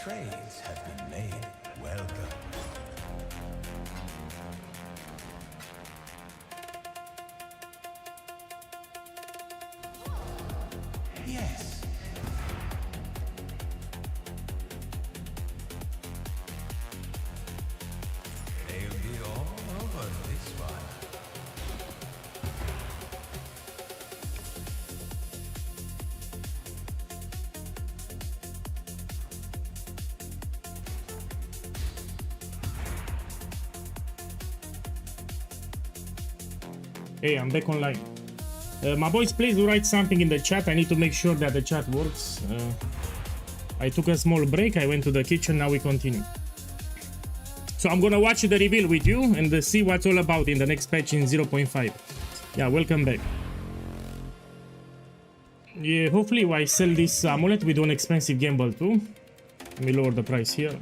Trades have been made. Welcome. Yes. They'll be all over this one. Hey, I'm back online. My boys, please write something in the chat. I need to make sure that the chat works. I took a small break. I went to the kitchen. Now we continue. So I'm gonna watch the reveal with you and see what's all about in the next patch in 0.5. Yeah, welcome back. Yeah, hopefully I sell this amulet with one expensive gamble too. Let me lower the price here.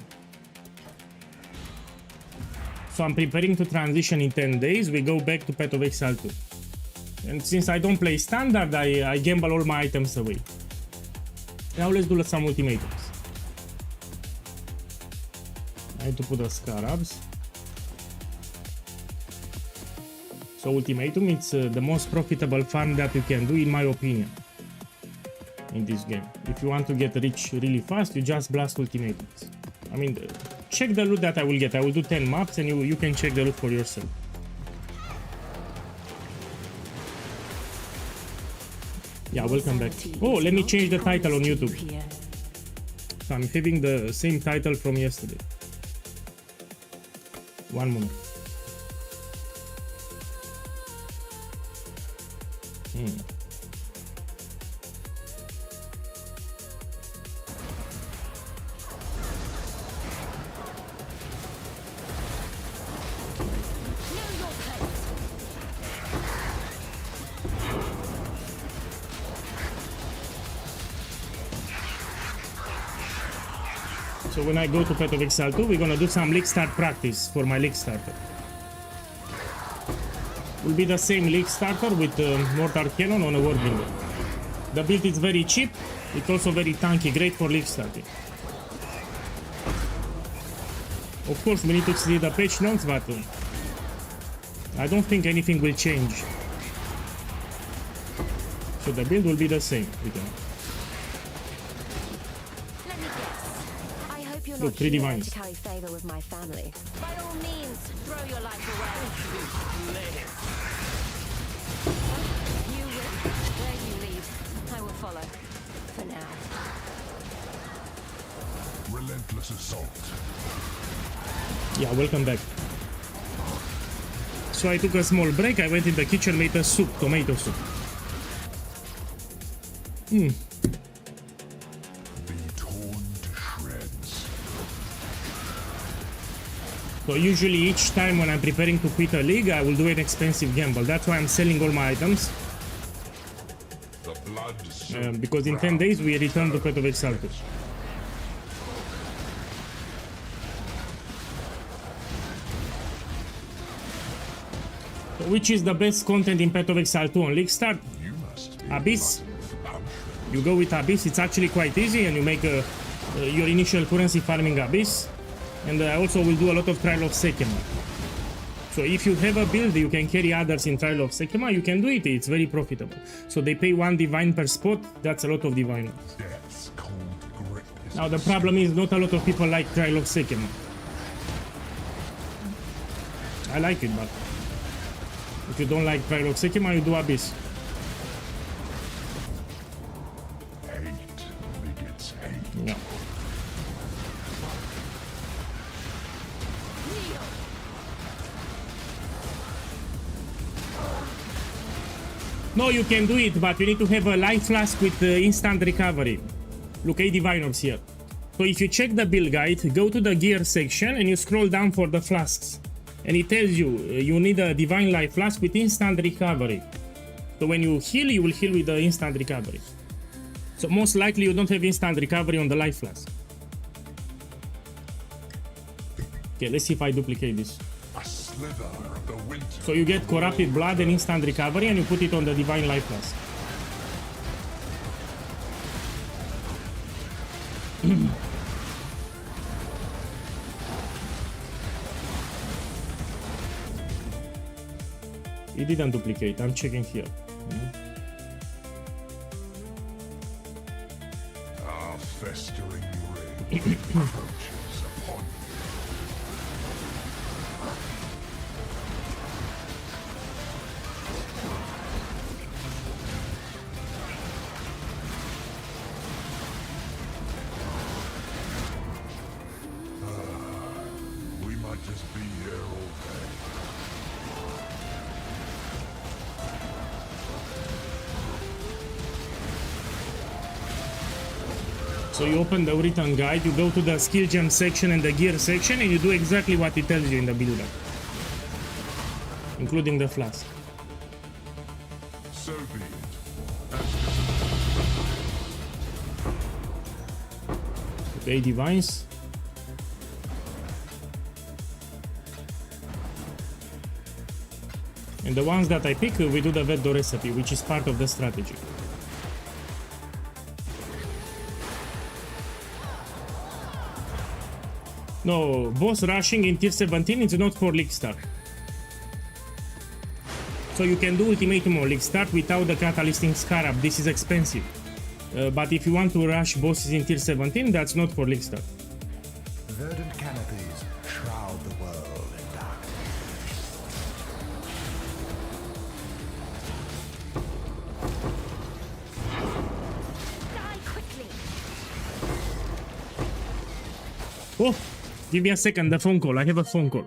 So I'm preparing to transition in 10 days. We go back to Path of Exile 2. And since I don't play standard, I gamble all my items away. Now let's do some ultimatums. I need to put the scarabs. So ultimatum, it's the most profitable farm that you can do in my opinion. In this game. If you want to get rich really fast, you just blast ultimatums. I mean, check the loot that I will get. I will do 10 maps and you can check the loot for yourself. Yeah, welcome back. Oh, let me change the title on YouTube. So I'm having the same title from yesterday. One moment. So when I go to Path of Exile 2, we're gonna do some league start practice for my league starter. Will be the same league starter with mortar cannon on a warbringer. The build is very cheap, it's also very tanky, great for league starting. Of course we need to see the patch notes, but I don't think anything will change. So the build will be the same. Look, 3 divines. To carry favor with my family. By all means, throw your life away. You will. Where you lead, I will follow. For now. Relentless assault. Yeah, welcome back. So I took a small break. I went in the kitchen, made a soup, tomato soup. So usually each time when I'm preparing to quit a league, I will do an expensive gamble. That's why I'm selling all my items. Because in 10 days we return to Path of Exile 2. So which is the best content in Path of Exile 2 on League Start? Abyss. You go with Abyss, it's actually quite easy, and you make your initial currency farming Abyss. And I also will do a lot of Trial of Sekema. So if you have a build, you can carry others in Trial of Sekema, you can do it, it's very profitable. So they pay 1 divine per spot, that's a lot of divine. Now the problem is not a lot of people like Trial of Sekema. I like it, but if you don't like Trial of Sekema, you do Abyss. Yeah. No, you can do it, but you need to have a life flask with instant recovery. Look, 8 divine orbs here. So if you check the build guide, go to the gear section and you scroll down for the flasks. And it tells you, you need a divine life flask with instant recovery. So when you will heal with the instant recovery. So most likely you don't have instant recovery on the life flask. Okay, let's see if I duplicate this. So you get corrupted blood and instant recovery and you put it on the divine life flask. It didn't duplicate. I'm checking here. Our festering rage approaches upon you. We might just be here all day. So you open the written guide, you go to the skill gem section and the gear section, and you do exactly what it tells you in the builder, including the flask. So be it. Okay, divines. And the ones that I pick, we do the Veddo recipe, which is part of the strategy. No, boss rushing in tier 17 is not for League Start. So you can do Ultimatum or League Start without the Catalysting Scarab, this is expensive. But if you want to rush bosses in tier 17, that's not for League Start. Verdant canopies shroud the world in darkness. Die quickly. Oh, give me a second, the phone call, I have a phone call.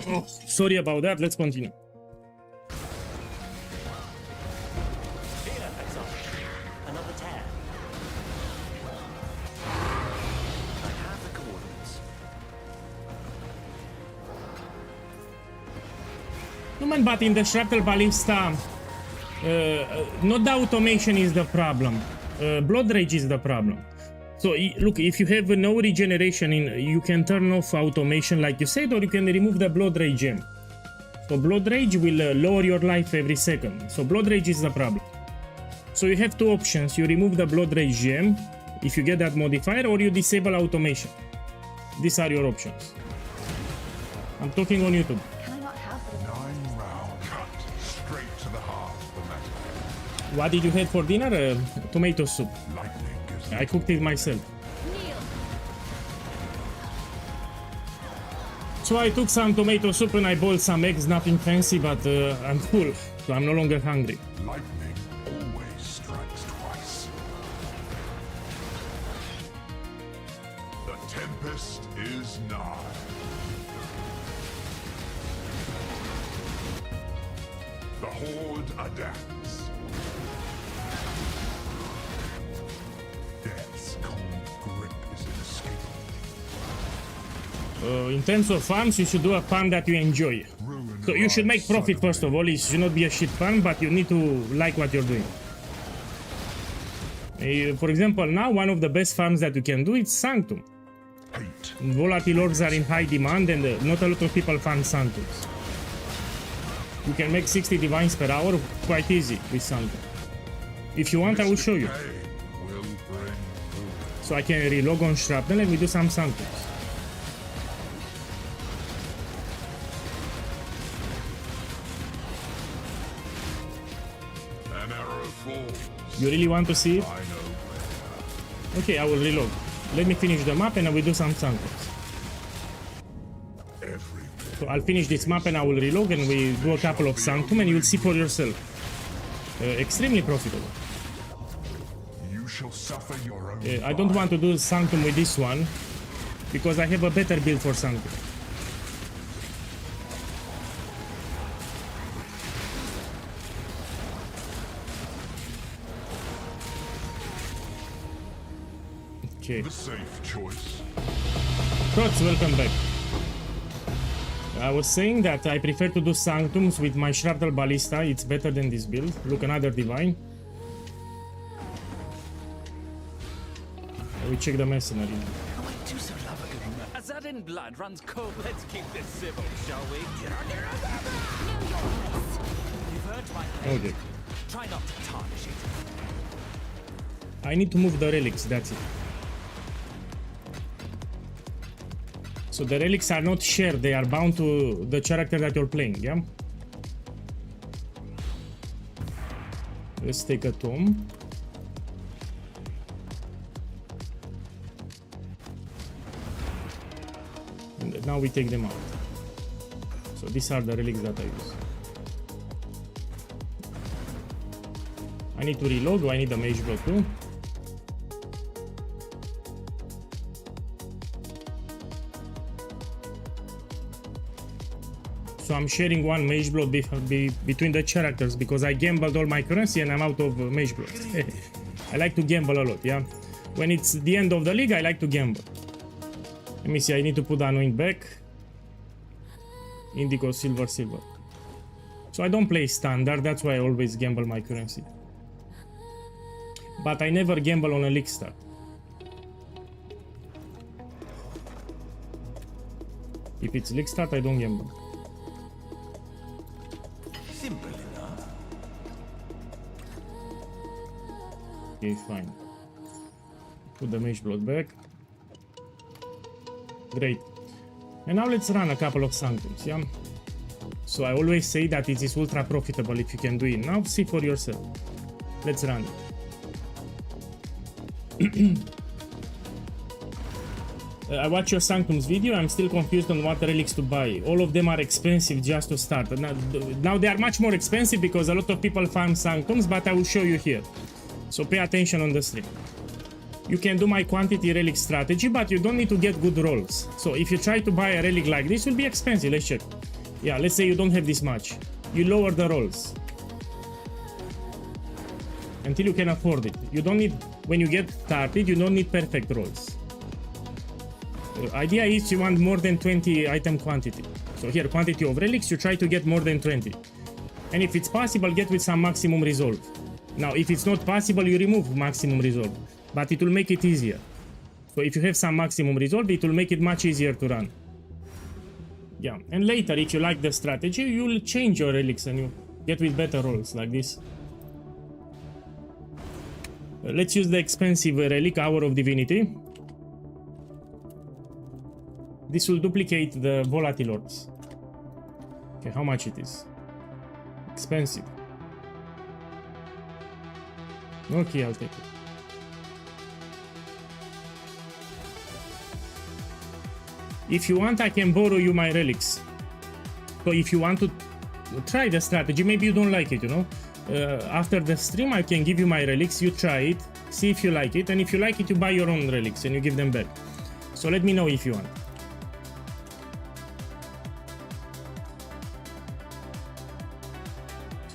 Oh, sorry about that, let's continue. Here, Exotic. Another tear. I have the coordinates. No man, but in the Shrapnel Ballista, not the automation is the problem. Blood Rage is the problem. So look, if you have no regeneration, you can turn off automation like you said, or you can remove the Blood Rage gem. So Blood Rage will lower your life every second. So Blood Rage is the problem. So you have two options. You remove the Blood Rage gem if you get that modifier, or you disable automation. These are your options. I'm talking on YouTube. Can I not have the 9 round cut straight to the heart of the matter. What did you have for dinner? Tomato soup. Lightning gives I cooked it myself. kneel? So I took some tomato soup and I boiled some eggs, nothing fancy, but I'm full, so I'm no longer hungry. lightning always strikes twice. The tempest is nigh. The horde adapts. Death's cold grip is inescapable. In terms of farms, you should do a farm that you enjoy. Ruin So you should make profit first of all. It should not be a shit farm, but you need to like what you're doing. For example, now one of the best farms that you can do is Sanctum. hate. Volatile orbs are in high demand and not a lot of people farm Sanctums. You can make 60 divines per hour quite easy with Sanctum. If you want, I will show you. Pain will bring ruin. So I can relog on Shrapnel and we do some Sanctums. An arrow falls. You really want to see it? I know where. Okay, I will reload. Let me finish the map and I will do some Sanctums. Everywhere. So I'll finish this map and I will relog and we do a couple of Sanctum and you will see for yourself. Extremely profitable. You shall suffer your own. I don't want to do Sanctum with this one because I have a better build for Sanctum. Okay. The safe choice. Trots, welcome back. I was saying that I prefer to do Sanctums with my Shrapnel Ballista. It's better than this build. Look, another Divine. We check the mercenary. Oh, I do so love a good murder. As that in blood runs cold, let's keep this civil, shall we? You've earned my hate. Okay. Try not to tarnish it. I need to move the relics, that's it. So the relics are not shared, they are bound to the character that you're playing, yeah? Let's take a tome. And now we take them out. So these are the relics that I use. I need to reload. Do I need a mage block too? So I'm sharing one mage block between the characters because I gambled all my currency and I'm out of mage blocks. I like to gamble a lot, yeah? When it's the end of the league, I like to gamble. Let me see, I need to put the anoint back. Indigo, silver, silver. So I don't play standard, that's why I always gamble my currency. But I never gamble on a league start. If it's league start, I don't gamble. Simple enough. Okay, fine. Put the mage blood back. Great. And now let's run a couple of sanctums, yeah? So I always say that it is ultra profitable if you can do it. Now see for yourself. Let's run it. I watch your sanctums video. I'm still confused on what relics to buy. All of them are expensive just to start. Now they are much more expensive because a lot of people farm sanctums, but I will show you here. So pay attention on the stream. You can do my quantity relic strategy, but you don't need to get good rolls. So if you try to buy a relic like this, it will be expensive. Let's check. Yeah, let's say you don't have this much. You lower the rolls until you can afford it. You don't need, when you get started, you don't need perfect rolls. The idea is you want more than 20 item quantity. So here, quantity of relics, you try to get more than 20. And if it's possible, get with some maximum resolve. Now, if it's not possible, you remove maximum resolve. But it will make it easier. So if you have some maximum resolve, it will make it much easier to run. Yeah, and later, if you like the strategy, you will change your relics and you get with better rolls like this. Let's use the expensive relic, Hour of Divinity. This will duplicate the volatile orbs. Okay, how much it is? Expensive. Okay, I'll take it. If you want, I can borrow you my relics. So if you want to try the strategy, maybe you don't like it, you know. After the stream, I can give you my relics, you try it, see if you like it, and if you like it, you buy your own relics and you give them back. So let me know if you want.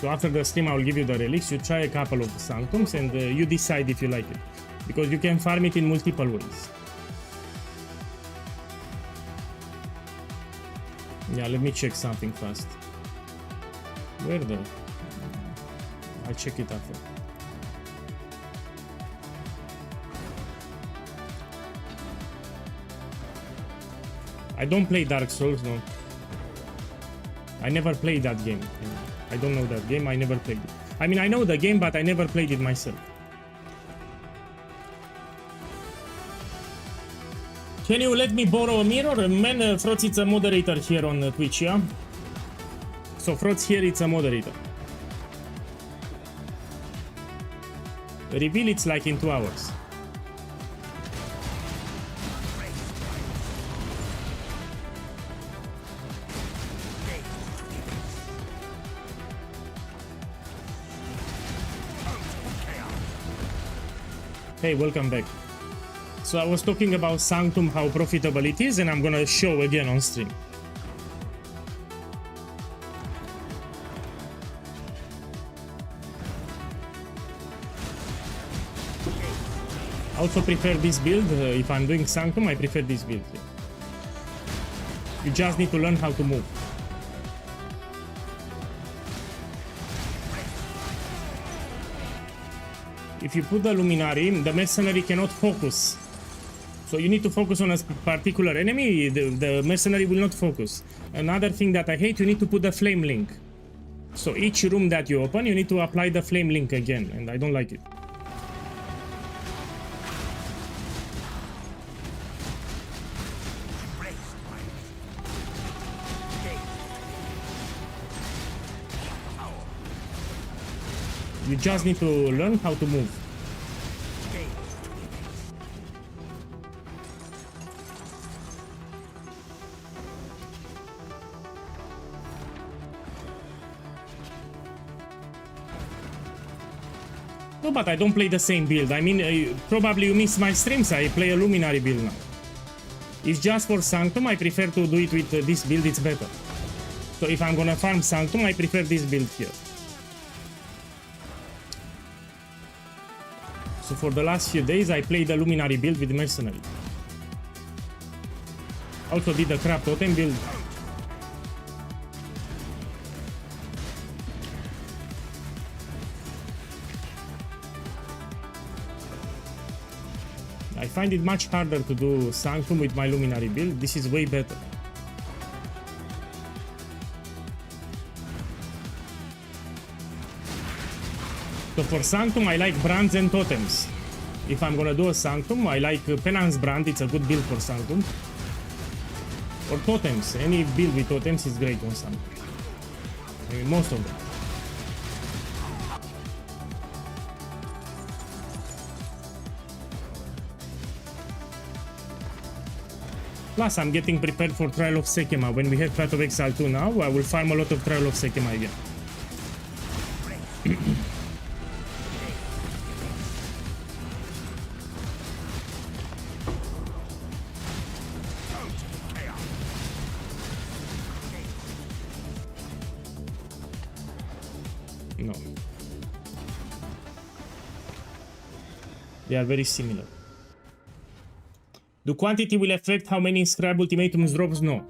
So after the stream, I will give you the relics, you try a couple of sanctums, and you decide if you like it. Because you can farm it in multiple ways. Yeah, let me check something fast. Where the... I'll check it after. I don't play Dark Souls, no. I never played that game. I don't know that game, I never played it. I mean, I know the game, but I never played it myself. Can you let me borrow a mirror? Man, Froz, it's a moderator here on Twitch, yeah? So Froz here, it's a moderator. Reveal it's like in 2 hours. Hey, welcome back. So I was talking about Sanctum, how profitable it is, and I'm gonna show again on stream. I also prefer this build. If I'm doing Sanctum, I prefer this build. You just need to learn how to move. If you put the Luminary, the Mercenary cannot focus So you need to focus on a particular enemy, the mercenary will not focus. Another thing that I hate, you need to put the flame link. So each room that you open, you need to apply the flame link again, and I don't like it. You just need to learn how to move. No, but I don't play the same build. I mean, probably you miss my streams. I play a Luminary build now. It's just for Sanctum. I prefer to do it with this build. It's better. So if I'm gonna farm Sanctum, I prefer this build here. So for the last few days, I played the Luminary build with Mercenary. Also did the Crab Totem build. I find it much harder to do Sanctum with my Luminary build. This is way better. So for Sanctum, I like brands and totems. If I'm gonna do a Sanctum, I like Penance brand. It's a good build for Sanctum. Or totems. Any build with totems is great on Sanctum. I mean, most of them. Plus, I'm getting prepared for Trial of Sekema. When we have Path of Exile 2 now, I will farm a lot of Trial of Sekema again. No. They are very similar. The quantity will affect how many Scribe Ultimatums drops? No.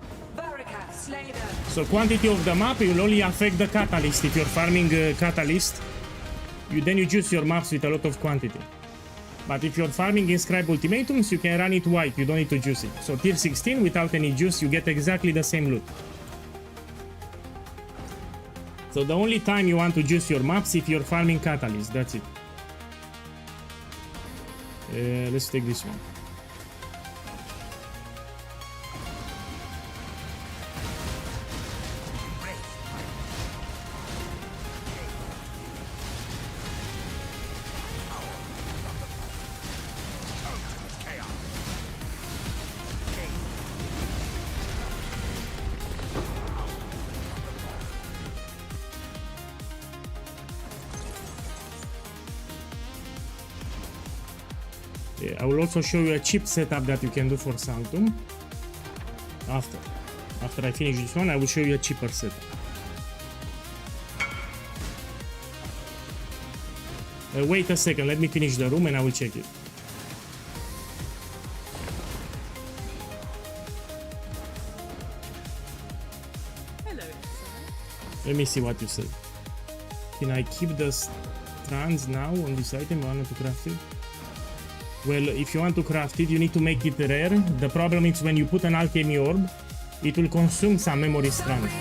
So quantity of the map will only affect the Catalyst. If you're farming Catalyst, then you juice your maps with a lot of quantity. But if you're farming in Scribe Ultimatums, you can run it white, you don't need to juice it. So tier 16, without any juice, you get exactly the same loot. So the only time you want to juice your maps if you're farming Catalyst, that's it. Let's take this one. I will also show you a cheap setup that you can do for Sanctum. After I finish this one, I will show you a cheaper setup. Wait a second, let me finish the room and I will check it. Hello. Let me see what you said. Can I keep the strands now on this item? I want to craft it. Well, if you want to craft it, you need to make it rare. The problem is when you put an alchemy orb, it will consume some memory strands.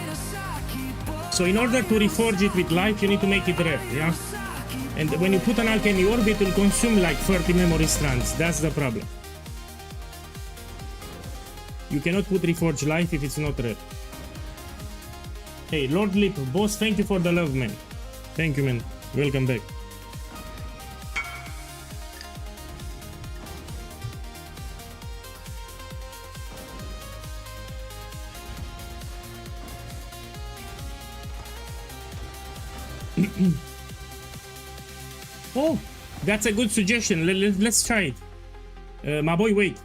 So in order to reforge it with life, you need to make it rare, yeah? And when you put an alchemy orb, it will consume like 30 memory strands. That's the problem. You cannot put reforge life if it's not rare. Hey, Lord Lip, boss, thank you for the love, man. Thank you, man. Welcome back. Oh, that's a good suggestion. Let's try it. My boy, wait.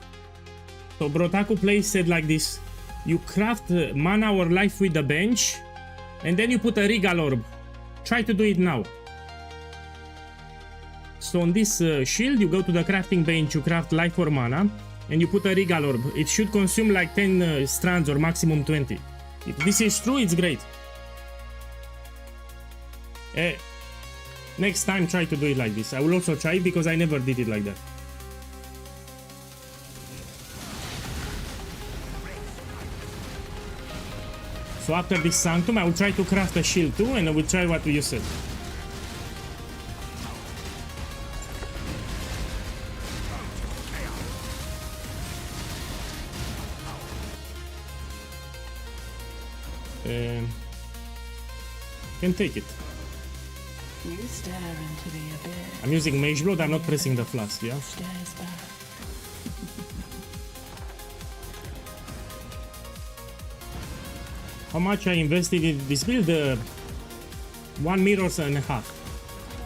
So Brotaku Play said like this. You craft mana or life with the bench, and then you put a regal orb. Try to do it now. So on this shield, you go to the crafting bench, you craft life or mana, and you put a regal orb. It should consume like 10 strands or maximum 20. If this is true, it's great. Next time, try to do it like this. I will also try it because I never did it like that. So after this Sanctum, I will try to craft a shield too, and I will try what you said. Can take it. You stare into the abyss. I'm using Mage Blood, I'm not pressing the flask, yeah? Stares back. How much I invested in this build? 1 mirrors and a half.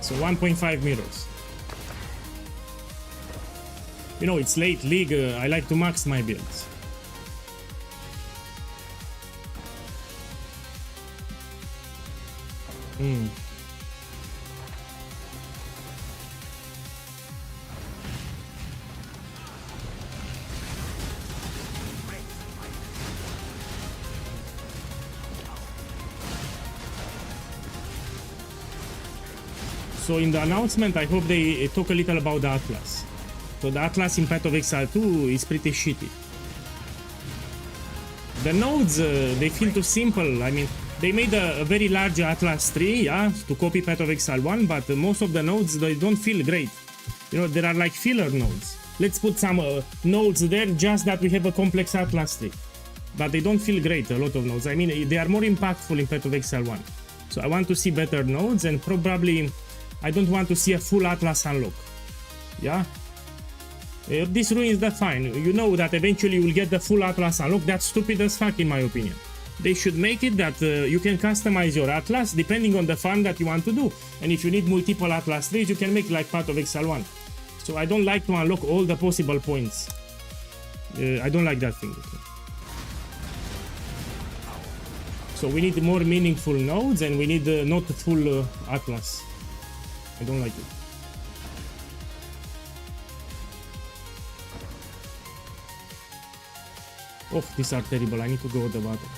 So 1.5 mirrors. You know, it's late league, I like to max my builds. So in the announcement, I hope they talk a little about the Atlas. So the Atlas in Path of Exile 2 is pretty shitty. The nodes, they feel too simple. I mean, they made a very large Atlas 3, yeah, to copy Path of Exile 1, but most of the nodes, they don't feel great. You know, there are like filler nodes. Let's put some nodes there just that we have a complex Atlas 3. But they don't feel great, a lot of nodes. I mean, they are more impactful in Path of Exile 1. So I want to see better nodes, and probably I don't want to see a full Atlas unlock. Yeah? This ruins the fine. You know that eventually you will get the full Atlas unlock. That's stupid as fuck in my opinion. They should make it that you can customize your Atlas depending on the farm that you want to do. And if you need multiple Atlas 3s, you can make like Path of Exile 1. So I don't like to unlock all the possible points. I don't like that thing. So we need more meaningful nodes, and we need not full Atlas. I don't like it. Oh, these are terrible. I need to go at the bottom.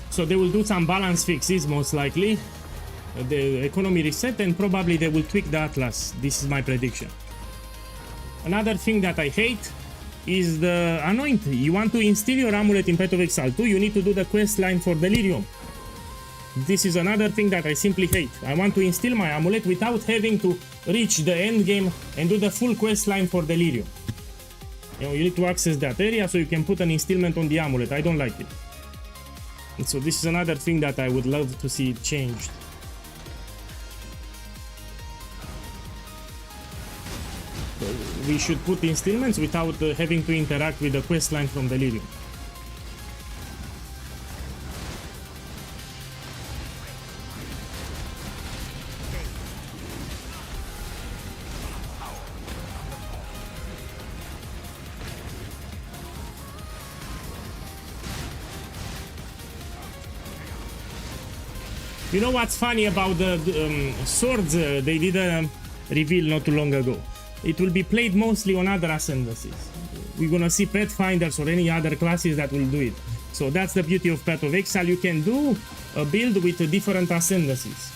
So they will do some balance fixes, most likely. The economy reset, and probably they will tweak the Atlas. This is my prediction. Another thing that I hate is the Anoint. You want to instill your amulet in Path of Exile 2, you need to do the quest line for Delirium. This is another thing that I simply hate. I want to instill my amulet without having to reach the end game and do the full quest line for Delirium. You know, you need to access that area so you can put an instillment on the amulet. I don't like it. And so this is another thing that I would love to see changed. So we should put instillments without having to interact with the quest line from Delirium. You know what's funny about the swords? They did a reveal not too long ago. It will be played mostly on other ascendancies. We're gonna see Pathfinders or any other classes that will do it. So that's the beauty of Path of Exile. You can do a build with different ascendancies.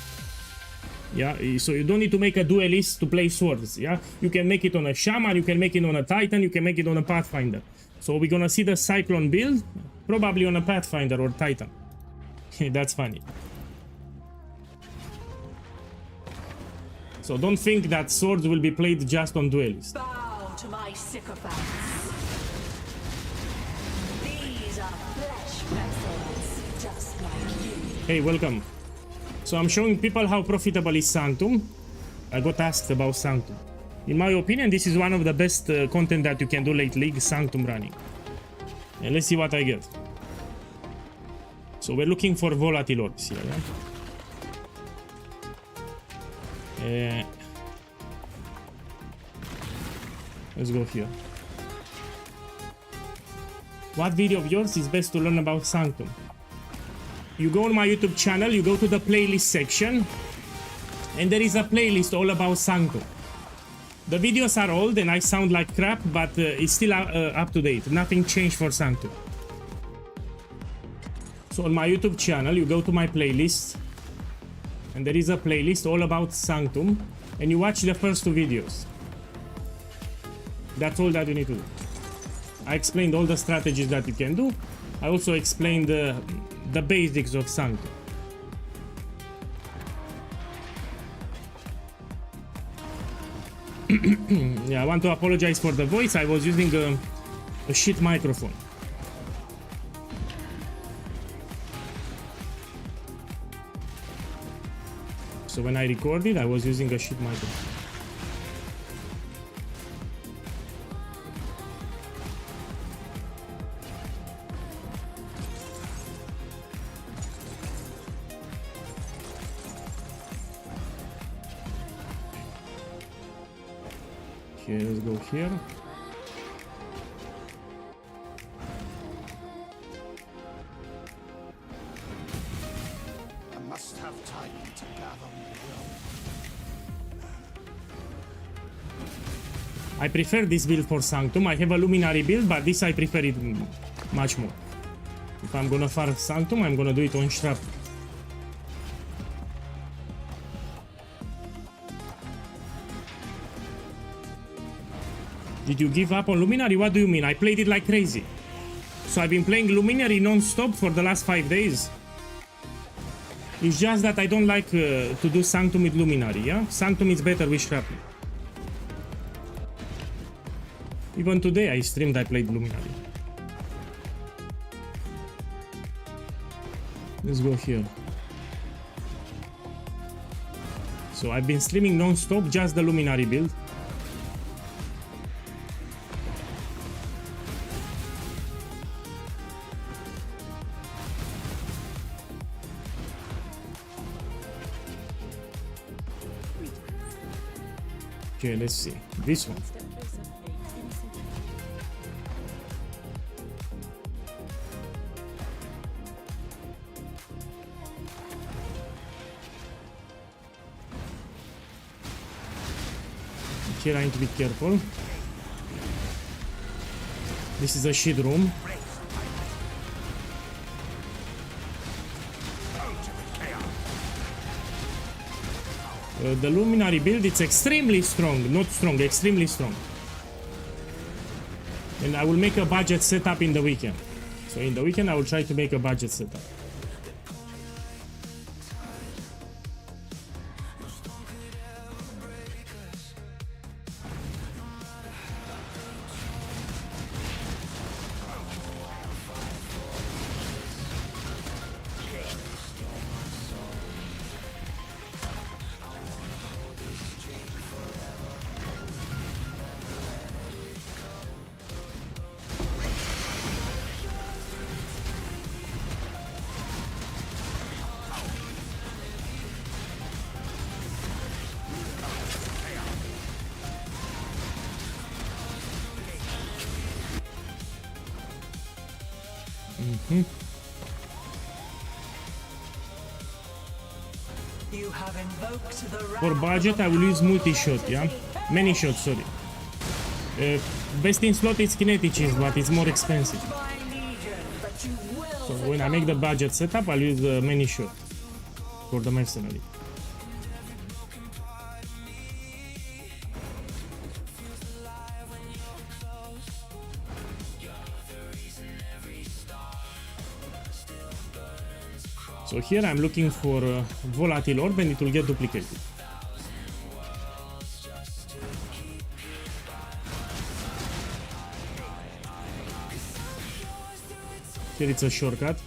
Yeah, so you don't need to make a duelist to play swords. Yeah, you can make it on a shaman, you can make it on a titan, you can make it on a pathfinder. So we're gonna see the cyclone build probably on a pathfinder or titan. That's funny. So don't think that swords will be played just on duelists. Bow to my sycophants. These are flesh vessels, just like you. Hey, welcome. So I'm showing people how profitable is Sanctum. I got asked about Sanctum. In my opinion, this is one of the best content that you can do late league, Sanctum running. And let's see what I get. So we're looking for volatile orbs here, yeah? Let's go here. What video of yours is best to learn about Sanctum? You go on my YouTube channel, you go to the playlist section, and there is a playlist all about Sanctum. The videos are old and I sound like crap, but it's still up to date. Nothing changed for Sanctum. So on my YouTube channel, you go to my playlist, and there is a playlist all about Sanctum. and you watch the first two videos. That's all that you need to do. I explained all the strategies that you can do. I also explained the basics of Sanctum. Yeah, I want to apologize for the voice. I was using a shit microphone. So when I recorded, I was using a shit microphone. Okay, let's go here. I must have time to gather will. I prefer this build for Sanctum. I have a Luminary build, but this I prefer it much more. If I'm gonna farm Sanctum, I'm gonna do it on Shrap. Did you give up on Luminary? What do you mean? I played it like crazy. So I've been playing Luminary non-stop for the last 5 days. It's just that I don't like to do Sanctum with Luminary, yeah? Sanctum is better with Shrapnel. Even today I streamed, I played Luminary. Let's go here. So I've been streaming non-stop, just the Luminary build. Okay, let's see. This one. Here I need to be careful. This is a shit room. The Luminary build, it's extremely strong. Not strong, extremely strong. And I will make a budget setup in the weekend. So in the weekend I will try to make a budget setup. You have invoked the For budget I will use multi-shot, yeah? Many shots, sorry. Best in slot is Kineticist, but it's more expensive. So when I make the budget setup, I'll use many shot for the mercenary. So here I'm looking for volatile orb and it will get duplicated. Here it's a shortcut.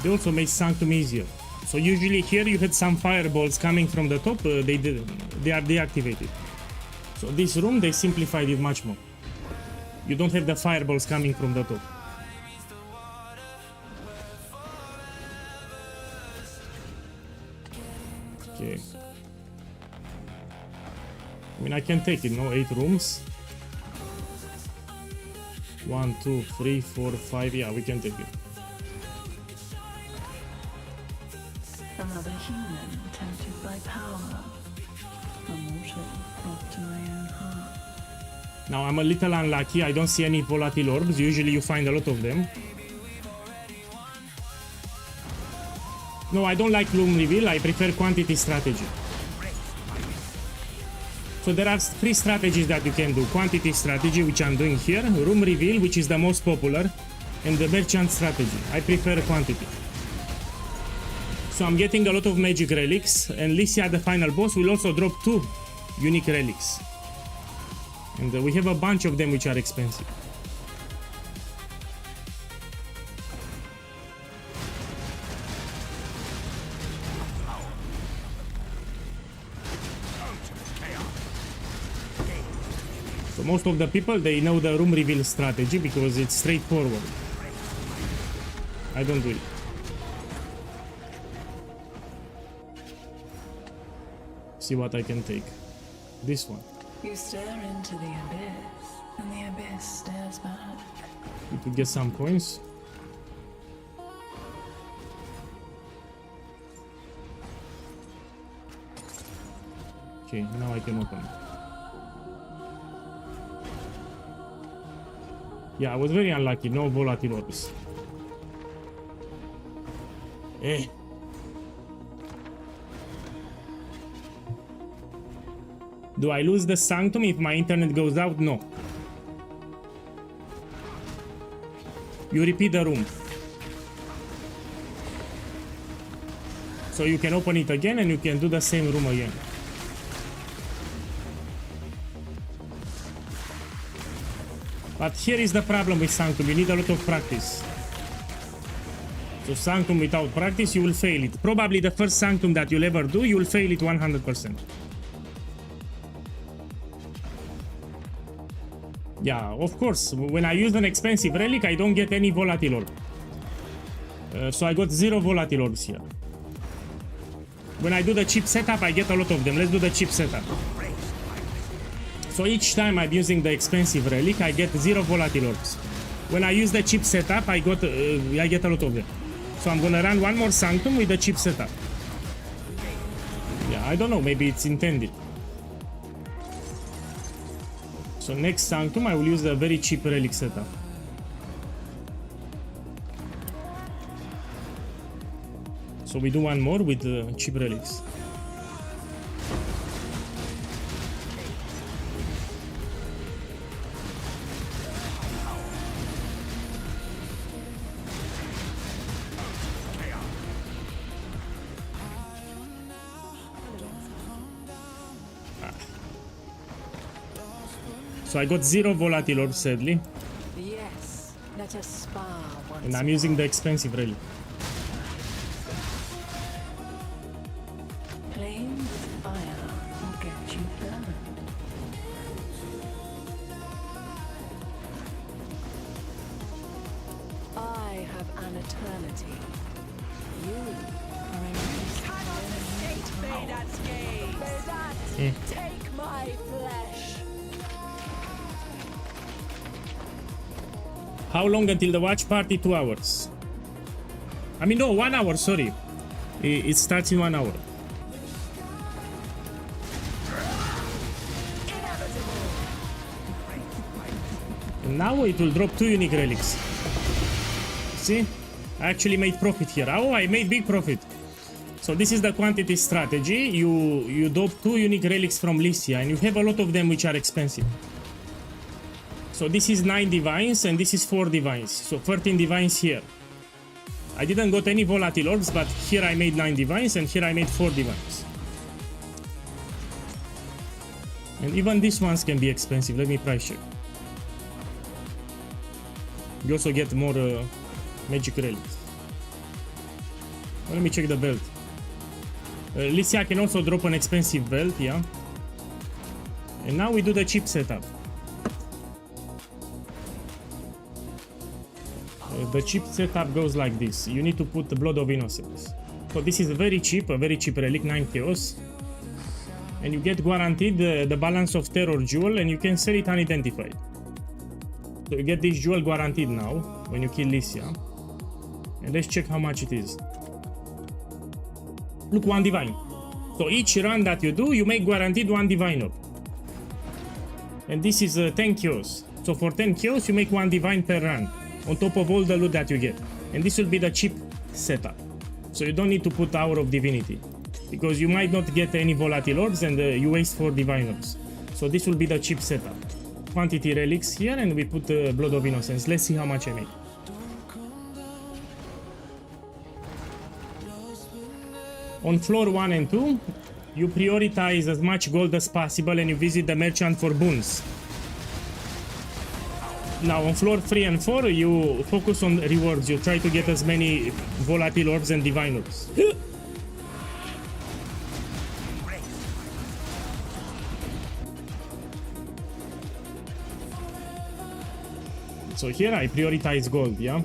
They also made Sanctum easier. So usually here you had some fireballs coming from the top, they are deactivated. So this room they simplified it much more. You don't have the fireballs coming from the top. Okay. I mean I can take it, no? 8 rooms. 1, 2, 3, 4, 5, yeah, we can take it. Another human tempted by power. A mortal brought to my own heart. Now I'm a little unlucky, I don't see any volatile orbs, usually you find a lot of them. No, I don't like room reveal, I prefer quantity strategy. So there are 3 strategies that you can do. Quantity strategy, which I'm doing here, room reveal, which is the most popular, and the merchant strategy. I prefer quantity. So I'm getting a lot of magic relics, and Lycia, the final boss, will also drop 2 unique relics. And we have a bunch of them which are expensive. So most of the people, they know the room reveal strategy because it's straightforward. I don't do it. See what I can take. This one. You stare into the abyss, and the abyss stares back. Need to get some coins. Okay, now I can open it. Yeah, I was very unlucky. No volatile orbs. Eh. Do I lose the sanctum if my internet goes out? No. You repeat the room. So you can open it again and you can do the same room again. But here is the problem with sanctum. You need a lot of practice. So sanctum without practice, you will fail it. Probably the first sanctum that you'll ever do, you will fail it 100%. Yeah, of course, when I use an expensive relic, I don't get any volatile orb. So I got 0 volatile orbs here. When I do the cheap setup, I get a lot of them. Let's do the cheap setup. So each time I'm using the expensive relic, I get 0 volatile orbs. When I use the cheap setup, I get a lot of them. So I'm gonna run one more sanctum with the cheap setup. Yeah, I don't know, maybe it's intended. So next sanctum, I will use the very cheap relic setup. So we do one more with cheap relics. So I got 0 volatile orbs, sadly, Yes, let us spar once and I'm using the expensive relic. Playing with fire will get you burned. I have an eternity. You Are a race cannot escape Bedat's gaze. Bedat, take my flesh. How long until the watch party? 2 hours. I mean, no, 1 hour, sorry. It starts in 1 hour. And now it will drop 2 unique relics. See? I actually made profit here. Oh, I made big profit. So this is the quantity strategy. You drop 2 unique relics from Lycia, and you have a lot of them which are expensive. So this is 9 divines and this is 4 divines. So 13 divines here. I didn't got any volatile orbs, but here I made 9 divines and here I made 4 divines. And even these ones can be expensive. Let me price check. You also get more magic relics. Well, let me check the belt. Lycia can also drop an expensive belt, yeah. And now we do the cheap setup. The cheap setup goes like this. You need to put the Blood of Innocence. So this is very cheap, a very cheap relic, 9 chaos. And you get guaranteed the balance of terror jewel, and you can sell it unidentified. So you get this jewel guaranteed now when you kill Lycia. And let's check how much it is. Look, 1 divine. So each run that you do, you make guaranteed 1 divine orb. And this is 10 kills. So for 10 kills, you make 1 divine per run, on top of all the loot that you get. And this will be the cheap setup. So you don't need to put Hour of Divinity, because you might not get any volatile orbs and you waste 4 divine orbs. So this will be the cheap setup. Quantity relics here, and we put Blood of Innocence. Let's see how much I make. On floor 1 and 2, you prioritize as much gold as possible and you visit the merchant for boons. Now on floor 3 and 4, you focus on rewards. You try to get as many volatile orbs and divine orbs. So here I prioritize gold, yeah?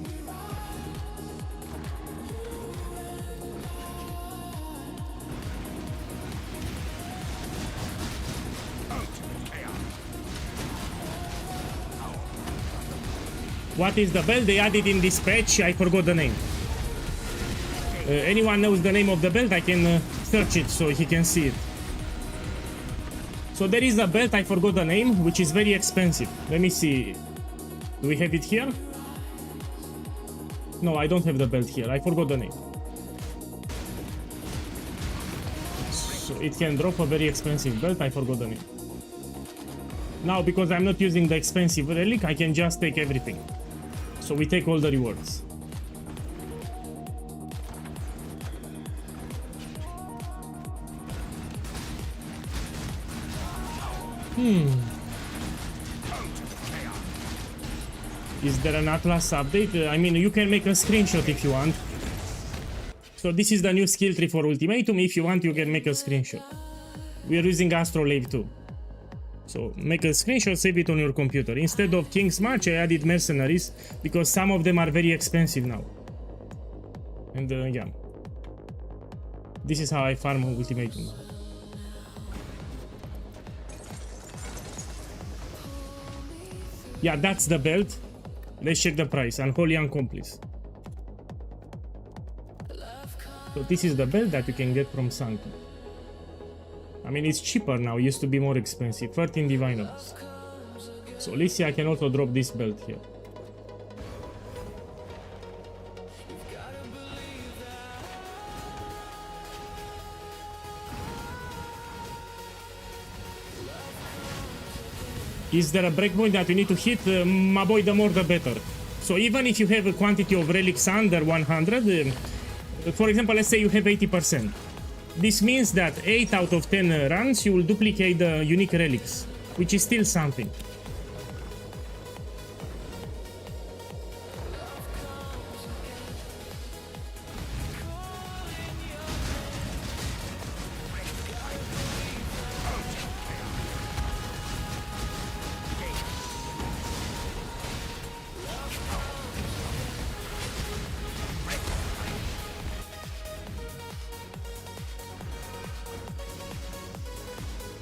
What is the belt? They added in this patch, I forgot the name. Anyone knows the name of the belt? I can search it so he can see it. So there is a belt, I forgot the name, which is very expensive. Let me see. Do we have it here? No, I don't have the belt here. I forgot the name. So it can drop a very expensive belt. I forgot the name. Now, because I'm not using the expensive relic, I can just take everything. So we take all the rewards. Is there an Atlas update? I mean, you can make a screenshot if you want. So this is the new skill tree for Ultimatum. If you want, you can make a screenshot. We are using Astrolabe too. So make a screenshot, save it on your computer. Instead of King's March, I added mercenaries because some of them are very expensive now. And yeah, this is how I farm Ultimatum now. Yeah, that's the belt. Let's check the price. Unholy Accomplice. So this is the belt that you can get from Sanctum. I mean, it's cheaper now. It used to be more expensive. 13 divine orbs. So let's see, I can also drop this belt here. Is there a breakpoint that you need to hit? My boy, the more the better. So even if you have a quantity of relics under 100, for example, let's say you have 80%. This means that 8 out of 10 runs you will duplicate the unique relics, which is still something.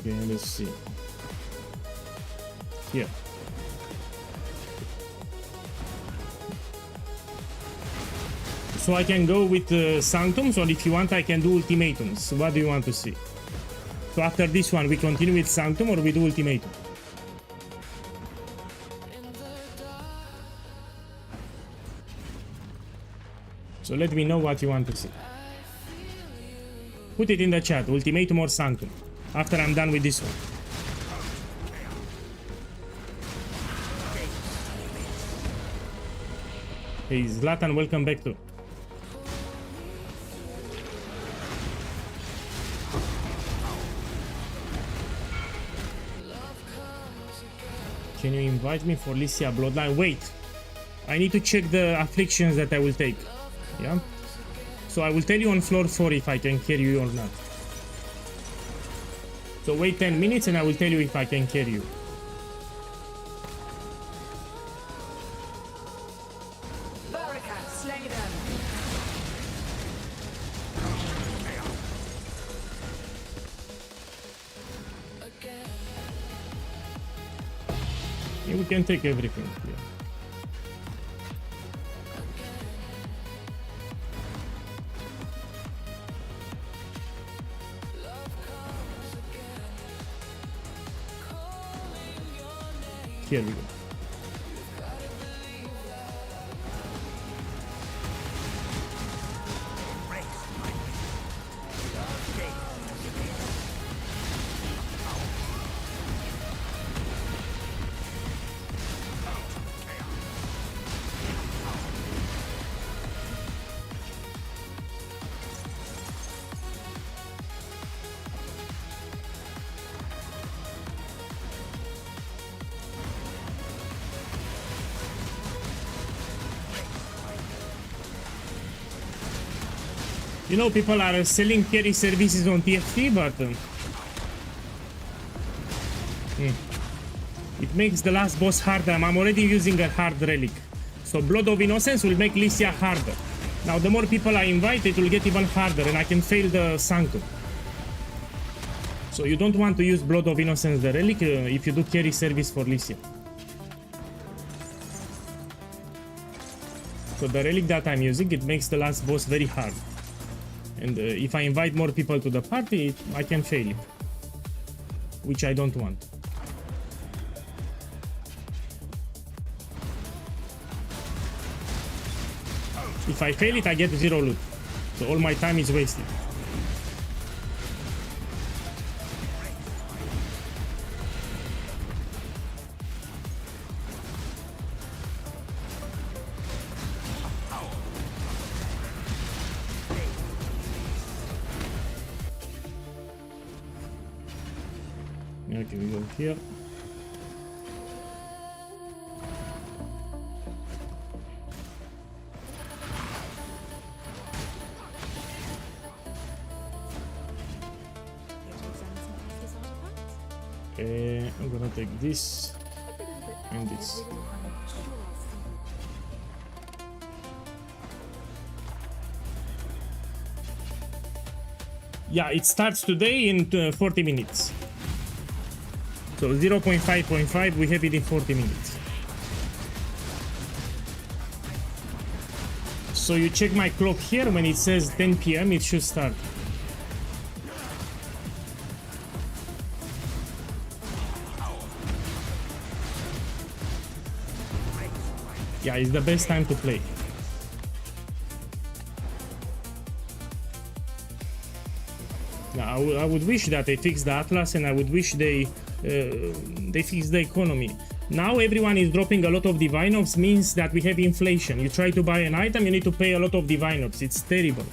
Okay, let's see. Here. So I can go with Sanctums, or if you want I can do Ultimatums. What do you want to see? So after this one we continue with Sanctum or we do Ultimatum? So let me know what you want to see. Put it in the chat, Ultimatum or Sanctum, after I'm done with this one. Hey Zlatan, welcome back too. Can you invite me for Lycia Bloodline? Wait, I need to check the afflictions that I will take. Yeah? So I will tell you on floor 4 if I can carry you or not. So wait 10 minutes and I will tell you if I can carry you. Yeah, we can take everything here. Here we go. You know, people are selling carry services on TFT, but it makes the last boss harder. I'm already using a hard relic. So Blood of Innocence will make Lycia harder. Now, the more people I invite, it will get even harder, and I can fail the Sanctum. So you don't want to use Blood of Innocence, the relic, if you do carry service for Lycia. So the relic that I'm using, it makes the last boss very hard. And if I invite more people to the party, I can fail it, which I don't want. If I fail it, I get 0 loot. So all my time is wasted. Okay, we go here. I'm gonna take this and this. Yeah, it starts today in 40 minutes. So 0.5.5, we have it in 40 minutes. So you check my clock here, when it says 10 PM, it should start. Yeah, it's the best time to play. Now, I would wish that they fix the Atlas, and I would wish they fix the economy. Now everyone is dropping a lot of Divine Orbs, means that we have inflation. You try to buy an item, you need to pay a lot of Divine Orbs. It's terrible.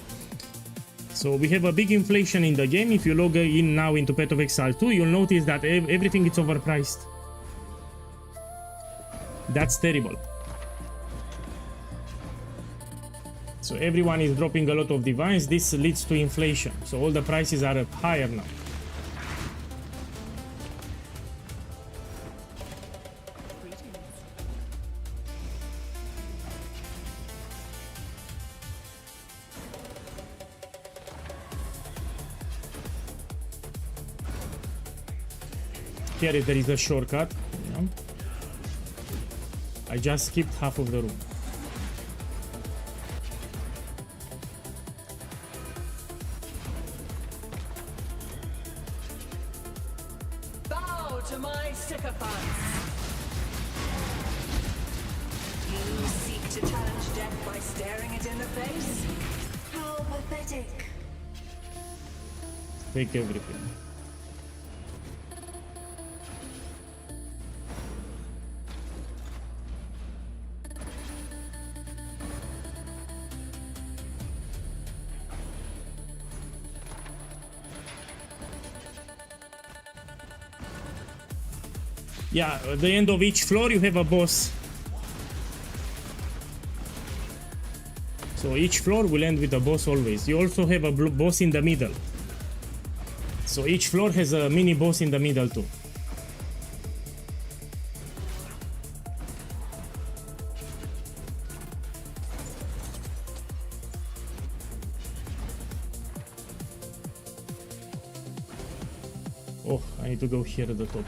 So we have a big inflation in the game. If you log in now into Path of Exile 2, you'll notice that everything is overpriced. That's terrible. So everyone is dropping a lot of divines. This leads to inflation. So all the prices are higher now. Here there is a shortcut. Yeah. I just skipped half of the room. Bow to my sycophants! You seek to challenge death by staring it in the face? How pathetic! Take everything. Yeah, at the end of each floor you have a boss. So each floor will end with a boss always. You also have a boss in the middle. So each floor has a mini boss in the middle too. Oh, I need to go here at the top.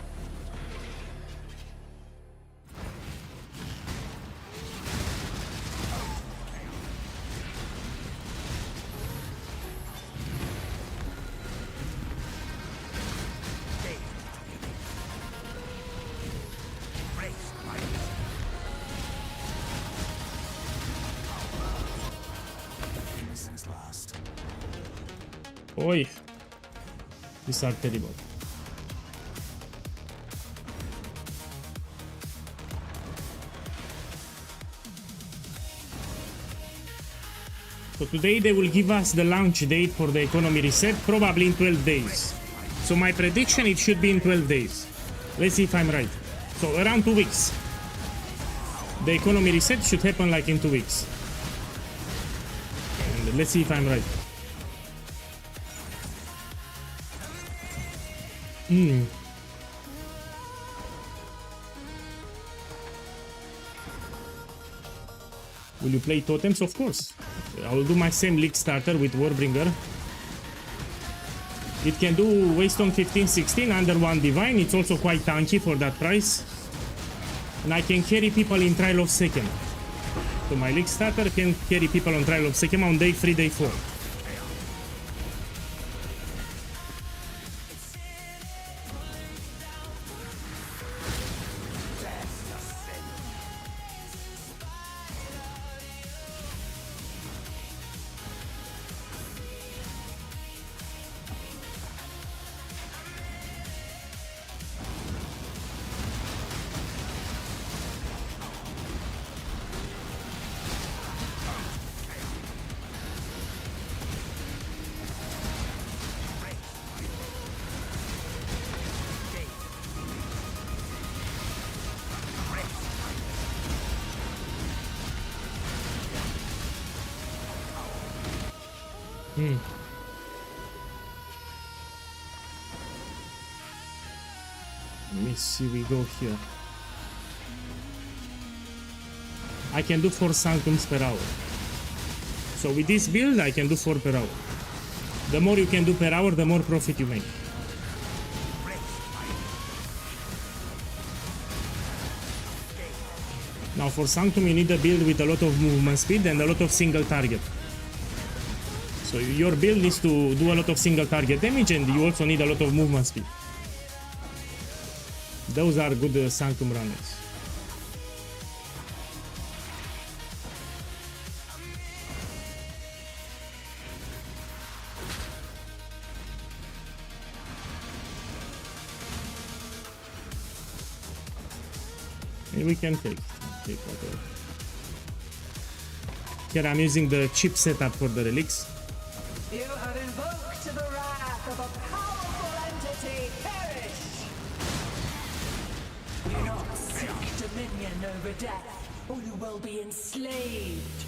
Oi. These are terrible. So today they will give us the launch date for the economy reset, probably in 12 days. So my prediction, it should be in 12 days. Let's see if I'm right. So around 2 weeks. The economy reset should happen like in 2 weeks. And let's see if I'm right. Will you play totems? Of course. I will do my same league starter with Warbringer. It can do Waystone 15-16 under 1 divine. It's also quite tanky for that price. And I can carry people in trial of second. So my league starter can carry people on trial of second on day 3, day 4. Let me see, we go here. I can do 4 sanctums per hour. So with this build, I can do 4 per hour. The more you can do per hour, the more profit you make. Now for sanctum, you need a build with a lot of movement speed and a lot of single target. So your build needs to do a lot of single target damage, and you also need a lot of movement speed. Those are good sanctum runners. And we can take whatever. Here I'm using the cheap setup for the relics. You have invoked the wrath of a powerful entity. Perish! Do not seek dominion over death, or you will be enslaved.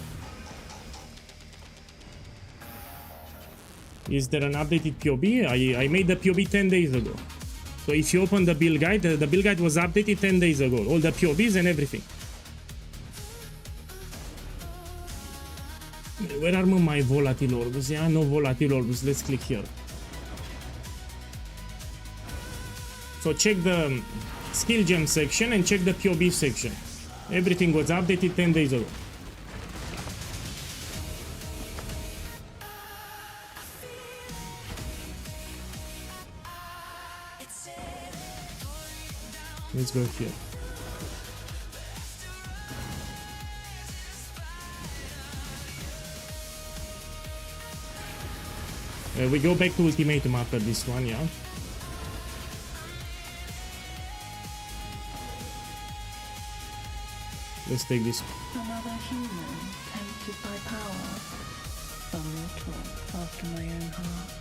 Is there an updated POB? I made the POB 10 days ago. So if you open the build guide, the build guide was updated 10 days ago. All the POBs and everything. Where are my volatile orbs? Yeah, no volatile orbs. Let's click here. So check the skill gem section and check the POB section. Everything was updated 10 days ago. Let's go here. We go back to Ultimatum after this one, yeah. Let's take this. Another human tempted by power, a mortal after my own heart.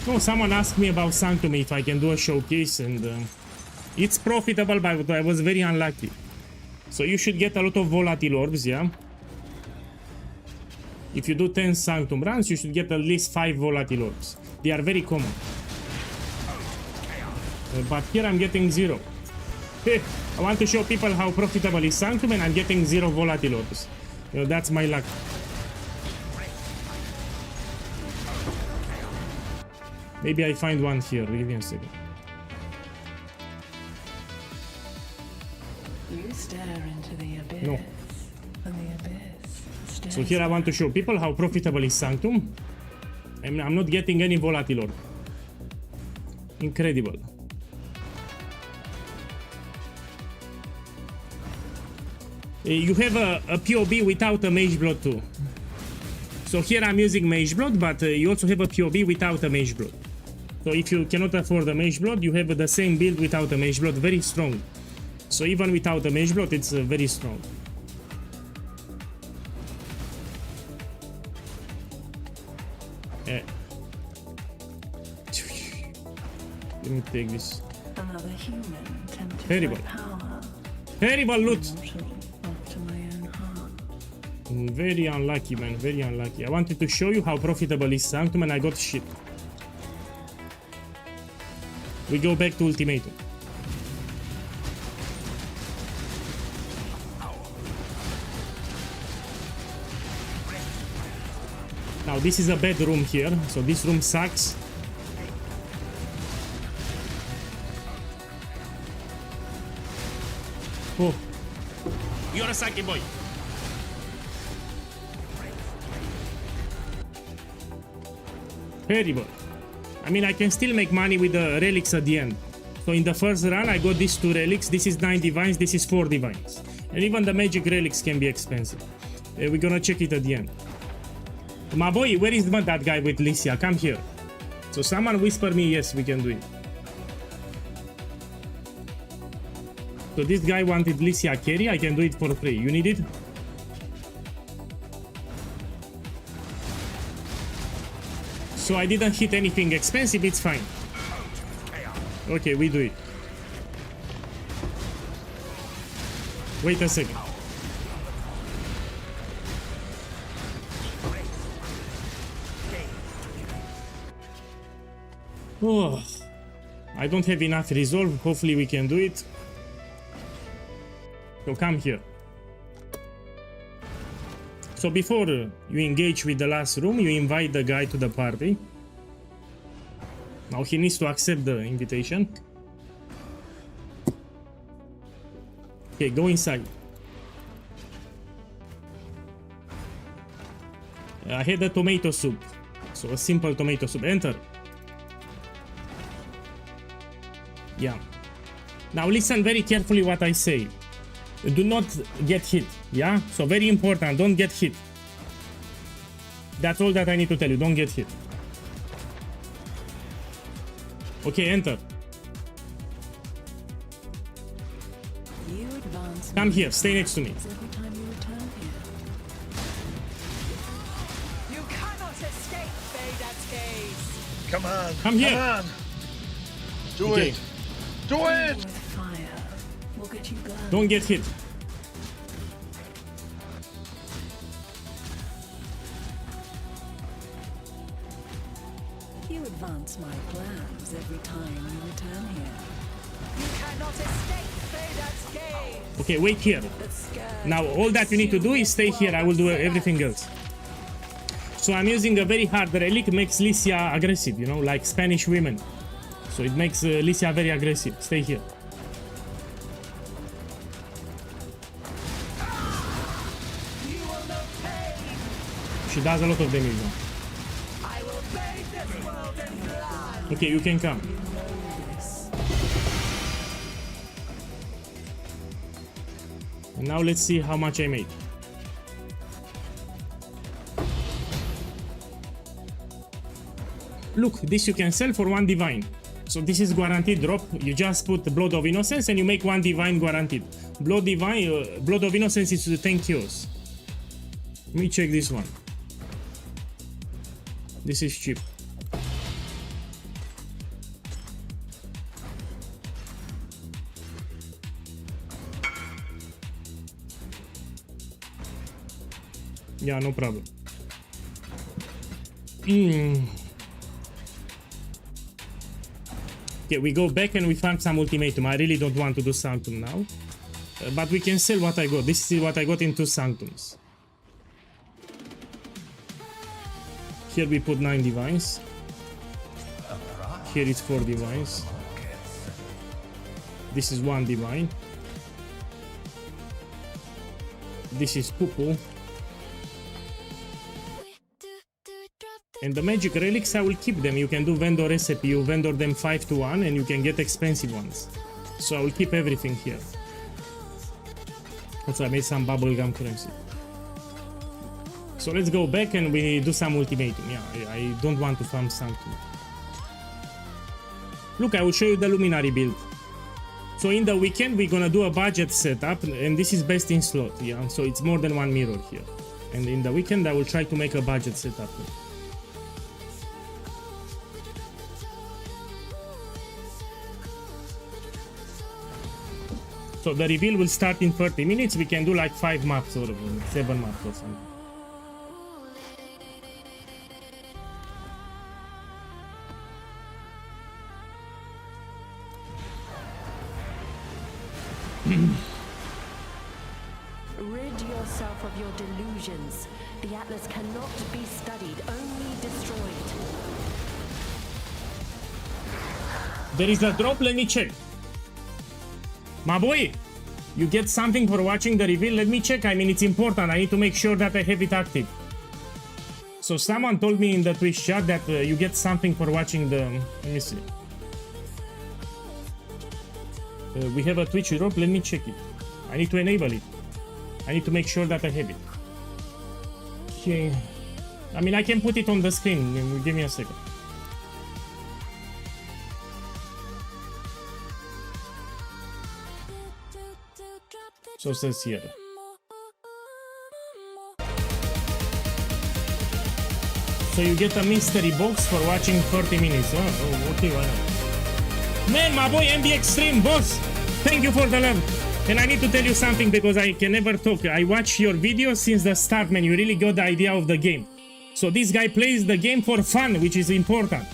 No, someone asked me about Sanctum if I can do a showcase, and it's profitable, but I was very unlucky. So you should get a lot of volatile orbs, yeah? If you do 10 Sanctum runs, you should get at least 5 volatile orbs. They are very common. But here I'm getting 0. I want to show people how profitable is Sanctum, and I'm getting 0 volatile orbs. You know, that's my luck. Maybe I find one here. Give me a second. You stare into the abyss. No. And the abyss stares So here I want to show people how profitable is Sanctum. I'm not getting any volatile orb. Incredible. You have a POB without a Mage Blood too. So here I'm using Mage Blood, but you also have a POB without a Mage Blood. So if you cannot afford a Mage Blood, you have the same build without a Mage Blood, very strong. So even without a Mage Blood, it's very strong. Let me take this. Another human tempted Terrible. by power, Terrible loot! mortal after my own heart. Very unlucky, man, very unlucky. I wanted to show you how profitable is Sanctum and I got shit. We go back to Ultimatum. Now this is a bad room here, so this room sucks. Oh, you're a sucky boy. Terrible. I mean, I can still make money with the relics at the end. So in the first run, I got these 2 relics. This is 9 divines, this is 4 divines. And even the magic relics can be expensive. We're gonna check it at the end. My boy, where is that guy with Lycia? Come here. So someone whisper me, yes, we can do it. So this guy wanted Lycia carry, I can do it for free. You need it? So I didn't hit anything expensive, it's fine. Okay, we do it. Wait a second. Oh, I don't have enough resolve. Hopefully we can do it. So come here. So before you engage with the last room, you invite the guy to the party. Now he needs to accept the invitation. Okay, go inside. I had a tomato soup. So a simple tomato soup. Enter. Yeah. Now listen very carefully what I say. Do not get hit. Yeah? So very important, don't get hit. That's all that I need to tell you. Don't get hit. Okay, enter. You advance Come here, stay next to me. every time you return here. You cannot escape Vedat's gaze. Come on. Come here. Come on. Do Okay. it. Do it. With fire, we'll get you burned. Don't get hit. You advance my plans every time you return here. You cannot escape Vedat's gaze. Okay, wait here. The scourge Now all that you need to do is stay here. I will do everything else. So I'm using a very hard relic, makes Lycia aggressive, you know, like Spanish women. So it makes Lycia very aggressive. Stay here. you will know pain. She does a lot of damage now. I will bathe this world in blood. Okay, you can come. And now let's see how much I made. Look, this you can sell for 1 divine. So this is guaranteed drop. You just put the Blood of Innocence and you make 1 divine guaranteed. Blood of Innocence is 10 kills. Let me check this one. This is cheap. Yeah, no problem. Okay, we go back and we find some ultimatum. I really don't want to do Sanctum now. But we can sell what I got. This is what I got in 2 Sanctums. Here we put 9 divines. Here is 4 divines. This is 1 divine. This is Pupu. And the magic relics, I will keep them. You can do vendor recipe, you vendor them 5 to 1 and you can get expensive ones. So I will keep everything here. Also I made some bubblegum currency. So let's go back and we do some ultimatum. Yeah, I don't want to farm something. Look, I will show you the luminary build. So in the weekend we're gonna do a budget setup and this is best in slot, yeah. So it's more than one mirror here. And in the weekend I will try to make a budget setup. So the reveal will start in 30 minutes. We can do like 5 maps or 7 maps or something. Rid yourself of your delusions. The Atlas cannot be studied, only destroyed. There is a drop, let me check. My boy, you get something for watching the reveal? Let me check. I mean, it's important. I need to make sure that I have it active. So someone told me in the Twitch chat that you get something for watching the... Let me see. We have a Twitch drop. Let me check it. I need to enable it. I need to make sure that I have it. Okay. I mean, I can put it on the screen. Give me a second. So it says here. So you get a mystery box for watching 30 minutes. Oh, okay, why not? Man, my boy MB Extreme, boss! Thank you for the love. And I need to tell you something because I can never talk. I watch your videos since the start, man. You really got the idea of the game. So this guy plays the game for fun, which is important.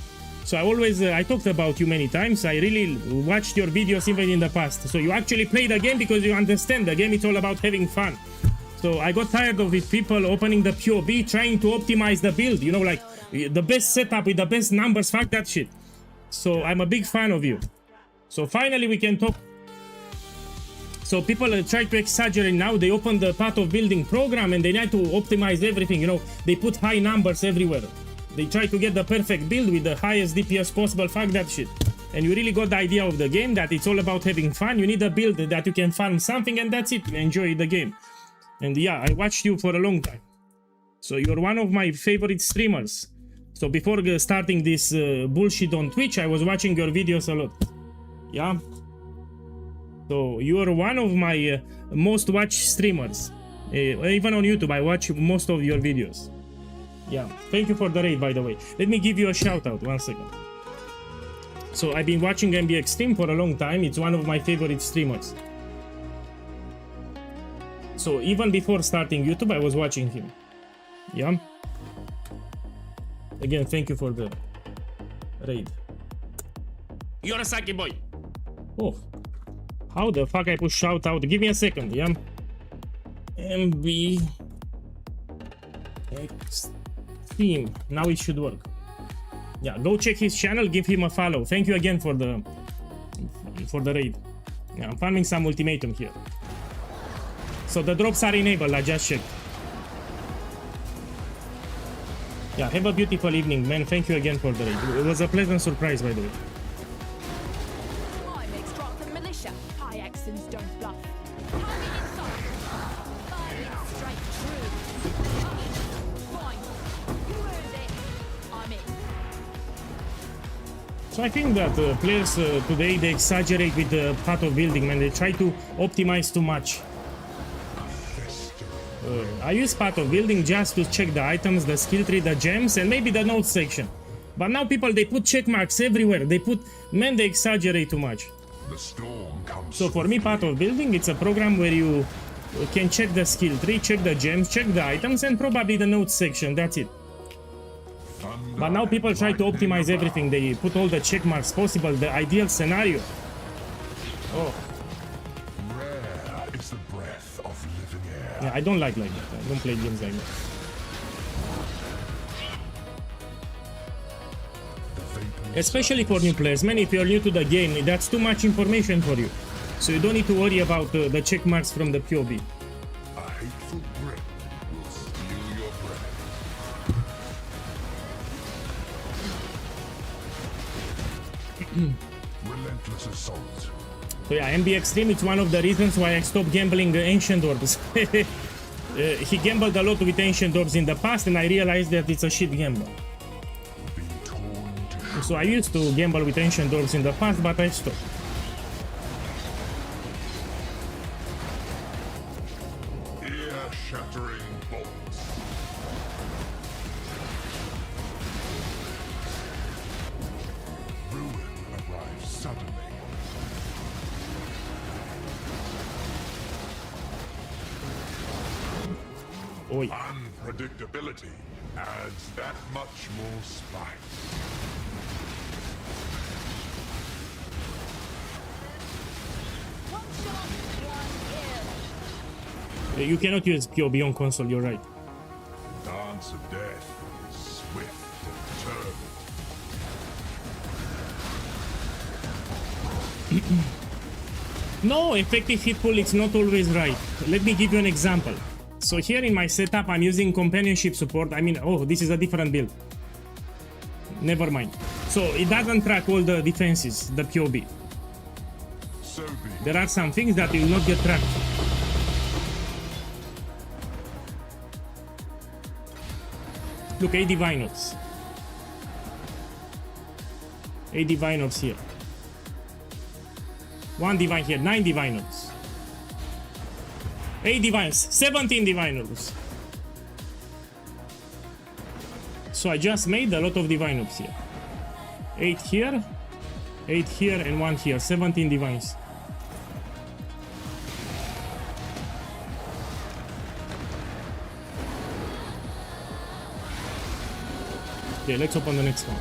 So I always, I talked about you many times. I really watched your videos even in the past. So you actually play the game because you understand the game. It's all about having fun. So I got tired of it, people opening the POB, trying to optimize the build. You know, like the best setup with the best numbers. Fuck that shit. So I'm a big fan of you. So finally we can talk. So people try to exaggerate now. They open the path of building program and they try to optimize everything. You know, they put high numbers everywhere. They try to get the perfect build with the highest DPS possible. Fuck that shit. And you really got the idea of the game, that it's all about having fun. You need a build that you can farm something and that's it. Enjoy the game. And yeah, I watched you for a long time. So you're one of my favorite streamers. So before starting this bullshit on Twitch, I was watching your videos a lot. Yeah. So you are one of my most watched streamers. Even on YouTube, I watch most of your videos. Yeah, thank you for the raid, by the way. Let me give you a shout out, 1 second. So I've been watching MB Extreme for a long time. It's one of my favorite streamers. So even before starting YouTube, I was watching him. Yeah. Again, thank you for the raid. You're a Saki boy. Oh, how the fuck I push shout out? Give me a second, yeah. MB Extreme. Now it should work. Yeah, go check his channel, give him a follow. Thank you again for the raid. Yeah, I'm farming some ultimatum here. So the drops are enabled, I just checked. Yeah, have a beautiful evening, man. Thank you again for the raid. It was a pleasant surprise, by the way. I'm extract the militia. High accents don't bluff. Coming inside. Firing straight through. Fine. Who's it? I'm in. So I think that players today, they exaggerate with the path of building, man. They try to optimize too much. I use path of building just to check the items, the skill tree, the gems, and maybe the notes section. But now people, they put check marks everywhere. They exaggerate too much. The storm comes. So for me, path of building, it's a program where you can check the skill tree, check the gems, check the items, and probably the notes section. That's it. But now people try to optimize everything. They put all the check marks possible, the ideal scenario. Oh. Rare is the breath of living air. Yeah, I don't like that. I don't play games like that. Especially for new players. Man, if you're new to the game, that's too much information for you. So you don't need to worry about the check marks from the POB. A hateful grip will steal your breath. Relentless assault. So yeah, MB Extreme, it's one of the reasons why I stopped gambling Ancient Orbs. He gambled a lot with Ancient Orbs in the past, and I realized that it's a shit gamble. Being torn to So I used to gamble with Ancient Orbs in the past, but I stopped. ear-shattering bolts. Ruin arrives suddenly. Oi. Unpredictability adds that much more spice. One shot, one kill. You cannot use POB on console, you're right. Dance of death is swift and terrible. No, effective hit pool is not always right. Let me give you an example. So here in my setup, I'm using companionship support. I mean, oh, this is a different build. Never mind. So it doesn't track all the defenses, the POB. So be There are some things that will not get tracked. Look, 8 Divine Orbs. 8 Divine Orbs here. 1 Divine here, 9 Divine Orbs. 8 Divines, 17 Divine Orbs. So I just made a lot of Divine Orbs here. 8 here, 8 here, and 1 here, 17 Divines. Okay, let's open the next one.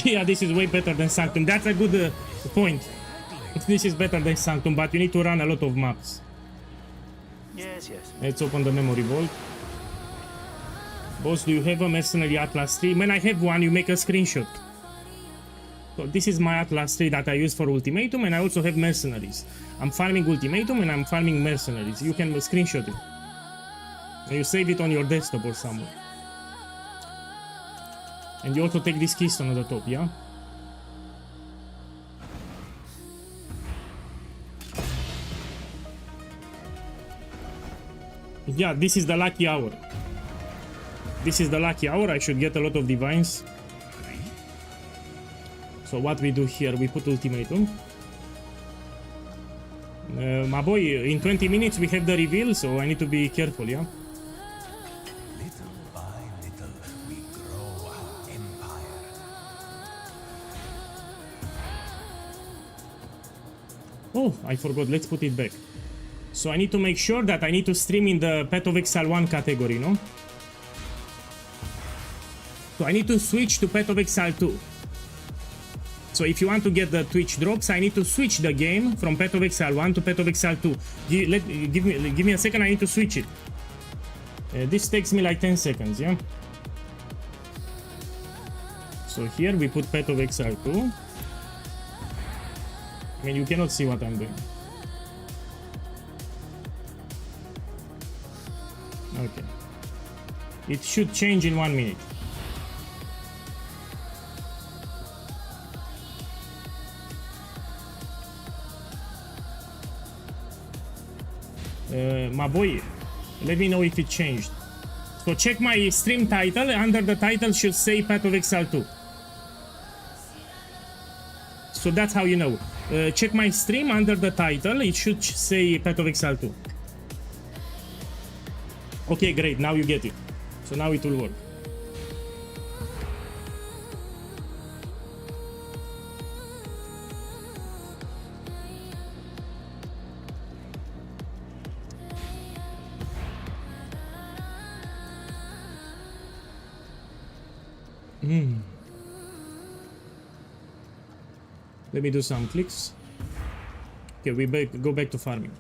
Yeah, this is way better than Sanctum. That's a good point. This is better than Sanctum, but you need to run a lot of maps. Yes. Let's open the memory vault. Boss, do you have a Mercenary Atlas 3? When I have one, you make a screenshot. So this is my Atlas 3 that I use for Ultimatum, and I also have Mercenaries. I'm farming Ultimatum and I'm farming Mercenaries. You can screenshot it. And you save it on your desktop or somewhere. And you also take this keystone at the top, yeah? Yeah, this is the lucky hour. This is the lucky hour. I should get a lot of divines. So what we do here, we put Ultimatum. My boy, in 20 minutes we have the reveal, so I need to be careful, yeah? Little by little, we grow our empire. Oh, I forgot. Let's put it back. So I need to make sure that I need to stream in the Path of Exile 1 category, no? So I need to switch to Path of Exile 2. So if you want to get the Twitch drops, I need to switch the game from Path of Exile 1 to Path of Exile 2. Give me a second, I need to switch it. This takes me like 10 seconds, yeah? So here we put Path of Exile 2. I mean, you cannot see what I'm doing. Okay. It should change in 1 minute. My boy, let me know if it changed. So check my stream title. Under the title should say Path of Exile 2. So that's how you know. Check my stream under the title. It should say Path of Exile 2. Okay, great. Now you get it. So now it will work. Let me do some clicks. Okay, we go back to farming.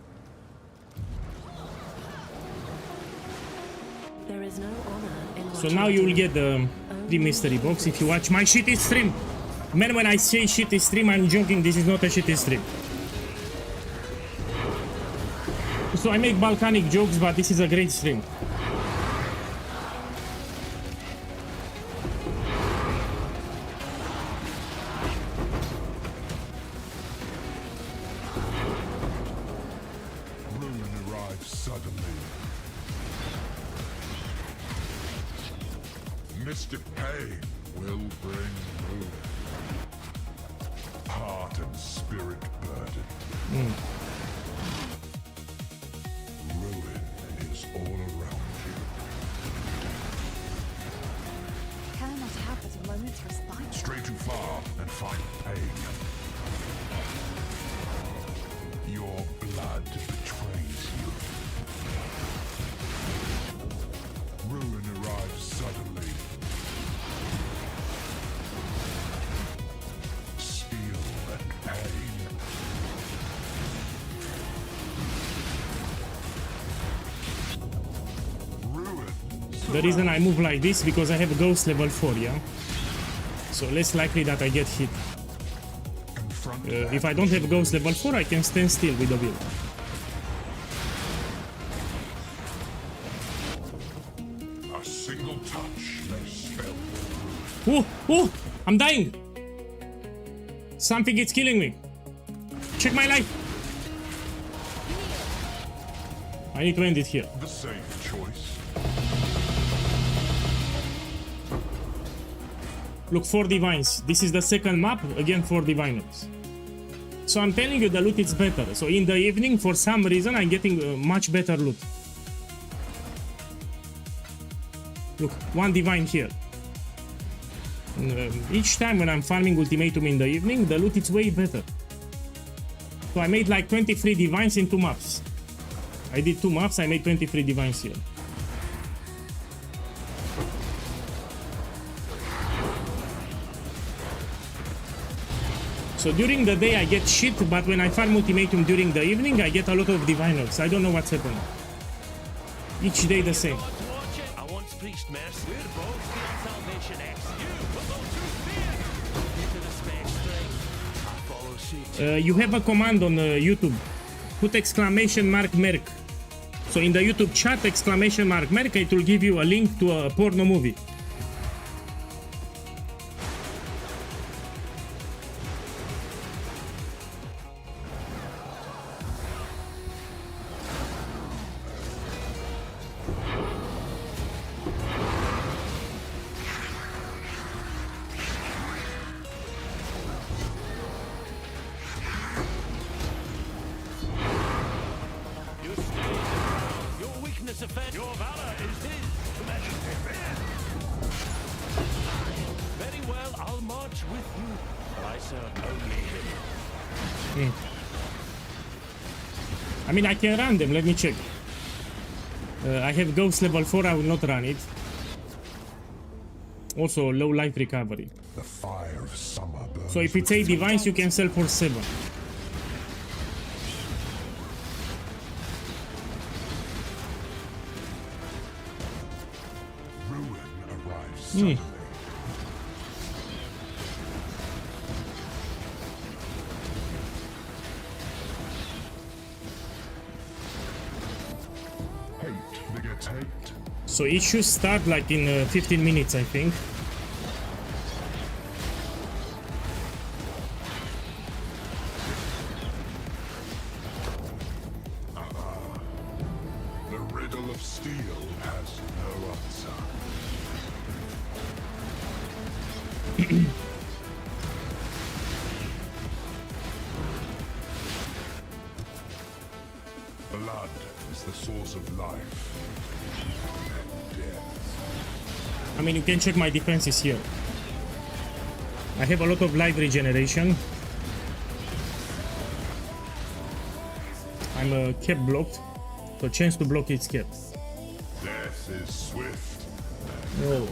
There is no honor in So now you will get the mystery box if you watch my shitty stream. Man, when I say shitty stream, I'm joking. This is not a shitty stream. So I make Balkanic jokes, but this is a great stream. Mystic pain will bring ruin. Heart and spirit burden. Ruin is all around you. Cannot have but a moment's respite. Stray too far and find pain. Your blood betrays you. Ruin arrives suddenly. Steel and pain. Ruin. The reason I move like this because I have Ghost level 4, yeah? So less likely that I get hit. Confront If I don't have Ghost level 4, I can stand still with the build. a single touch may spell. Oh, oh, I'm dying. Something is killing me. Check my life. I need to end it here. The safe choice. Look, 4 divines. This is the second map, again 4 diviners. So I'm telling you the loot is better. So in the evening, for some reason, I'm getting much better loot. Look, 1 divine here. Each time when I'm farming Ultimatum in the evening, the loot is way better. So I made like 23 divines in 2 maps. I did 2 maps, I made 23 divines here. So during the day I get shit, but when I farm Ultimatum during the evening, I get a lot of diviners. I don't know what's happening. Each day the same. I once preached mercy. We're both fear salvation X. You will go through fear. Into the space string. I follow suit. You have a command on YouTube. Put exclamation mark Merc. So in the YouTube chat, exclamation mark Merc, it will give you a link to a porno movie. You stay. Your weakness offends. Your valor is his. Very well, I'll march with you. But I serve only him. I mean, I can run them. Let me check. I have Ghost level 4. I will not run it. Also, low life recovery. The fire of summer burns. So if it's 8 divines, you can sell for 7. Ruin arrives suddenly. Hate begets hate. So it should start like in 15 minutes, I think. The riddle of steel has no answer. Blood is the source of life and death. I mean, you can check my defenses here. I have a lot of life regeneration. I'm kept blocked. So chance to block is kept. Death is swift. Oh.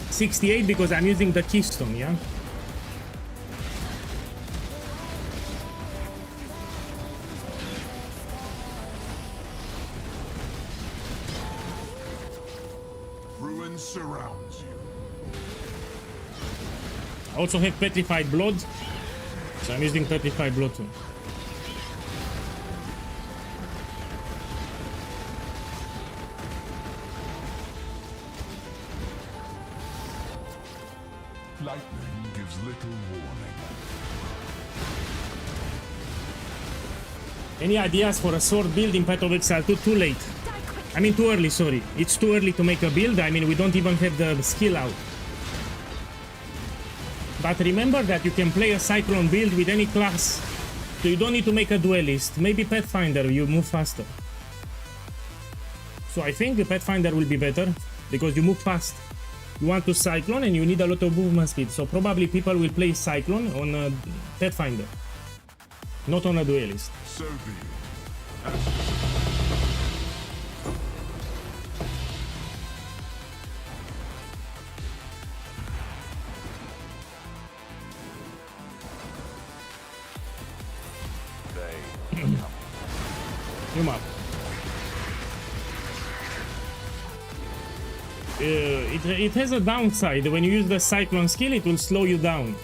68 because I'm using the keystone, yeah? Ruin surrounds you. I also have petrified blood. So I'm using petrified blood too. Lightning gives little warning. Any ideas for a sword build in Path of Exile 2? Too late. Die quickly. I mean, too early, sorry. It's too early to make a build. I mean, we don't even have the skill out. But remember that you can play a Cyclone build with any class. So you don't need to make a duelist. Maybe Pathfinder, you move faster. So I think the Pathfinder will be better because you move fast. You want to Cyclone and you need a lot of movement speed. So probably people will play Cyclone on a Pathfinder, not on a duelist. So be it. New map. It has a downside. When you use the Cyclone skill, it will slow you down.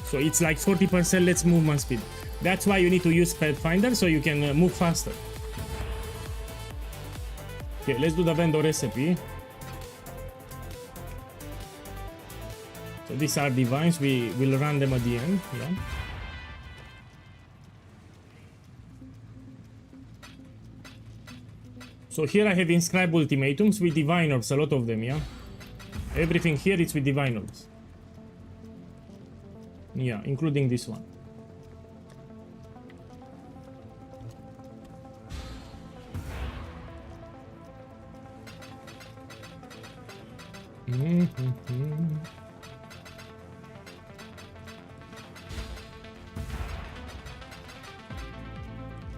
So it's like 40% less movement speed. That's why you need to use Pathfinder so you can move faster. Okay, let's do the vendor recipe. So these are divines. We will run them at the end. Yeah. So here I have inscribed ultimatums with diviners, a lot of them, yeah? Everything here is with diviners. Yeah, including this one.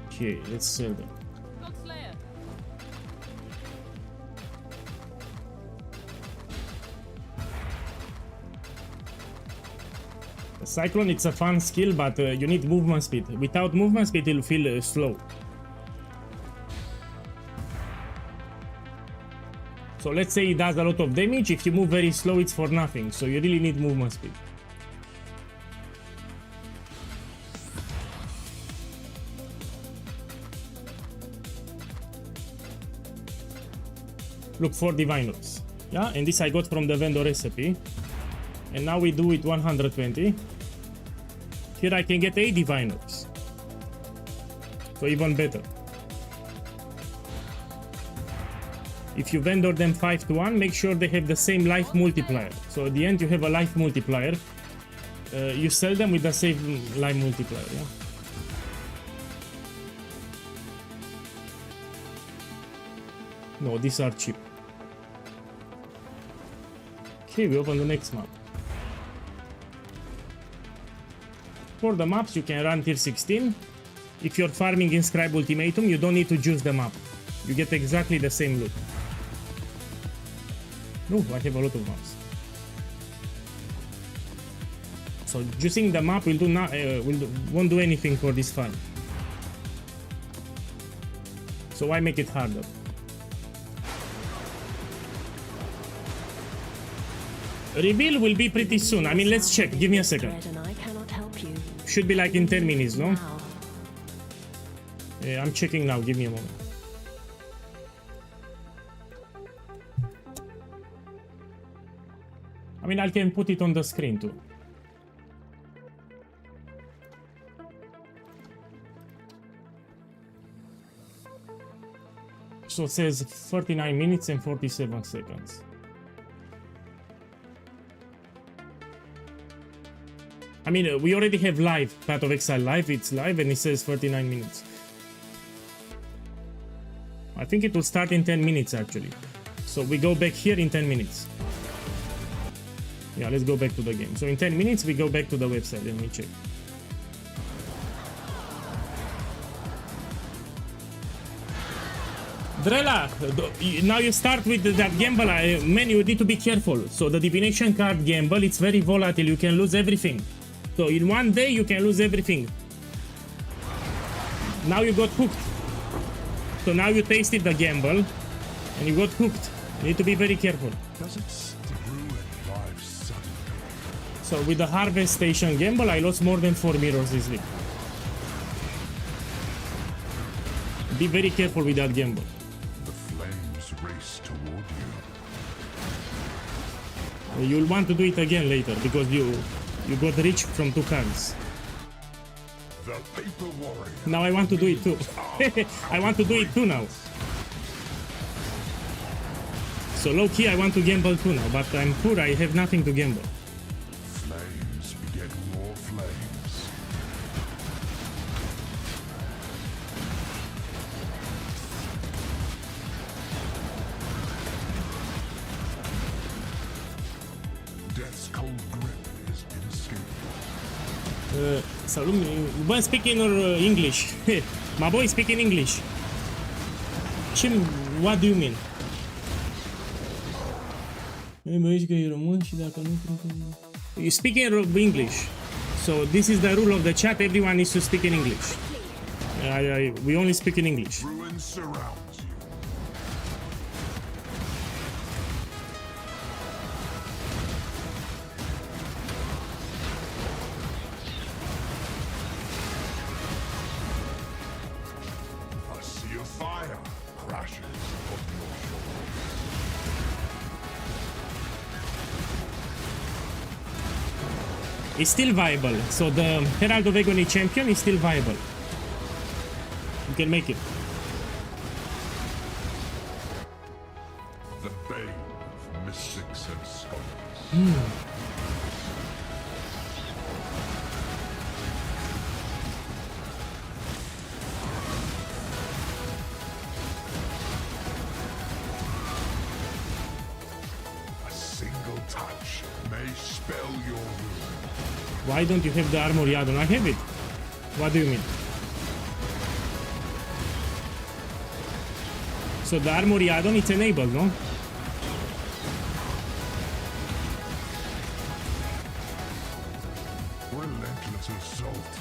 Okay, let's sell them. Cyclone, it's a fun skill, but you need movement speed. Without movement speed, it'll feel slow. So let's say it does a lot of damage. If you move very slow, it's for nothing. So you really need movement speed. Look for diviners. Yeah, and this I got from the vendor recipe. And now we do it 120. Here I can get 8 diviners. So even better. If you vendor them 5 to 1, make sure they have the same life multiplier. So at the end you have a life multiplier. You sell them with the same life multiplier. Yeah? No, these are cheap. Okay, we open the next map. For the maps, you can run tier 16. If you're farming Inscribe Ultimatum, you don't need to juice the map. You get exactly the same loot. No, I have a lot of maps. So juicing the map will do won't do anything for this farm. So why make it harder? Reveal will be pretty soon. I mean, let's check. Give me a second. Should be like in 10 minutes, no? Yeah, I'm checking now. Give me a moment. I mean, I can put it on the screen too. So it says 39 minutes and 47 seconds. I mean, we already have live, Path of Exile live, it's live and it says 39 minutes. I think it will start in 10 minutes actually. So we go back here in 10 minutes. Yeah, let's go back to the game. So in 10 minutes we go back to the website and we check. Drella, now you start with that gamble, man, you need to be careful. So the divination card gamble, it's very volatile, you can lose everything. So in one day you can lose everything. Now you got hooked. So now you tasted the gamble and you got hooked. You need to be very careful. So with the harvest station gamble, I lost more than 4 mirrors this week. Be very careful with that gamble. The flames race toward you. You'll want to do it again later because you got rich from 2 cards. The paper warrior. Now I want to do it too. I want to do it too now. So low key I want to gamble too now, but I'm poor, I have nothing to gamble. Flames beget more flames. Death's cold grip is inescapable. Salut, bă, speak in English. My boy speak in English. What do you mean? You speak in English. So this is the rule of the chat, everyone needs to speak in English. We only speak in English. Ruin surrounds you. A sea of fire crashes upon your shores. It's still viable. So the Herald of Agony champion is still viable. You can make it. The bane of mystics and scholars. A single touch may spell your ruin. Why don't you have the armor Yadon? I have it. What do you mean? So the armor Yadon, it's enabled, no? Relentless assault.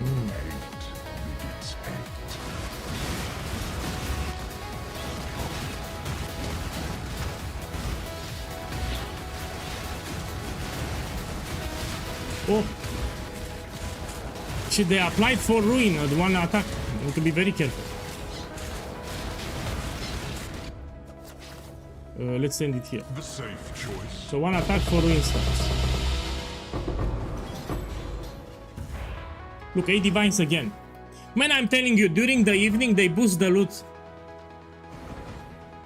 Hate begets hate. Oh. Should they applied for ruin at one attack? You have to be very careful. Let's end it here. The safe choice. So one attack for ruin starts. Look, 8 divines again. Man, I'm telling you, during the evening they boost the loot.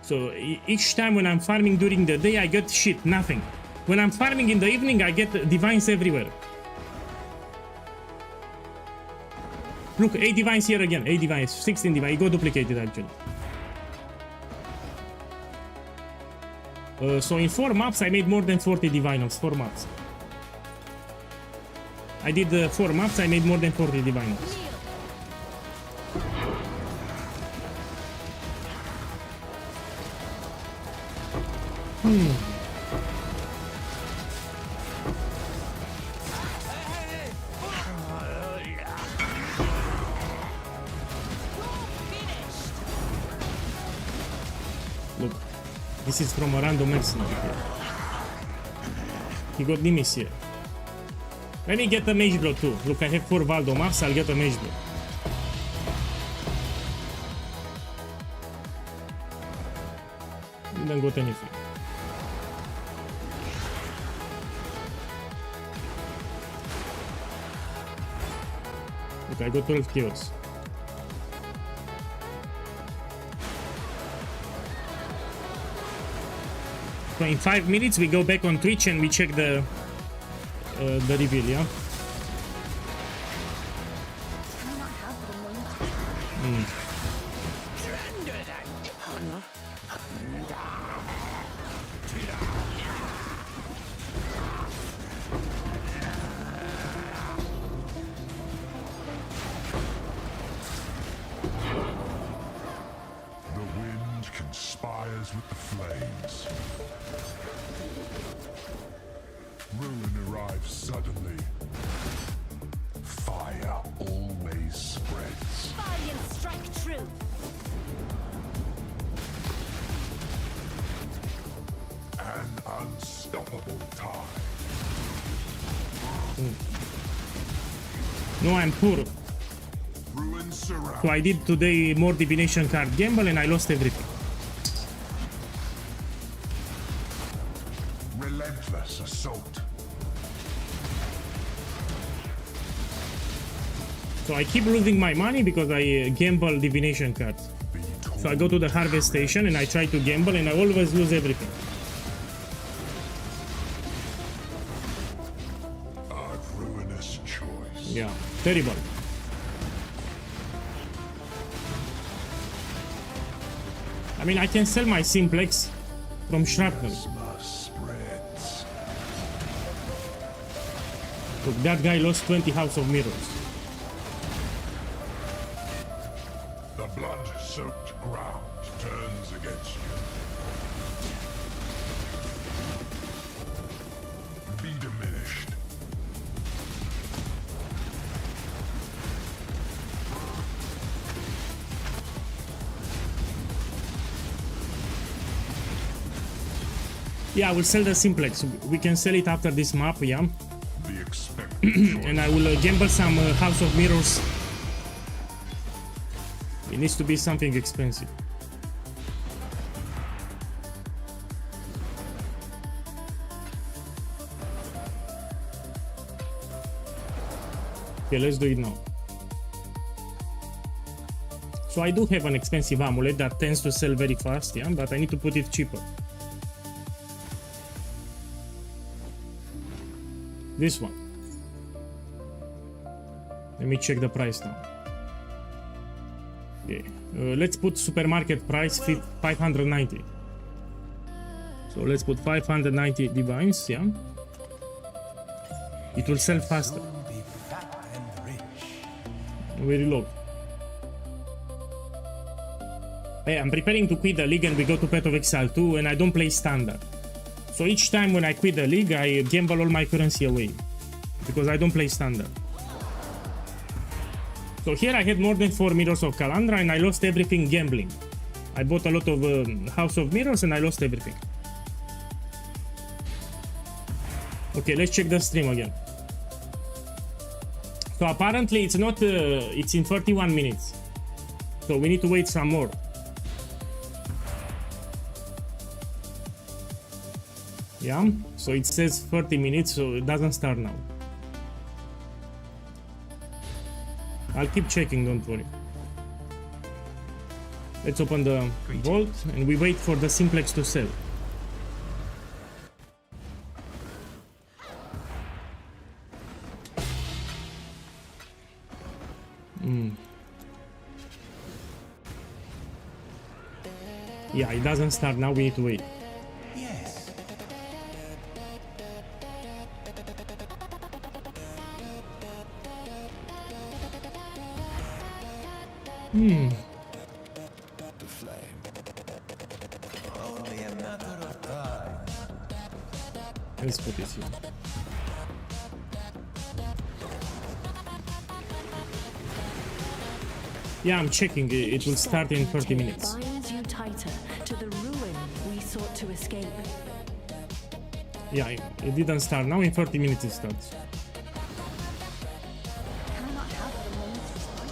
So each time when I'm farming during the day I get shit, nothing. When I'm farming in the evening I get divines everywhere. Look, 8 divines here again, 8 divines, 16 divines, you go duplicated actually. So in 4 maps I made more than 40 divinos, 4 maps. I did 4 maps, I made more than 40 divinos. Look, this is from a random mercenary here. He got Nimis here. Let me get a Mage Blow too. Look, I have 4 Valdo maps, I'll get a Mage Blow. Didn't got anything. Look, I got 12 kills. So in 5 minutes we go back on Twitch and we check the reveal, yeah? The wind conspires with the flames. Ruin arrives suddenly. Fire always spreads. Valiant strike true. An unstoppable tide. No, I'm poor. Ruin surround. So I did today more divination card gamble and I lost everything. Relentless assault. So I keep losing my money because I gamble divination cards. Be So I go to the harvest station and I try to gamble and I always lose everything. a ruinous choice. Yeah, terrible. I mean, I can sell my simplex from shrapnel. Plasma spreads. Look, that guy lost 20 House of Mirrors. The blood-soaked ground turns against you. Be diminished. Yeah, I will sell the simplex. We can sell it after this map, yeah. The expected choice. And I will gamble some House of Mirrors. It needs to be something expensive. Okay, let's do it now. So I do have an expensive amulet that tends to sell very fast, yeah, but I need to put it cheaper. This one. Let me check the price now. Okay, let's put supermarket price 590. So let's put 590 divines, yeah. It will sell faster. Be fat and rich. Very low. Hey, I'm preparing to quit the league and we go to Path of Exile 2 and I don't play standard. So each time when I quit the league, I gamble all my currency away. Because I don't play standard. So here I had more than 4 mirrors of Calandra and I lost everything gambling. I bought a lot of House of Mirrors and I lost everything. Okay, let's check the stream again. So apparently it's not, it's in 31 minutes. So we need to wait some more. Yeah, so it says 30 minutes, so it doesn't start now. I'll keep checking, don't worry. Let's open the vault and we wait for the simplex to sell. Yeah, it doesn't start now, we need to wait. Yes. The flame. Only a matter of time. Let's put this here. Yeah, I'm checking. It will start in 30 minutes. Binds you tighter to the ruin we sought to escape. Yeah, it didn't start now. In 30 minutes it starts. Cannot have the monsters fight.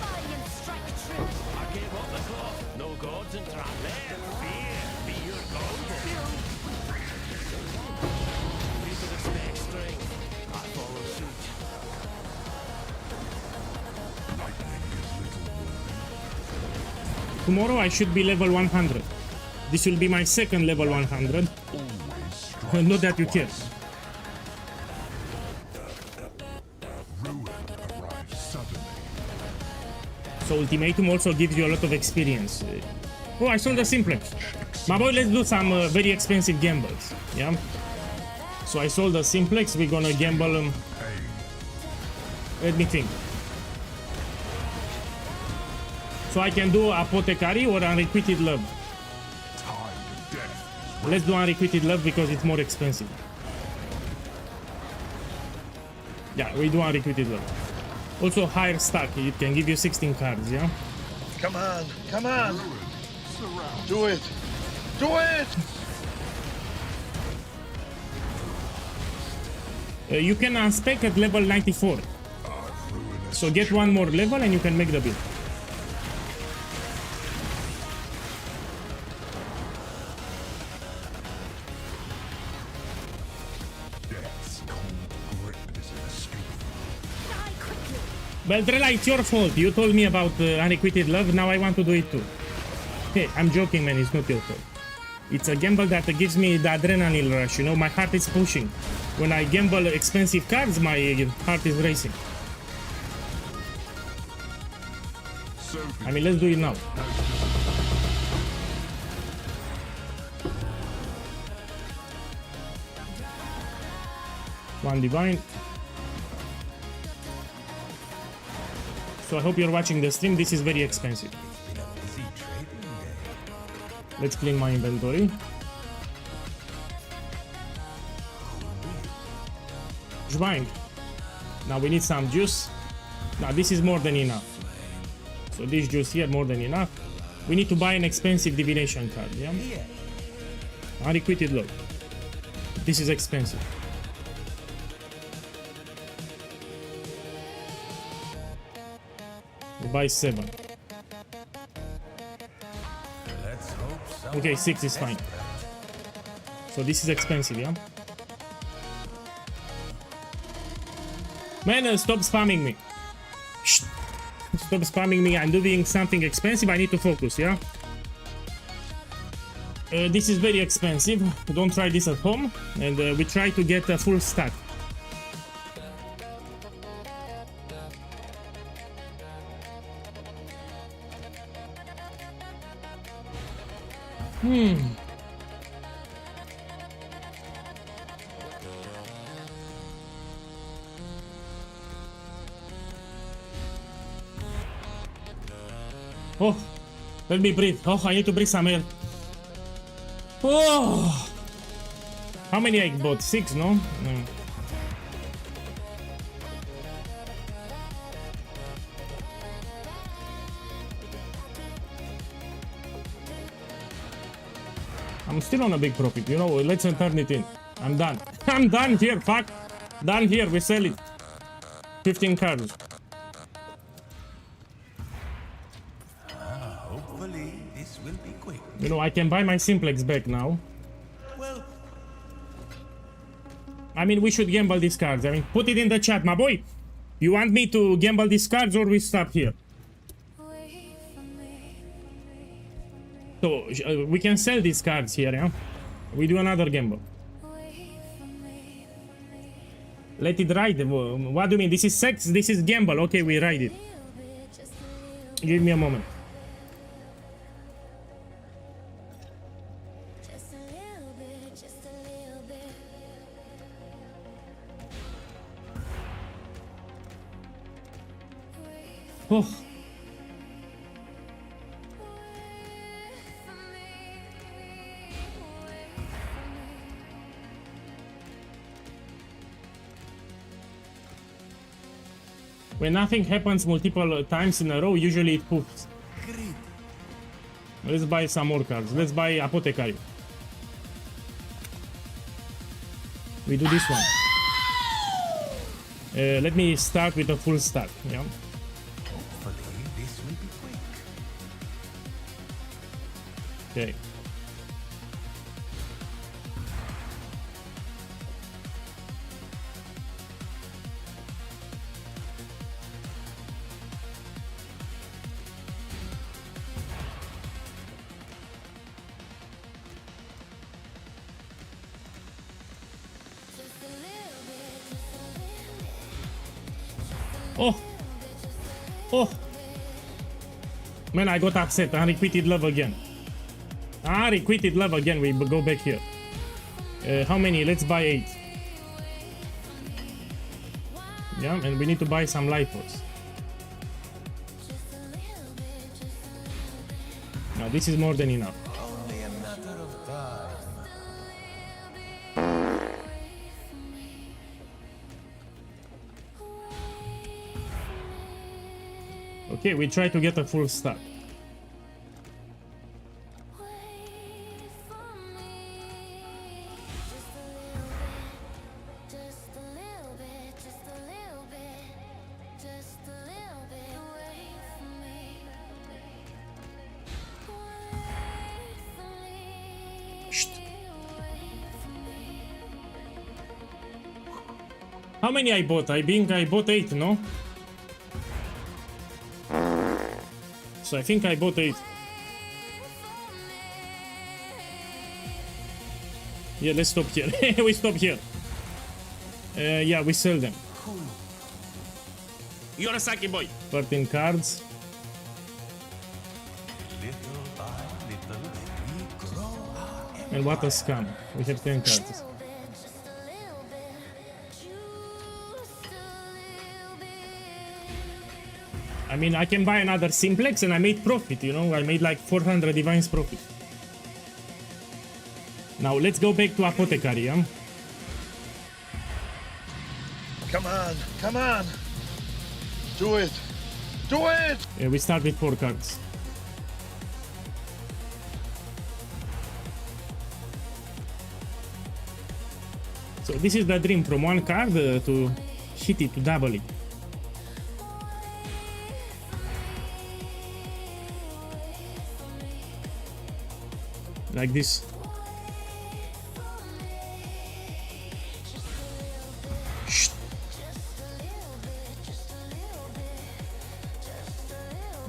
Valiant strike true. I gave up the cloth. No gods and trap there. Fear be your golden. Free to the spec string. I follow suit. Lightning is little warning. Tomorrow I should be level 100. This will be my second level 100. Always strike. Not that you care. Ruin arrives suddenly. So Ultimatum also gives you a lot of experience. Oh, I sold the simplex. My boy, let's do some very expensive gambles. Yeah. So I sold the simplex. We're gonna gamble. Pain. Let me think. So I can do apothecary or unrequited love. Time to death. Let's do unrequited love because it's more expensive. Yeah, we do unrequited love. Also higher stack, it can give you 16 cards, yeah? Come on, come on. Do it. Do it. You can unspec at level 94. So get one more level and you can make the build. Death's cold grip is inescapable. Die quickly. Beltrella, it's your fault. You told me about unrequited love, now I want to do it too. Hey, I'm joking, man, it's not your fault. It's a gamble that gives me the adrenaline rush, you know, my heart is pushing. When I gamble expensive cards, my heart is racing. I mean, let's do it now. One divine. So I hope you're watching the stream. This is very expensive. Been a busy trading day. Let's clean my inventory. Schwein. Now we need some juice. Now this is more than enough. So this juice here, more than enough. We need to buy an expensive divination card, yeah? Unrequited love. This is expensive. We buy 7. Let's hope someone Okay, 6 is fine. So this is expensive, yeah? Man, stop spamming me. Shh. Stop spamming me. I'm doing something expensive. I need to focus, yeah? This is very expensive. Don't try this at home. And we try to get a full stack. Oh, let me breathe. Oh, I need to breathe some air. Oh, how many I bought? 6, no? No. I'm still on a big profit, you know. Let's turn it in. I'm done. I'm done here. Fuck. Done here. We sell it. 15 cards. Hopefully, this will be quick. You know, I can buy my simplex back now. Well, I mean, we should gamble these cards. I mean, put it in the chat, my boy. You want me to gamble these cards or we stop here? So, we can sell these cards here, yeah? We do another gamble. Let it ride. What do you mean? This is sex, this is gamble. Okay, we ride it. Give me a moment. Oh. When nothing happens multiple times in a row, usually it poofs. Let's buy some more cards. Let's buy Apothecary. We do this one. Let me start with a full stack. Yeah. hopefully, this will be quick. Okay. Oh! Oh! Man, I got upset. Unrequited love again. Unrequited love again. We go back here. How many? Let's buy 8. Yeah, and we need to buy some life force. Now, this is more than enough. Only a matter of time. Okay, we try to get a full stack. How many I bought? I think I bought 8, no? So I think I bought 8. Yeah, let's stop here. We stop here. Yeah, we sell them. You're a Saki boy. 13 cards. Little by little, we grow. And what a scam. We have 10 cards. I mean, I can buy another simplex and I made profit, you know? I made like 400 divines profit. Now, let's go back to Apothecary, yeah? Come on, come on. Do it. Do it. Yeah, we start with 4 cards. So this is the dream, from 1 card to hit it, to double it. Like this. Shh.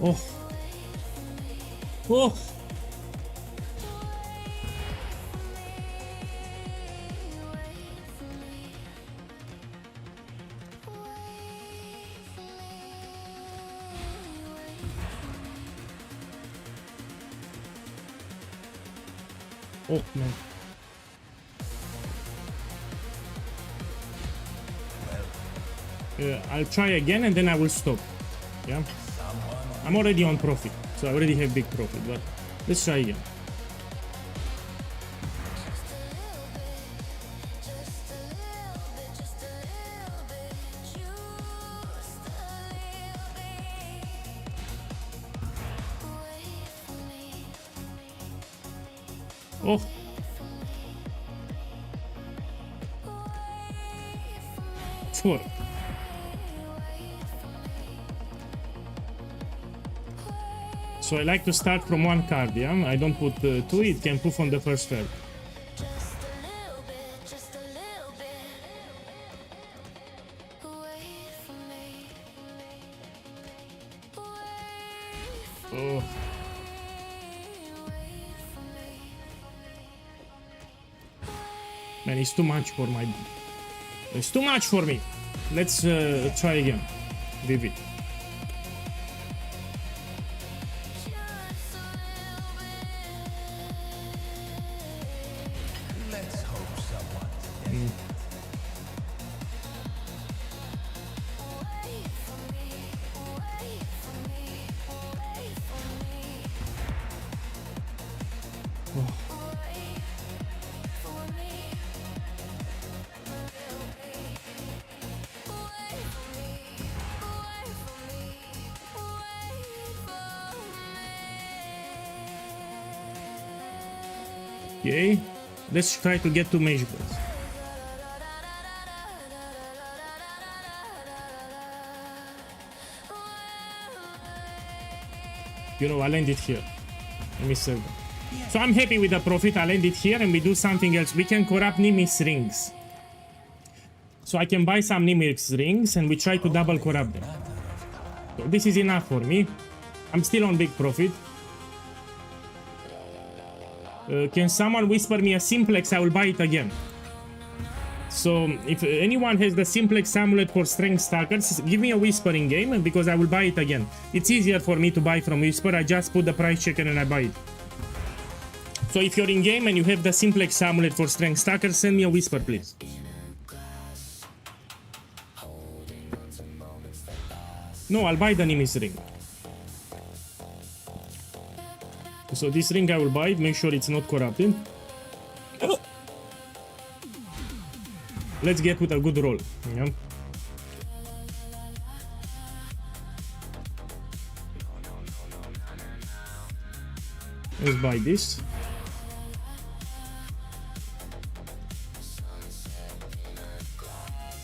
Oh. Oh. Oh man. I'll try again and then I will stop. Yeah. I'm already on profit, so I already have big profit, but let's try again. Oh. Four. So I like to start from 1 card, yeah? I don't put 2, it can poof on the first turn. Oh. Man, it's too much for my... It's too much for me. Let's try again. Vivid. Let's hope someone. Okay, let's try to get 2 mage balls. You know, I'll end it here. Let me sell them. So I'm happy with the profit. I'll end it here and we do something else. We can corrupt Nimis rings. So I can buy some Nimis rings and we try to double corrupt them. So this is enough for me. I'm still on big profit. Can someone whisper me a simplex? I will buy it again. So if anyone has the simplex amulet for strength stackers, give me a whispering game because I will buy it again. It's easier for me to buy from whisper. I just put the price checker and I buy it. So if you're in game and you have the simplex amulet for strength stackers, send me a whisper, please. No, I'll buy the Nimis ring. So this ring I will buy it, make sure it's not corrupted. Let's get with a good roll. Yeah. Let's buy this.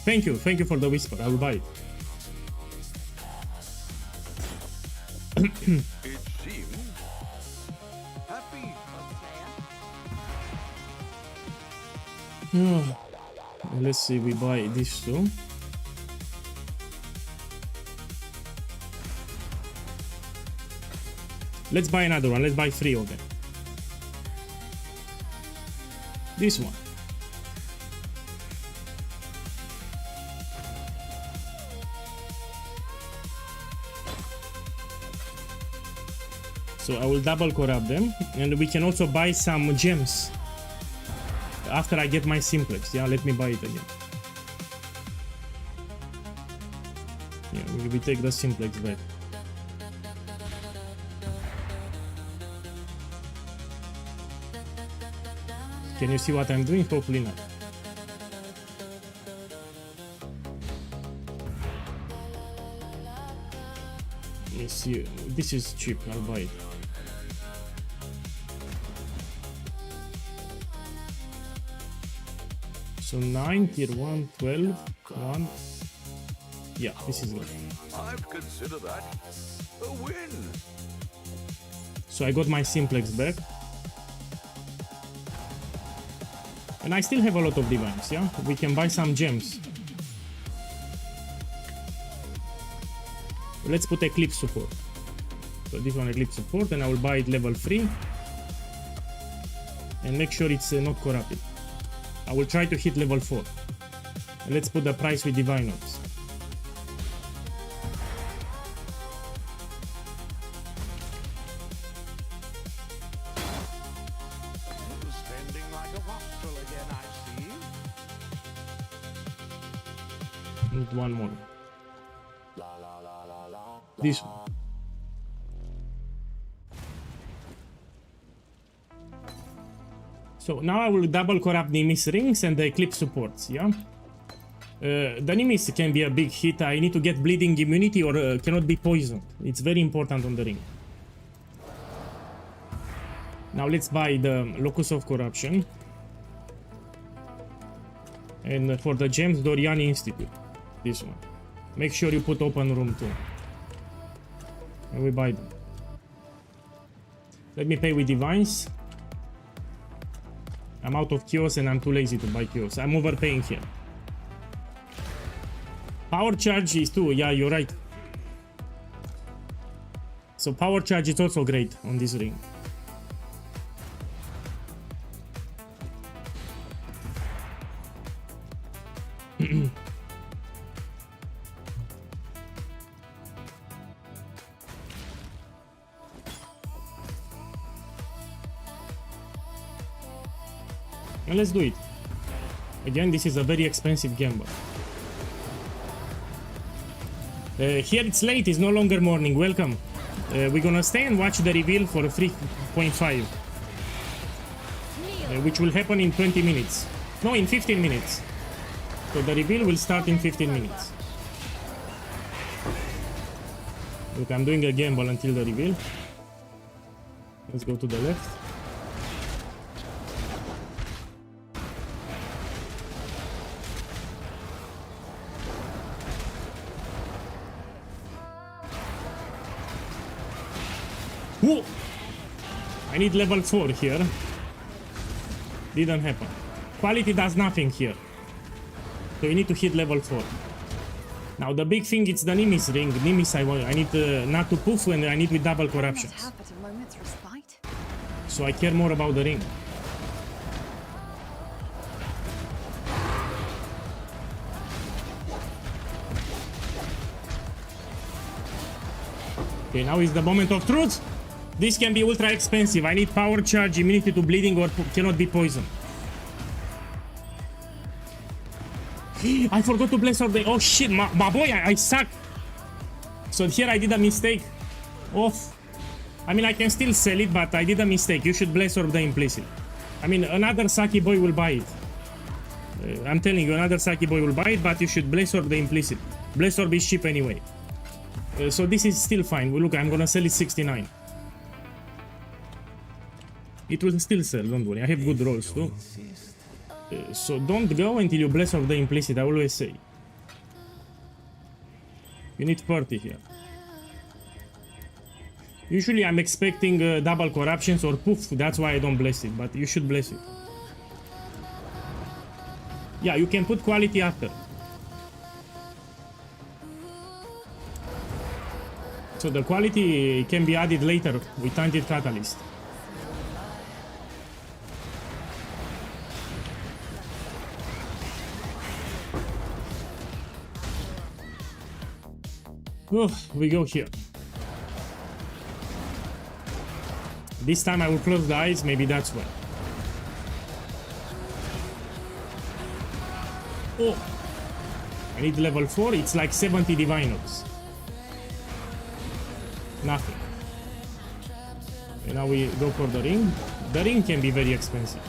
Thank you for the whisper. I will buy it. It seems happy. Let's see, we buy this too. Let's buy another one. Let's buy 3 of them. This one. So I will double corrupt them, and we can also buy some gems after I get my simplex. Yeah, let me buy it again. Yeah, we take the simplex back. Can you see what I'm doing? Hopefully not. Let me see. This is cheap. I'll buy it. So 9, tier 1, 12, 1. Yeah, this is good. I'd consider that a win. So I got my simplex back. And I still have a lot of divines, yeah? We can buy some gems. Let's put Eclipse support. So this one Eclipse support, and I will buy it level 3. And make sure it's not corrupted. I will try to hit level 4. And let's put the price with divine orbs. Spending like a wastrel again, I see. Need one more. This one. So now I will double corrupt Nimis rings and the Eclipse supports, yeah? The Nimis can be a big hit. I need to get bleeding immunity or cannot be poisoned. It's very important on the ring. Now let's buy the Locus of Corruption. And for the gems, Doriani Institute. This one. Make sure you put open room too. And we buy them. Let me pay with divines. I'm out of Chaos and I'm too lazy to buy Chaos. I'm overpaying here. Power charge is too. Yeah, you're right. So power charge is also great on this ring. And let's do it. Again, this is a very expensive gamble. Here it's late, it's no longer morning. Welcome. We're gonna stay and watch the reveal for 3.5. Which will happen in 20 minutes. No, in 15 minutes. So the reveal will start in 15 minutes. Look, I'm doing a gamble until the reveal. Let's go to the left. Whoa! I need level 4 here. Didn't happen. Quality does nothing here. So you need to hit level 4. Now the big thing is the Nimis ring. Nimis I need not to poof, and I need with double corruptions. So I care more about the ring. Okay, now is the moment of truth. This can be ultra expensive. I need power charge, immunity to bleeding, or cannot be poisoned. I forgot to bless the. Oh shit, my boy, I suck. So here I did a mistake. Off. I mean, I can still sell it, but I did a mistake. You should bless orb the implicit. I mean, another Saki boy will buy it. I'm telling you, another Saki boy will buy it, but you should bless orb the implicit. Bless orb is cheap anyway. So this is still fine. Well, look, I'm gonna sell it 69. It will still sell, don't worry. I have good rolls too. So don't go until you bless of the implicit, I always say. You need 30 here. Usually I'm expecting double corruptions or poof, that's why I don't bless it, but you should bless it. Yeah, you can put quality after. So the quality can be added later with Tainted Catalyst. Oh, we go here. This time I will close the eyes, maybe that's why. Oh! I need level 4, it's like 70 divine orbs. Nothing. And now we go for the ring. The ring can be very expensive.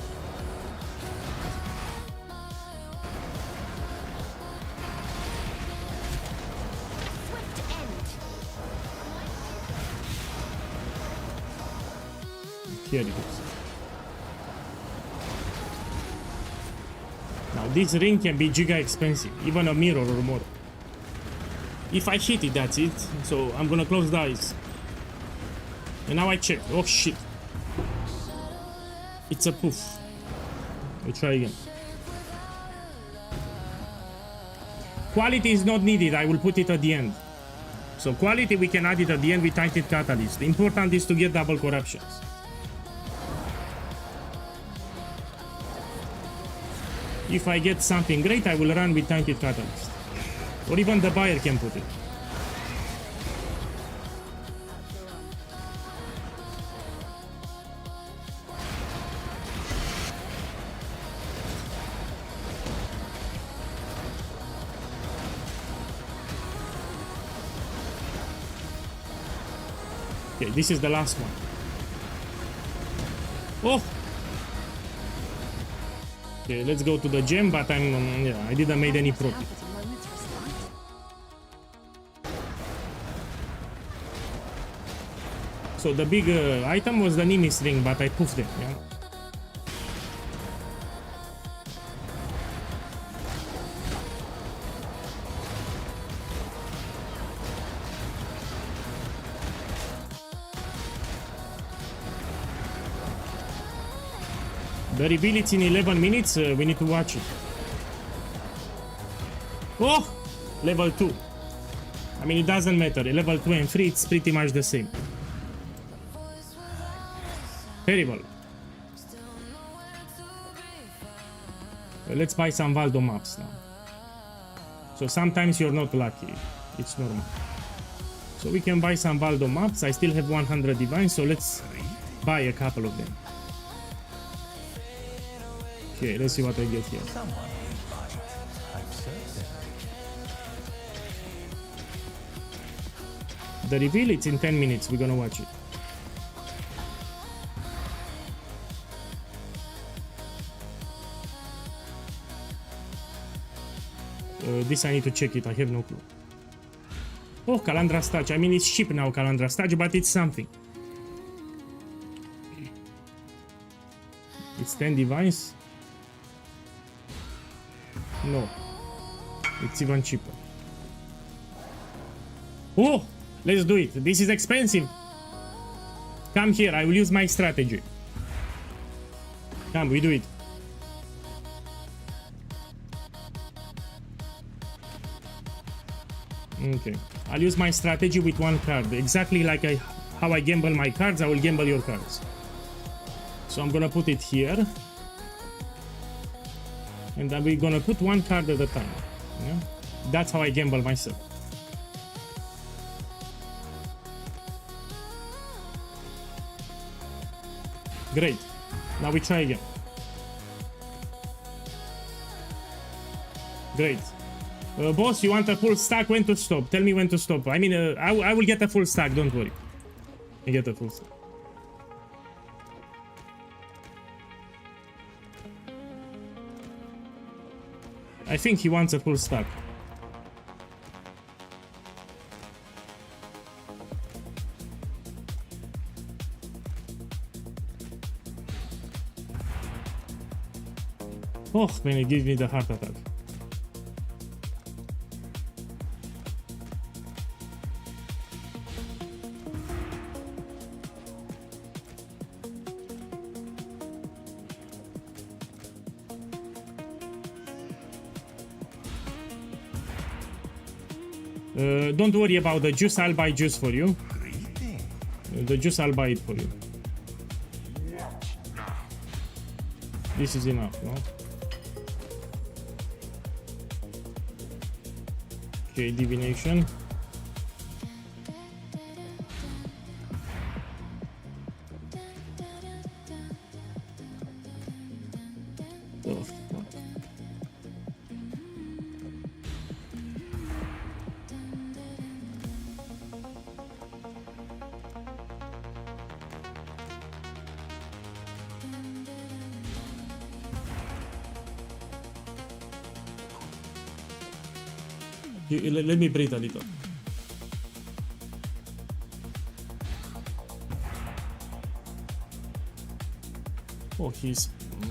Here it is. Now this ring can be giga expensive, even a mirror or more. If I hit it, that's it. So I'm gonna close the eyes. And now I check. Oh shit. It's a poof. We try again. Quality is not needed, I will put it at the end. So quality we can add it at the end with Tainted Catalyst. The important is to get double corruptions. If I get something great, I will run with Tainted Catalyst. Or even the buyer can put it. Okay, this is the last one. Oh! Okay, let's go to the gem, but yeah, I didn't make any profit. So the big item was the Nimis ring, but I poofed it, yeah. The reveal it's in 11 minutes, we need to watch it. Oh! Level 2. I mean, it doesn't matter. Level 2 and 3, it's pretty much the same. Terrible. Let's buy some Valdo maps now. So sometimes you're not lucky. It's normal. So we can buy some Valdo maps. I still have 100 divine, so let's buy a couple of them. Okay, let's see what I get here. The reveal, it's in 10 minutes. We're gonna watch it. This I need to check it. I have no clue. Oh, Calandra's Touch. I mean, it's cheap now, Calandra's Touch, but it's something. It's 10 divines. No, it's even cheaper. Oh, let's do it. This is expensive. Come here, I will use my strategy. Come, we do it. Okay, I'll use my strategy with one card. Exactly like how I gamble my cards, I will gamble your cards. So I'm gonna put it here. And then we're gonna put one card at a time. Yeah? That's how I gamble myself. Great. Now we try again. Great. Boss, you want a full stack? When to stop? Tell me when to stop. I mean, I will get a full stack, don't worry. I get a full stack. I think he wants a full stack. Oh, when it gives me the heart attack. Don't worry about the juice, I'll buy juice for you. The juice, I'll buy it for you. This is enough, no? Okay, divination. Oh, fuck. Let me breathe a little. Oh, he's...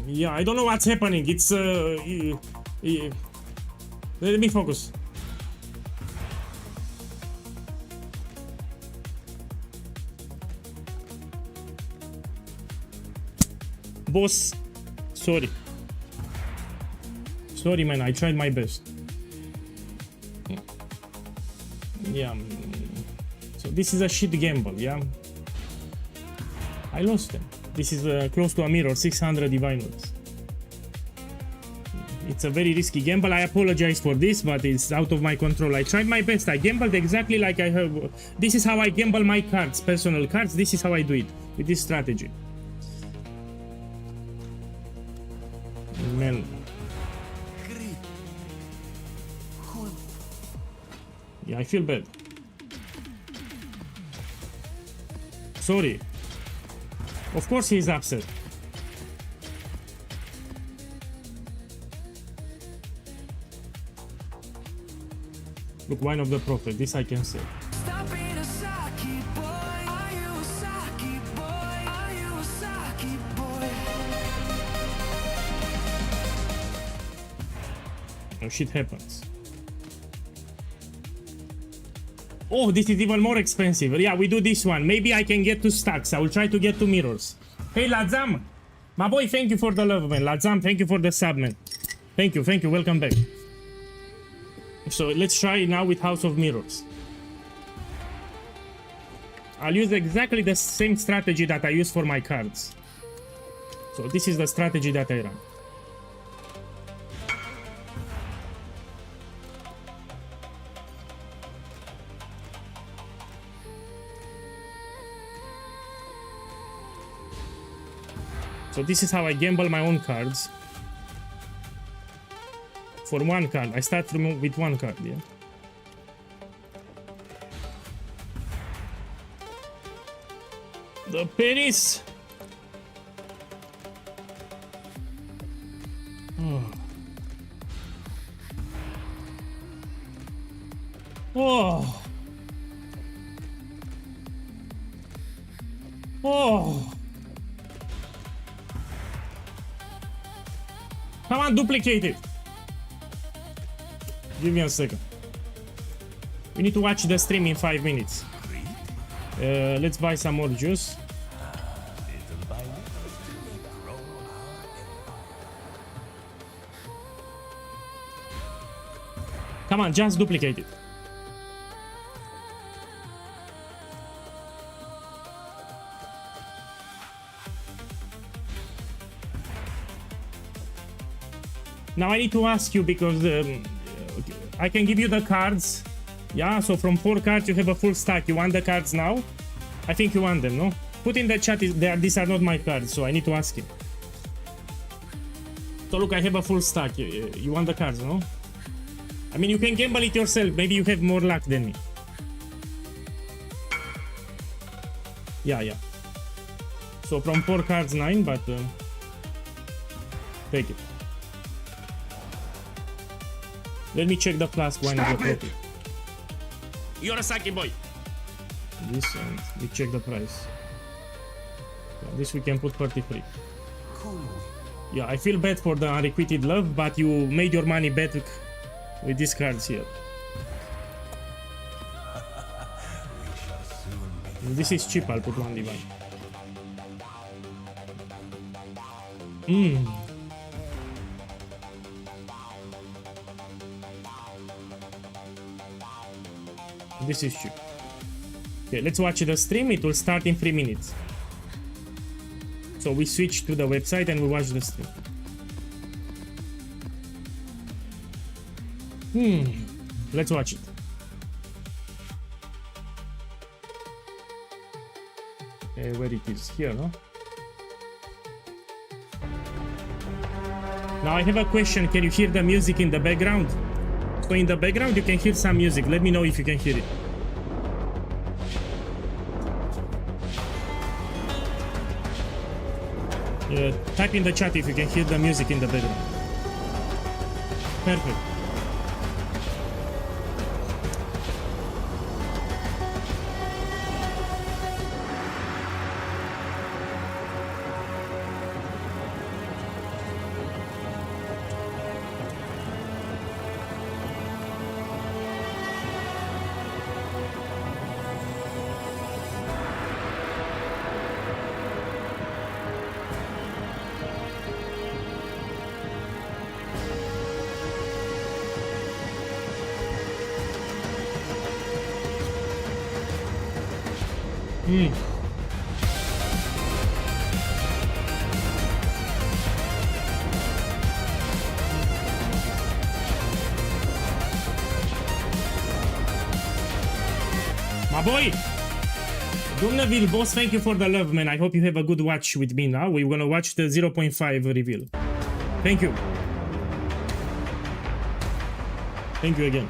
Yeah, I don't know what's happening. It's... let me focus. Boss, sorry. Sorry, man, I tried my best. Yeah, so this is a shit gamble, yeah? I lost them. This is close to a mirror, 600 divine words. It's a very risky gamble. I apologize for this, but it's out of my control. I tried my best. I gambled exactly like I have. This is how I gamble my cards, personal cards. This is how I do it, with this strategy. Man. Yeah, I feel bad. Sorry. Of course he's upset. Look, wine of the prophet, this I can say. Stop being a Saki boy. Are you a Saki boy? Are you a Saki boy? Oh, shit happens. Oh, this is even more expensive. Yeah, we do this one. Maybe I can get 2 stacks. I will try to get 2 mirrors. Hey, Lazam. My boy, thank you for the love, man. Lazam, thank you for the sub, man. Thank you, welcome back. So let's try now with House of Mirrors. I'll use exactly the same strategy that I use for my cards. So this is the strategy that I run. So this is how I gamble my own cards. For 1 card, I start with 1 card, yeah. The pennies. Oh. Oh. Oh. Come on, duplicate it. Give me a second. We need to watch the stream in 5 minutes. Let's buy some more juice. Come on, just duplicate it. Now I need to ask you because I can give you the cards. Yeah, so from 4 cards you have a full stack. You want the cards now? I think you want them, no? Put in the chat, these are not my cards, so I need to ask him. So look, I have a full stack. You want the cards, no? I mean, you can gamble it yourself. Maybe you have more luck than me. Yeah. So from 4 cards, 9, but take it. Let me check the flask wine of the prophet. You're a sake boy. This and we check the price. Yeah, this we can put 33. Cool. Yeah, I feel bad for the unrequited love, but you made your money back with these cards here. This is cheap, I'll put one divine. This is cheap. Okay, let's watch the stream. It will start in 3 minutes. So we switch to the website and we watch the stream. Let's watch it. Where it is? Here, no? Now I have a question. Can you hear the music in the background? So in the background you can hear some music. Let me know if you can hear it. Type in the chat if you can hear the music in the background. Perfect. My boy! Dumneville, boss, thank you for the love, man. I hope you have a good watch with me now. We're gonna watch the 0.5 reveal. Thank you. Thank you again.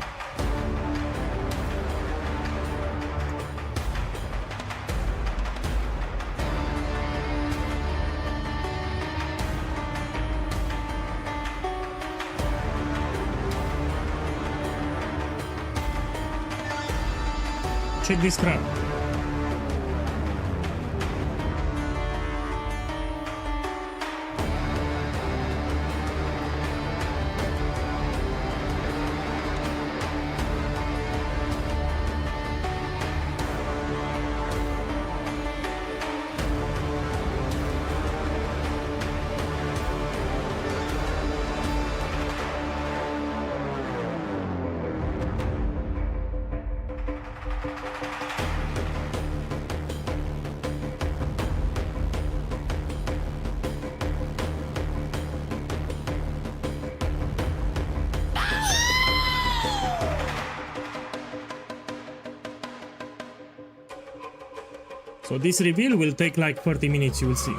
Check this crap. So this reveal will take like 30 minutes, you will see.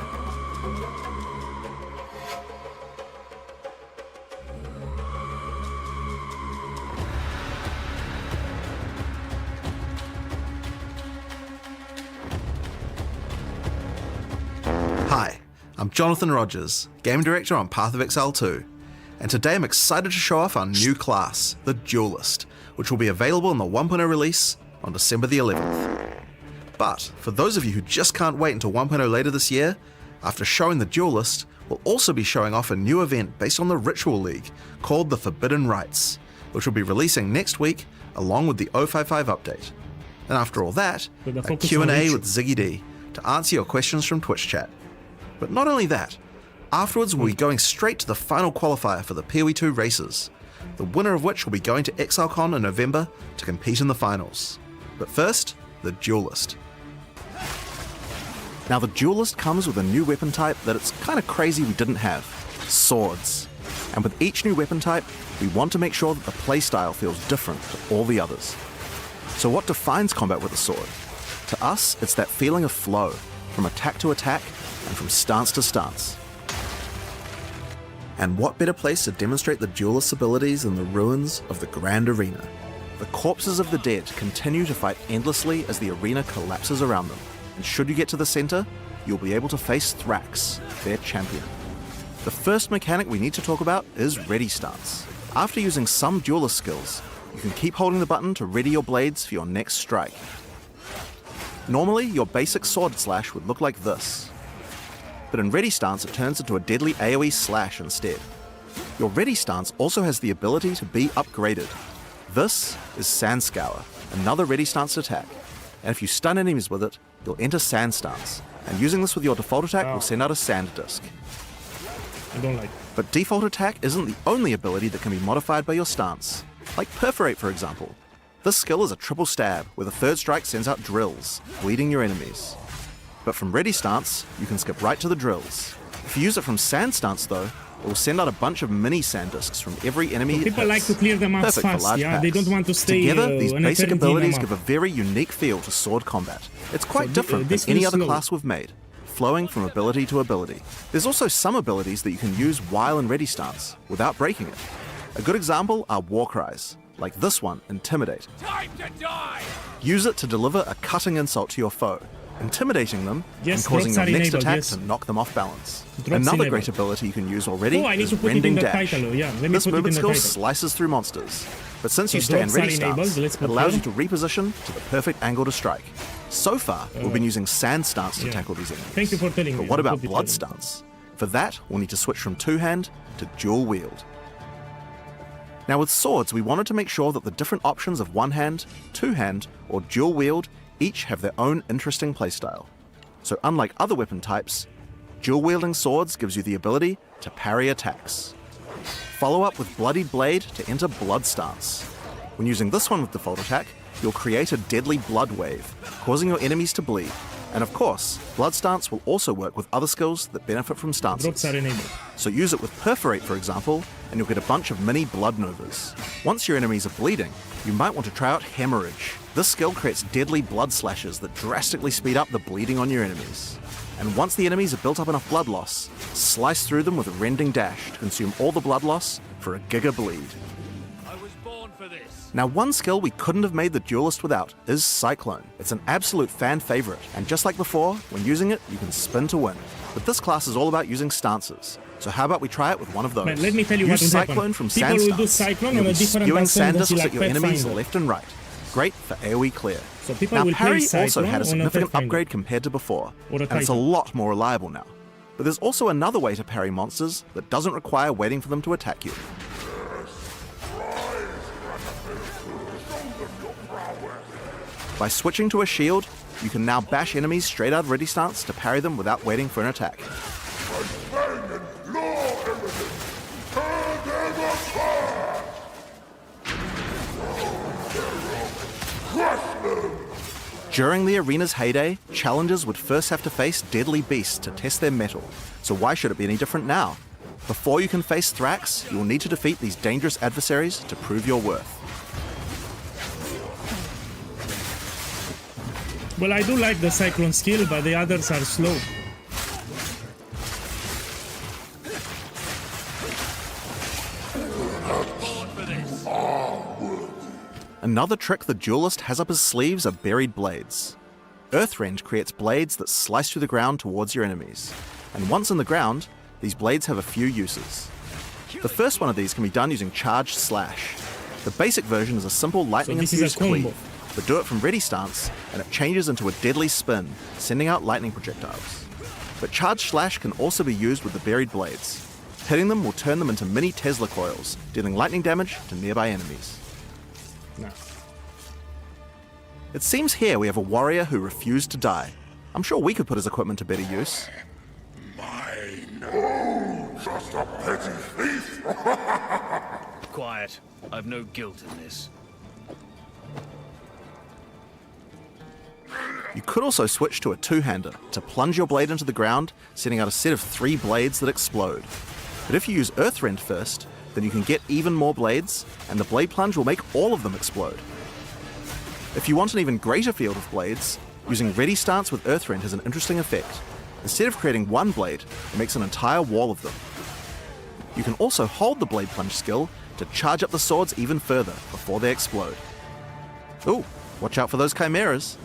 Hi, I'm Jonathan Rogers, Game Director on Path of Exile 2, and today I'm excited to show off our new class, the Duelist, which will be available in the 1.0 release on December the 11th. But for those of you who just can't wait until 1.0 later this year, after showing the Duelist, we'll also be showing off a new event based on the Ritual League called the Forbidden Rites, which will be releasing next week along with the 055 update. And after all that, a Q&A with Ziggy D to answer your questions from Twitch chat. But not only that, afterwards we'll be going straight to the final qualifier for the PoE2 races, the winner of which will be going to ExileCon in November to compete in the finals. But first, the Duelist. Now the Duelist comes with a new weapon type that it's kind of crazy we didn't have, swords. And with each new weapon type, we want to make sure that the playstyle feels different to all the others. So what defines combat with a sword? To us, it's that feeling of flow, from attack to attack, and from stance to stance. And what better place to demonstrate the Duelist's abilities than the ruins of the Grand Arena? The corpses of the dead continue to fight endlessly as the arena collapses around them. And should you get to the center, you'll be able to face Thrax, their champion. The first mechanic we need to talk about is Ready Stance. After using some Duelist skills, you can keep holding the button to ready your blades for your next strike. Normally, your basic sword slash would look like this. but in Ready Stance it turns into a deadly AoE slash instead. Your Ready Stance also has the ability to be upgraded. This is Sand Scour, another Ready Stance attack, and if you stun enemies with it, you'll enter Sand Stance, and using this with your default attack will send out a Sand Disc. I don't like it. But default attack isn't the only ability that can be modified by your stance. Like Perforate, for example. This skill is a triple stab, where the third strike sends out drills, bleeding your enemies. But from Ready Stance, you can skip right to the drills. If you use it from Sand Stance though, it will send out a bunch of mini sand discs from every enemy it People hits. like to clear the maps Perfect for fast, large yeah? packs. They don't want to stay Together, these an basic eternity in a abilities map. give a very unique feel to sword combat. It's quite different this than any feels other slow. class we've made, flowing from ability to ability. There's also some abilities that you can use while in Ready Stance, without breaking it. A good example are war cries, like this one, Intimidate. Time to die! Use it to deliver a cutting insult to your foe, intimidating them Yes, and causing drops your are next enabled, attack yes. to knock them off balance. Drops Another enabled. great ability you can use already Oh, I need is to put it in Rending the Dash. title, yeah. Let me This put it in movement the skill title. slices through monsters, but since So you stay in drops are Ready enabled, Stance, let's it put allows here. you to reposition to the perfect angle to strike. So far, we've been using Sand Stance to yeah. tackle these enemies. Thank you for telling But me. what I'll about put it Blood here. Stance? For that, we'll need to switch from two-hand to dual wield. Now with swords, we wanted to make sure that the different options of one-hand, two-hand, or dual wield each have their own interesting playstyle. So unlike other weapon types, dual-wielding swords gives you the ability to parry attacks. Follow up with Bloodied Blade to enter Blood Stance. When using this one with default attack, you'll create a deadly blood wave, causing your enemies to bleed. And of course, Blood Stance will also work with other skills that benefit from stances. Drops are enabled. So use it with Perforate, for example, and you'll get a bunch of mini blood novas. Once your enemies are bleeding, you might want to try out Hemorrhage. This skill creates deadly blood slashes that drastically speed up the bleeding on your enemies. And once the enemies have built up enough blood loss, slice through them with a Rending Dash to consume all the blood loss for a giga bleed. I was born for this. Now one skill we couldn't have made the Duelist without is Cyclone. It's an absolute fan favorite, and just like before, when using it, you can spin to win. But this class is all about using stances, so how about we try it with one of those? Man, let me tell you Use what will Cyclone happen. from People Sand will do Stance, Cyclone and on you'll a be different spewing sand ascendancy discs like at your enemies Pathfinder. left and right. Great for AoE clear. So people Now will play parry also Cyclone had a on significant Pathfinder. upgrade compared to before, Or a and it's a Titan. lot more reliable now. But there's also another way to parry monsters that doesn't require waiting for them to attack you. By switching to a shield, you can now bash enemies straight out of Ready Stance to parry them without waiting for an attack. During the arena's heyday, challengers would first have to face deadly beasts to test their mettle, so why should it be any different now? Before you can face Thrax, you will need to defeat these dangerous adversaries to prove your worth. Well, I do like the Cyclone skill, but the others are slow. Another trick the Duelist has up his sleeves are buried blades. Earthrend creates blades that slice through the ground towards your enemies, and once in the ground, these blades have a few uses. The first one of these can be done using Charged Slash. The basic version is a simple lightning this is infused a combo. cleave, but do it from Ready Stance, and it changes into a deadly spin, sending out lightning projectiles. But Charged Slash can also be used with the buried blades. Hitting them will turn them into mini Tesla coils, dealing lightning damage to nearby enemies. No. It seems here we have a warrior who refused to die. I'm sure we could put his equipment to better use. Mine. Oh, just a petty thief. Quiet. I've no guilt in this. You could also switch to a two-hander to plunge your blade into the ground, sending out a set of 3 blades that explode. But if you use Earthrend first, then you can get even more blades, and the blade plunge will make all of them explode. If you want an even greater field of blades, using Ready Stance with Earthrend has an interesting effect. Instead of creating one blade, it makes an entire wall of them. You can also hold the blade plunge skill to charge up the swords even further before they explode. Ooh, watch out for those chimeras.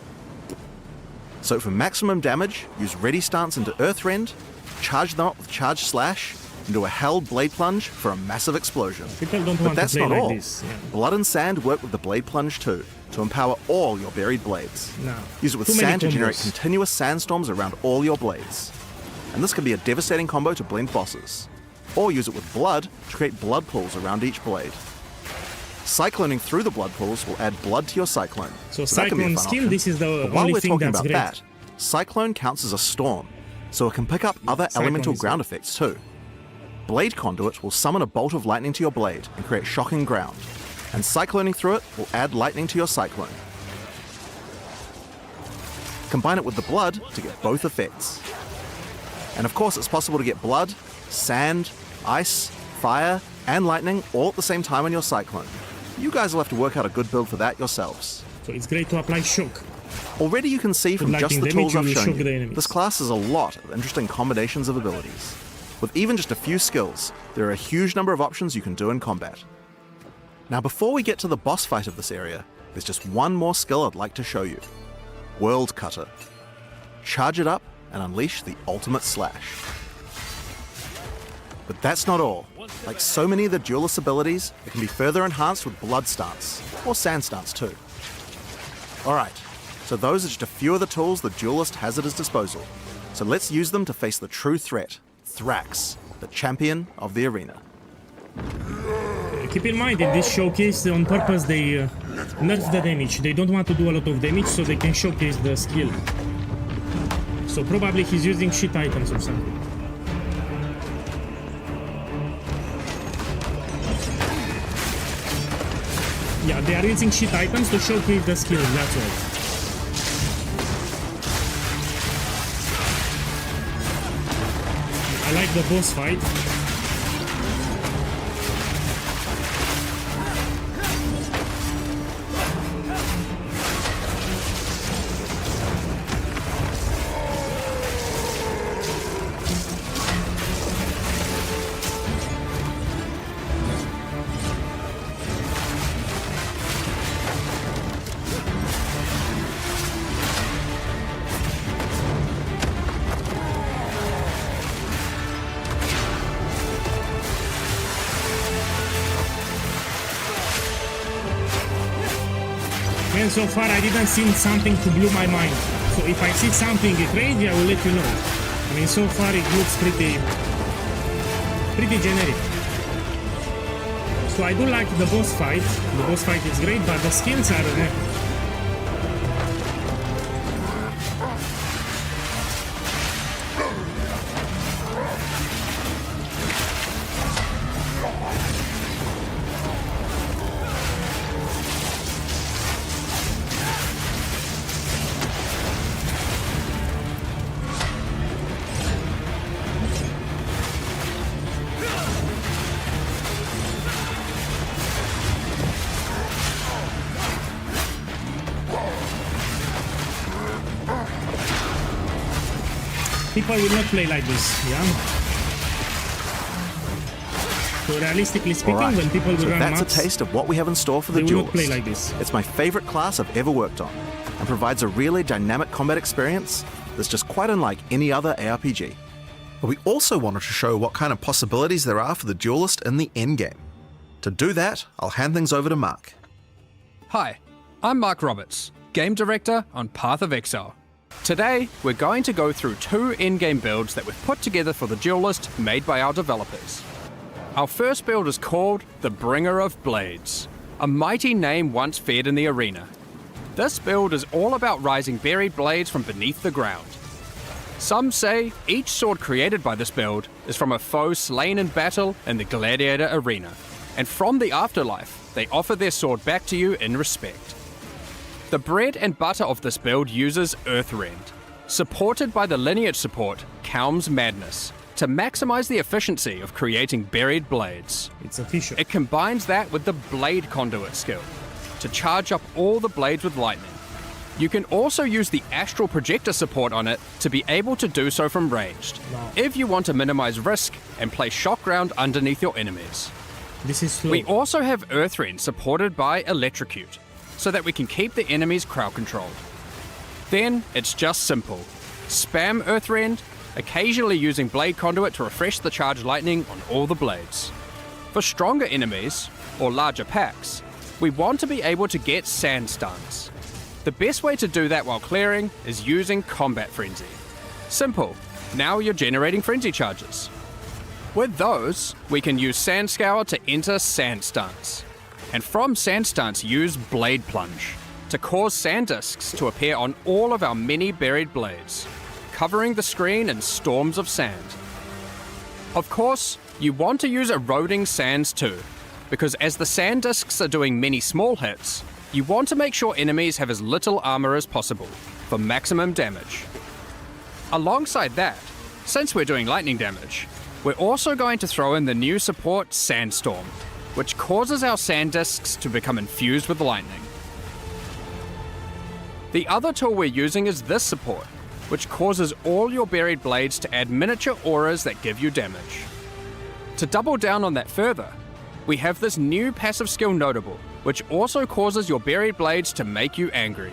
So for maximum damage, use Ready Stance into Earthrend, charge them up with Charge Slash, and do a held blade plunge for a massive explosion. People don't But want to that's play not like all. this. Yeah. Blood and Sand work with the blade plunge too, to empower all your buried blades. No. Use it with Too many sand to generate combos. continuous sandstorms around all your blades. and this can be a devastating combo to blend bosses. Or use it with blood to create blood pools around each blade. Cycloning through the blood pools will add blood to your cyclone. So that can be a cyclone fun skill, option. this is the But while only we're thing talking that's about great. that, cyclone counts as a storm, so it can pick up other Cyclone elemental is ground good. effects too. Blade Conduit will summon a bolt of lightning to your blade and create shocking ground, and cycloning through it will add lightning to your cyclone. Combine it with the blood to get both effects. And of course it's possible to get blood, sand, ice, fire, and lightning all at the same time in your cyclone. You guys will have to work out a good build for that yourselves. So it's great to apply shock. Already you can see from With just the lightning tools I've damage, you shown shock the you, enemies. this class has a lot of interesting combinations of abilities. With even just a few skills, there are a huge number of options you can do in combat. Now before we get to the boss fight of this area, there's just one more skill I'd like to show you. World Cutter. Charge it up and unleash the ultimate slash. But that's not all. Like so many of the duelist abilities, it can be further enhanced with Blood Stance, or Sand Stance too. Alright, so those are just a few of the tools the duelist has at his disposal. So let's use them to face the true threat, Thrax, the champion of the arena. Keep in mind, in this showcase, on purpose, they nerf the damage. They don't want to do a lot of damage, so they can showcase the skill. So probably he's using shit items or something. Yeah, they are using shit items to showcase the skill, that's right. I like the boss fight. And so far I didn't see something to blow my mind. So if I see something crazy, I will let you know. I mean, so far it looks pretty generic. So I do like the boss fight. The boss fight is great, but the skills are people will not play like this, yeah? So realistically speaking, Alright, when people will so run that's maps, a taste of what we have in store for the they will duelist. not play like this. It's my favorite class I've ever worked on, and provides a really dynamic combat experience that's just quite unlike any other ARPG. But we also wanted to show what kind of possibilities there are for the duelist in the endgame. To do that, I'll hand things over to Mark. Hi, I'm Mark Roberts, Game Director on Path of Exile. Today, we're going to go through 2 endgame builds that we've put together for the duelist made by our developers. Our first build is called the Bringer of Blades, a mighty name once feared in the arena. This build is all about rising buried blades from beneath the ground. Some say each sword created by this build is from a foe slain in battle in the gladiator arena, and from the afterlife, they offer their sword back to you in respect. The bread and butter of this build uses Earthrend, supported by the lineage support Calm's Madness, to maximize the efficiency of creating buried blades. It's official. It combines that with the Blade Conduit skill, to charge up all the blades with lightning. You can also use the Astral Projector support on it to be able to do so from ranged, if you want to minimize risk and place shock ground underneath your enemies. This is slow. We also have Earthrend supported by Electrocute, so that we can keep the enemies crowd controlled. Then it's just simple. Spam Earthrend, occasionally using Blade Conduit to refresh the charged lightning on all the blades. For stronger enemies, or larger packs, we want to be able to get Sand Stuns. The best way to do that while clearing is using Combat Frenzy. Simple. Now you're generating frenzy charges. With those, we can use Sand Scour to enter Sand Stance. And from Sand Stance, use Blade Plunge to cause sand discs to appear on all of our many buried blades, covering the screen in storms of sand. Of course, you want to use eroding sands too, because as the sand discs are doing many small hits, you want to make sure enemies have as little armor as possible for maximum damage. Alongside that, since we're doing lightning damage, we're also going to throw in the new support Sandstorm, which causes our sand discs to become infused with lightning. The other tool we're using is this support, which causes all your buried blades to add miniature auras that give you damage. To double down on that further, we have this new passive skill notable, which also causes your buried blades to make you angry,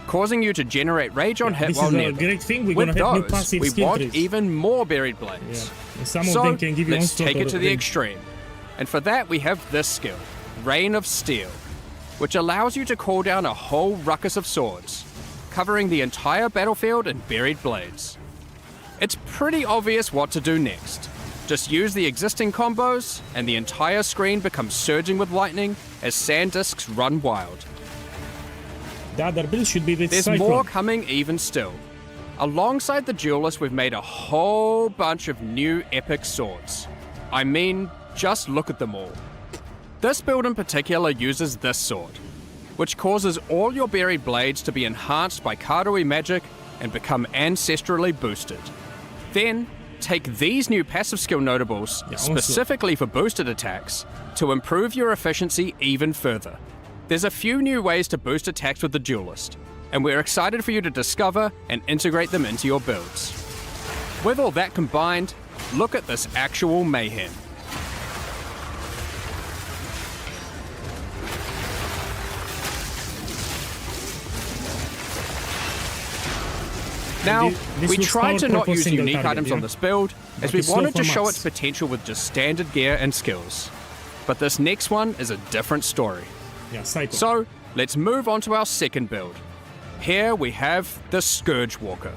causing you to generate rage on hit while near them. Great thing. We're With gonna have new those, passive we skill want trees. even more buried blades. Yeah. And some of So them can give you let's take it to the range. extreme. And for that we have this skill, Rain of Steel, which allows you to call down a whole ruckus of swords, covering the entire battlefield in buried blades. It's pretty obvious what to do next. Just use the existing combos, and the entire screen becomes surging with lightning as sand discs run wild. The other build should be with There's Cyclone. more coming even still. Alongside the Duelist, we've made a whole bunch of new epic swords. I mean, just look at them all. This build in particular uses this sword, which causes all your buried blades to be enhanced by Karui magic and become ancestrally boosted. Then, take these new passive skill notables, specifically for boosted attacks, to improve your efficiency even further. There's a few new ways to boost attacks with the Duelist, and we're excited for you to discover and integrate them into your builds. With all that combined, look at this actual mayhem. Now, This we looks tried to powerful not for use single unique target, items yeah? on this build, as But we it's slow wanted to for show max. its potential with just standard gear and skills. But this next one is a different story. Yeah, Cyclone. So, let's move on to our second build. Here we have the Scourge Walker.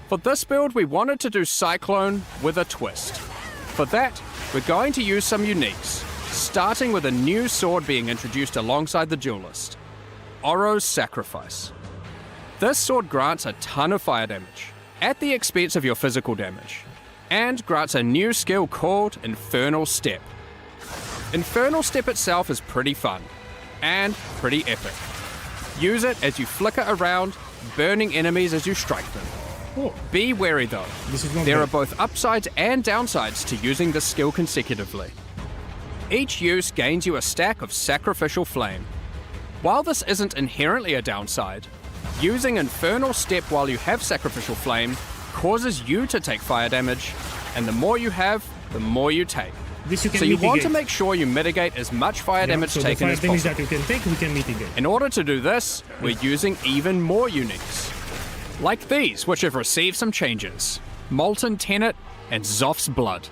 For this build, we wanted to do Cyclone with a twist. For that, we're going to use some uniques, starting with a new sword being introduced alongside the Duelist, Oro's Sacrifice. This sword grants a ton of fire damage, at the expense of your physical damage, and grants a new skill called Infernal Step. Infernal Step itself is pretty fun, and pretty epic. Use it as you flicker around, burning enemies as you strike them. Oh, Be wary though, this is not there bad. are both upsides and downsides to using this skill consecutively. Each use gains you a stack of Sacrificial Flame. While this isn't inherently a downside, using Infernal Step while you have Sacrificial Flame causes you to take fire damage, and the more you have, the more you take. This you can So you want mitigate. to make sure you mitigate as much fire damage so taken the as fire damage possible. that you can take, we can mitigate. In order to do this, we're using even more uniques. Like these, which have received some changes. Molten Tenet and Zoph's Blood.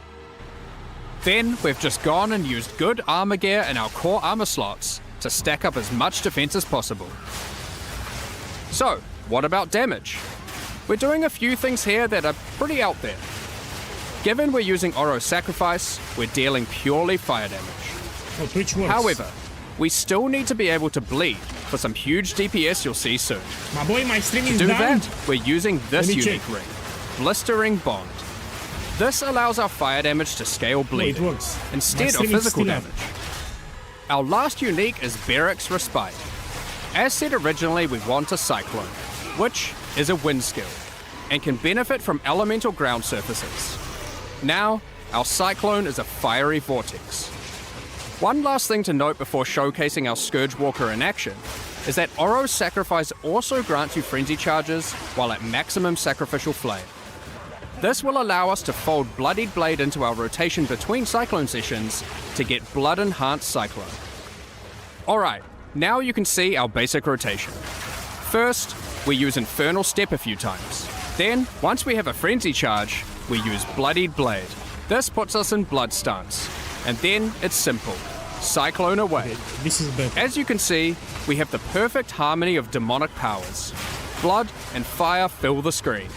Then, we've just gone and used good armor gear in our core armor slots to stack up as much defense as possible. So, what about damage? We're doing a few things here that are pretty out there. Given we're using Oro's Sacrifice, we're dealing purely fire damage. Oh, Twitch works. However, we still need to be able to bleed for some huge DPS you'll see soon. My boy, my stream To is do down. that, we're using this Let me unique check. ring, Blistering Bond. This allows our fire damage to scale bleeding, works. My instead of stream is physical still up. damage. Our last unique is Barrack's Respite. As said originally, we want a Cyclone, which is a wind skill, and can benefit from elemental ground surfaces. Now, our Cyclone is a fiery vortex. One last thing to note before showcasing our Scourge Walker in action is that Oro's Sacrifice also grants you frenzy charges while at maximum Sacrificial Flame. This will allow us to fold Bloodied Blade into our rotation between Cyclone sessions to get Blood Enhanced Cyclone. Alright, now you can see our basic rotation. First, we use Infernal Step a few times. Then, once we have a frenzy charge, we use Bloodied Blade. This puts us in Blood stance. And then it's simple. Cyclone away. This is better. As you can see, we have the perfect harmony of demonic powers. Blood and fire fill the screen.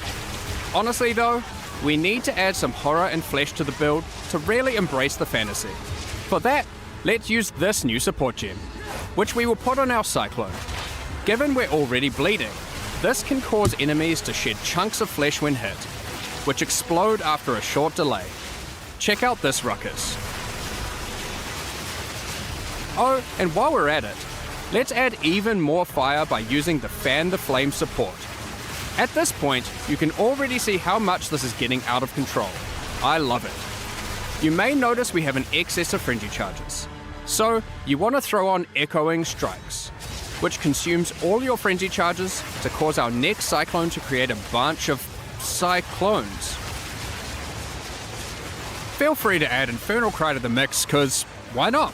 Honestly though, we need to add some horror and flesh to the build to really embrace the fantasy. For that, let's use this new support gem, which we will put on our Cyclone. Given we're already bleeding, this can cause enemies to shed chunks of flesh when hit, which explode after a short delay. Check out this ruckus. Oh, and while we're at it, let's add even more fire by using the Fan the Flame support. At this point, you can already see how much this is getting out of control. I love it. You may notice we have an excess of frenzy charges, so you want to throw on Echoing Strikes, which consumes all your frenzy charges to cause our next Cyclone to create a bunch of cyclones. Feel free to add Infernal Cry to the mix, cause why not?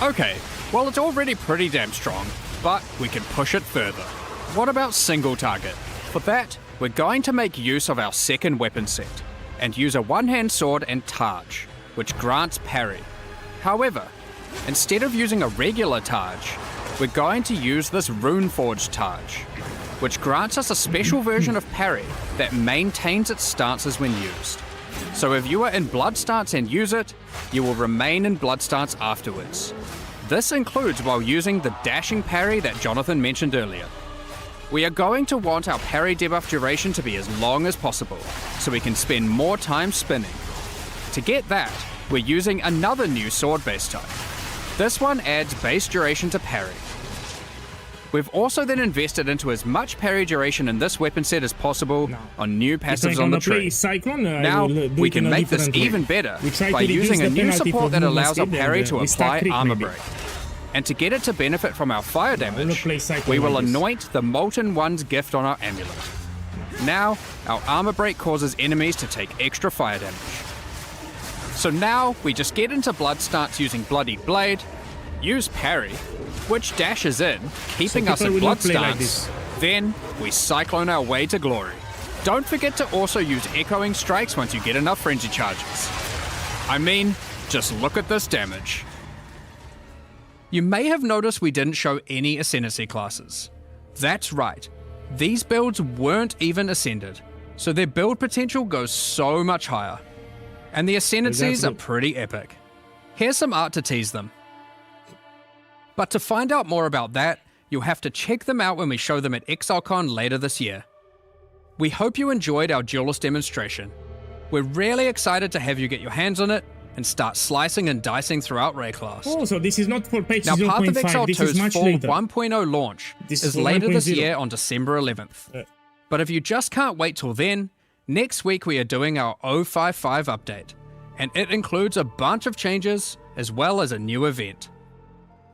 Okay, well it's already pretty damn strong, but we can push it further. What about single target? For that, we're going to make use of our second weapon set, and use a one-hand sword and Targe, which grants parry. However, instead of using a regular Targe, we're going to use this Runeforged Targe, which grants us a special version of parry that maintains its stances when used. So if you are in blood stance and use it, you will remain in blood stance afterwards. This includes while using the dashing parry that Jonathan mentioned earlier. We are going to want our parry debuff duration to be as long as possible, so we can spend more time spinning. To get that, we're using another new sword base type. This one adds base duration to parry. We've also then invested into as much parry duration in this weapon set as possible on new passives on the tree. Now, we can make this even better by using a new support that allows our parry to apply Armor Break. And to get it to benefit from our fire damage, we will anoint the Molten One's gift on our amulet. Now, our Armor Break causes enemies to take extra fire damage. So now, we just get into blood stance using Bloody Blade, use parry, which dashes in, keeping us in blood stance, then we cyclone our way to glory. Don't forget to also use Echoing Strikes once you get enough frenzy charges. I mean, just look at this damage. You may have noticed we didn't show any Ascendancy classes. That's right, these builds weren't even Ascended, so their build potential goes so much higher. And the Ascendancies are pretty epic. Here's some art to tease them. But to find out more about that, you'll have to check them out when we show them at ExileCon later this year. We hope you enjoyed our Duelist demonstration. We're really excited to have you get your hands on it and start slicing and dicing throughout Rayclass. Oh, so this is not for patch 0.5, now, Path of Exile this 2's is much full later. 1.0 launch is later this year on December 11th. But if you just can't wait till then, next week we are doing our 055 update, and it includes a bunch of changes as well as a new event.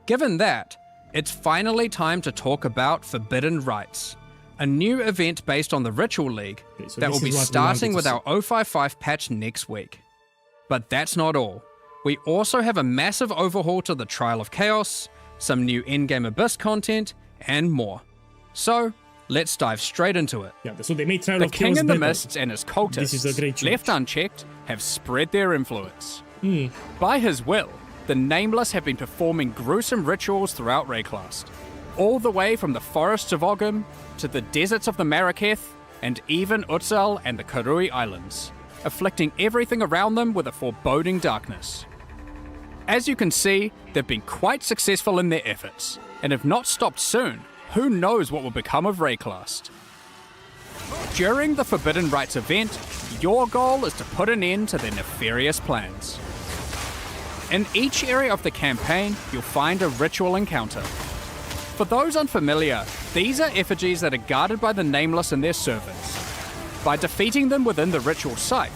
Given that, it's finally time to talk about Forbidden Rites, a new event based on the Ritual League that will be starting with our 055 patch next week. But that's not all. We also have a massive overhaul to the Trial of Chaos, some new in-game Abyss content, and more. So, let's dive straight into it. Yeah, so they made Trial the of King Chaos in the better. Mists and his cultists, left unchecked, have spread their influence. By his will, the Nameless have been performing gruesome rituals throughout Rayclass, all the way from the forests of Ogham to the deserts of the Marraketh, and even Utsal and the Karui Islands, afflicting everything around them with a foreboding darkness. As you can see, they've been quite successful in their efforts, and if not stopped soon, who knows what will become of Rayclass. During the Forbidden Rites event, your goal is to put an end to their nefarious plans. In each area of the campaign, you'll find a ritual encounter. For those unfamiliar, these are effigies that are guarded by the Nameless and their servants. By defeating them within the ritual site,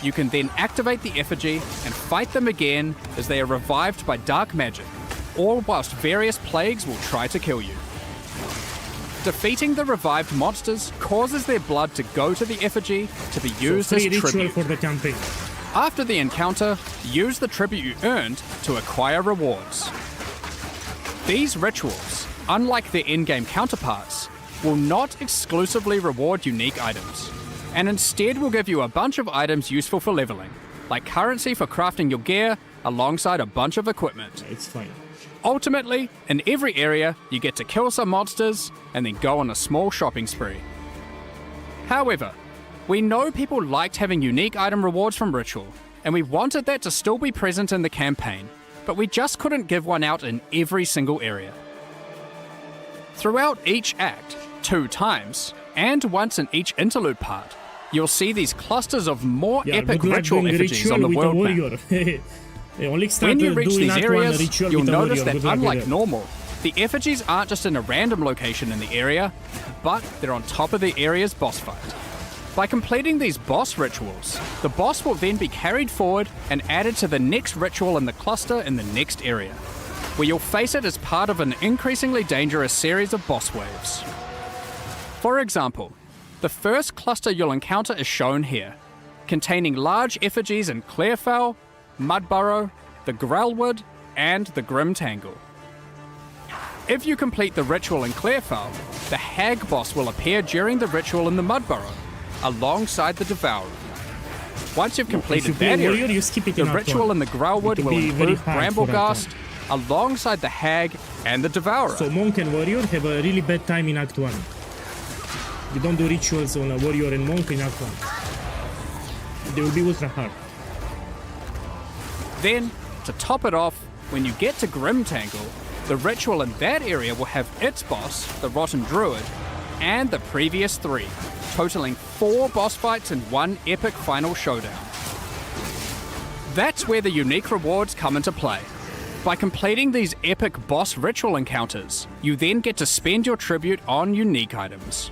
you can then activate the effigy and fight them again as they are revived by dark magic, all whilst various plagues will try to kill you. Defeating the revived monsters causes their blood to go to the effigy to be used as tribute. For the campaign. After the encounter, use the tribute you earned to acquire rewards. These rituals, unlike their in-game counterparts, will not exclusively reward unique items, and instead will give you a bunch of items useful for leveling, like currency for crafting your gear alongside a bunch of equipment. It's fine. Ultimately, in every area, you get to kill some monsters and then go on a small shopping spree. However, We know people liked having unique item rewards from Ritual, and we wanted that to still be present in the campaign, but we just couldn't give one out in every single area. Throughout each act, 2 times, and once in each interlude part, you'll see these clusters of more epic ritual effigies on the world map. When you reach these areas, you'll notice that unlike normal, the effigies aren't just in a random location in the area, but they're on top of the area's boss fight. By completing these boss rituals, the boss will then be carried forward and added to the next ritual in the cluster in the next area, where you'll face it as part of an increasingly dangerous series of boss waves. For example, the first cluster you'll encounter is shown here, containing large effigies in Clearfell, Mudburrow, the Grelwood, and the Grim Tangle. If you complete the ritual in Clearfell, the Hag boss will appear during the ritual in the Mudburrow, alongside the Devourer. Once you've completed that area, the ritual in the Grelwood will include Brambleghast, alongside the Hag and the Devourer. So Monk and Warrior have a really bad time in Act 1. You don't do rituals on a Warrior and Monk in Act 1. They will be ultra hard. Then, to top it off, when you get to Grim Tangle, the ritual in that area will have its boss, the Rotten Druid, and the previous 3, totaling 4 boss fights in one epic final showdown. That's where the unique rewards come into play. By completing these epic boss ritual encounters, you then get to spend your tribute on unique items.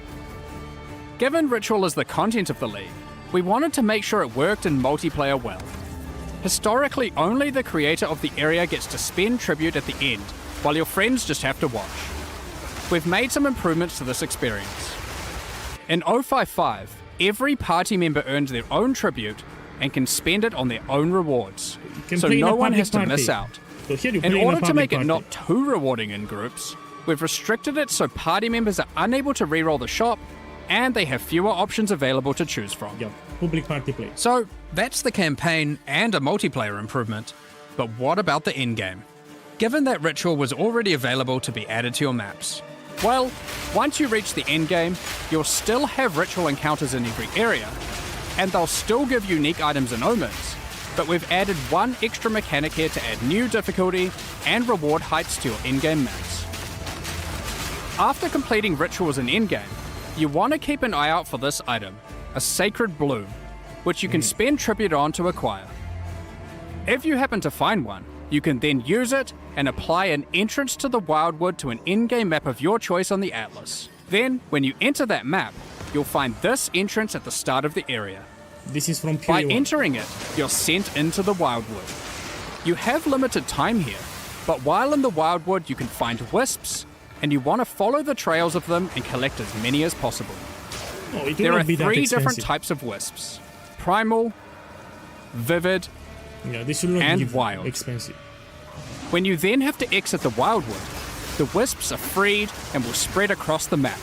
Given ritual is the content of the league, we wanted to make sure it worked in multiplayer well. Historically, only the creator of the area gets to spend tribute at the end, while your friends just have to watch. We've made some improvements to this experience. In 055, every party member earns their own tribute and can spend it on their own rewards, so no one has to miss out. In order to make it not too rewarding in groups, we've restricted it so party members are unable to reroll the shop and they have fewer options available to choose from. Yeah, public party play. So that's the campaign and a multiplayer improvement, but what about the endgame? Given that ritual was already available to be added to your maps, well, once you reach the endgame, you'll still have ritual encounters in every area, and they'll still give unique items and omens, but we've added one extra mechanic here to add new difficulty and reward heights to your endgame maps. After completing rituals in endgame, you want to keep an eye out for this item, a Sacred Bloom, which you can spend tribute on to acquire. If you happen to find one, you can then use it and apply an entrance to the Wildwood to an in-game map of your choice on the Atlas. Then, when you enter that map, you'll find this entrance at the start of the area. This is from By entering it, you're sent into the Wildwood. You have limited time here, but while in the Wildwood you can find wisps, and you want to follow the trails of them and collect as many as possible. There are 3 different types of wisps: Primal, Vivid, and Wild. Expensive. When you then have to exit the Wildwood, the wisps are freed and will spread across the map,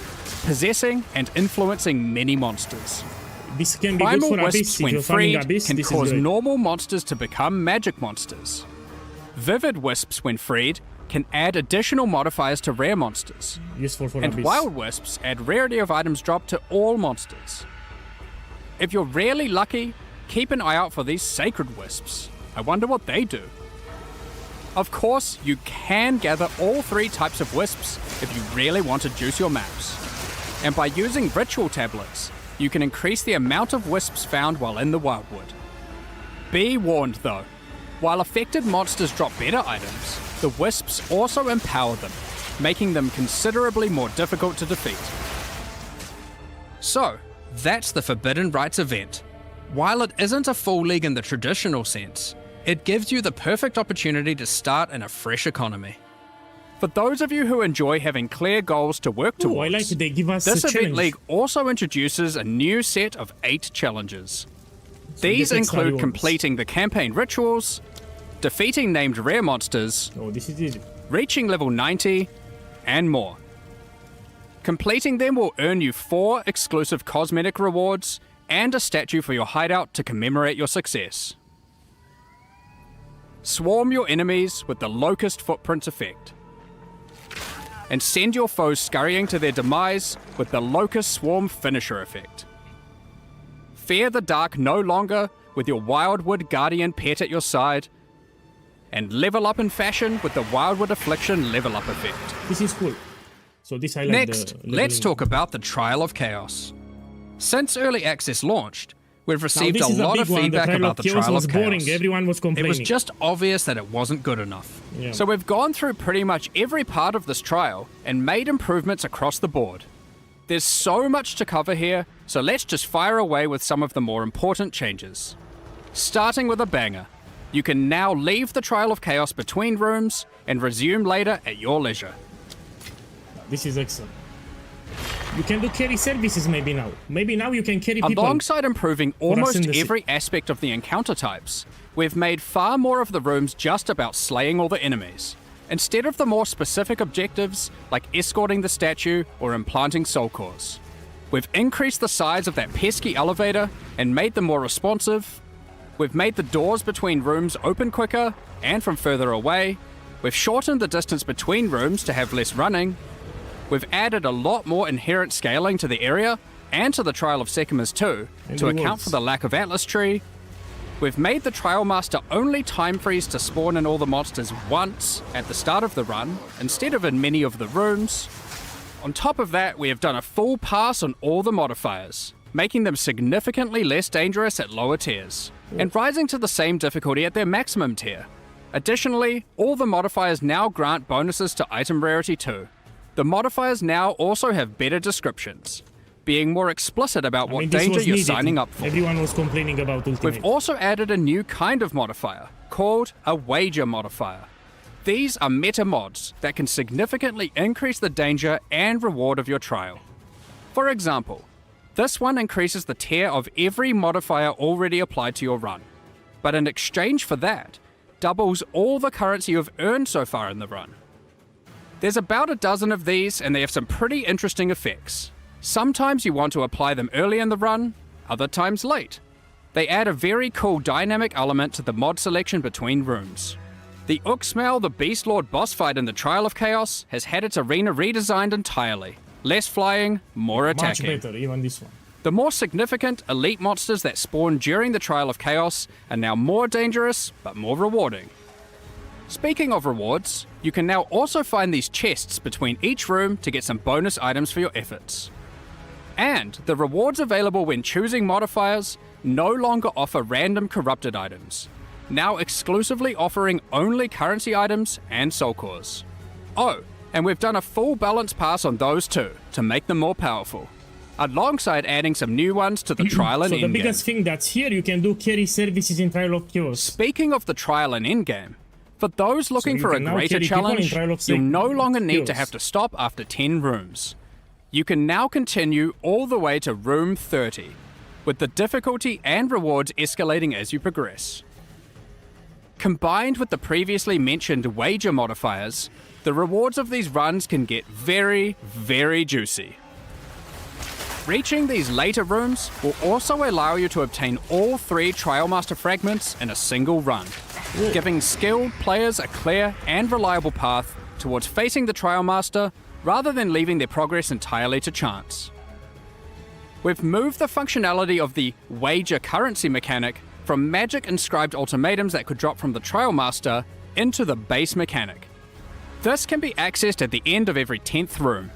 possessing and influencing many monsters. This can be Primal good for wisps, Abyss. when freed, can cause normal monsters to become magic monsters. Vivid wisps, when freed, can add additional modifiers to rare monsters. Useful for and Abyss. Wild wisps add rarity of items dropped to all monsters. If you're rarely lucky, keep an eye out for these Sacred Wisps. I wonder what they do. Of course, you can gather all 3 types of wisps if you really want to juice your maps. And by using ritual tablets, you can increase the amount of wisps found while in the Wildwood. Be warned though, while affected monsters drop better items, the wisps also empower them, making them considerably more difficult to defeat. So, that's the Forbidden Rites event. While it isn't a full league in the traditional sense, it gives you the perfect opportunity to start in a fresh economy. For those of you who enjoy having clear goals to work towards, they give us this a event challenge. league also introduces a new set of 8 challenges. These get extra include rewards. completing the campaign rituals, defeating named rare monsters, This is easy. reaching level 90, and more. Completing them will earn you 4 exclusive cosmetic rewards and a statue for your hideout to commemorate your success. Swarm your enemies with the Locust Footprints effect, and send your foes scurrying to their demise with the Locust Swarm Finisher effect. fear the dark no longer with your Wildwood Guardian pet at your side, and level up in fashion with the Wildwood Affliction level up effect. This is cool. So this I like. Next, let's talk about the Trial of Chaos. Since early access launched, we've received a lot of feedback about the Trial of Chaos. Boring. Everyone was complaining. It was just obvious that it wasn't good enough. Yeah. So we've gone through pretty much every part of this trial and made improvements across the board. There's so much to cover here, so let's just fire away with some of the more important changes. Starting with a banger. You can now leave the Trial of Chaos between rooms and resume later at your leisure. This is excellent. You can do carry services maybe now. Maybe now you can carry people. Alongside improving almost every aspect of the encounter types, we've made far more of the rooms just about slaying all the enemies, instead of the more specific objectives like escorting the statue or implanting soul cores. We've increased the size of that pesky elevator and made them more responsive. We've made the doors between rooms open quicker and from further away. We've shortened the distance between rooms to have less running. We've added a lot more inherent scaling to the area and to the Trial of Sekimas too, to account for the lack of Atlas Tree. We've made the Trial Master only time freeze to spawn in all the monsters once at the start of the run, instead of in many of the rooms. On top of that, we have done a full pass on all the modifiers, making them significantly less dangerous at lower tiers, and rising to the same difficulty at their maximum tier. Additionally, all the modifiers now grant bonuses to item rarity too. The modifiers now also have better descriptions, being more explicit about what danger you're signing up for. Everyone was complaining about Ultimate. We've also added a new kind of modifier, called a wager modifier. These are meta mods that can significantly increase the danger and reward of your trial. For example, this one increases the tier of every modifier already applied to your run, but in exchange for that, doubles all the currency you've earned so far in the run. There's about a dozen of these, and they have some pretty interesting effects. Sometimes you want to apply them early in the run, other times late. They add a very cool dynamic element to the mod selection between rooms. The Uxmal the Beast Lord boss fight in the Trial of Chaos has had its arena redesigned entirely. Less flying, more attacking. Much better, even this one. The more significant elite monsters that spawn during the Trial of Chaos are now more dangerous, but more rewarding. Speaking of rewards, you can now also find these chests between each room to get some bonus items for your efforts. And the rewards available when choosing modifiers no longer offer random corrupted items, now exclusively offering only currency items and soul cores. Oh, and we've done a full balance pass on those too, to make them more powerful, alongside adding some new ones to the trial and endgame. So the biggest thing that's here, you can do carry services in Trial of Chaos. Speaking of the trial and endgame, for those looking for a greater challenge, you'll no longer need to have to stop after 10 rooms. You can now continue all the way to room 30, with the difficulty and rewards escalating as you progress. Combined with the previously mentioned wager modifiers, the rewards of these runs can get very, very juicy. Reaching these later rooms will also allow you to obtain all 3 Trial Master fragments in a single run, giving skilled players a clear and reliable path towards facing the Trial Master rather than leaving their progress entirely to chance. We've moved the functionality of the wager currency mechanic from magic inscribed ultimatums that could drop from the Trial Master into the base mechanic. This can be accessed at the end of every 10th room.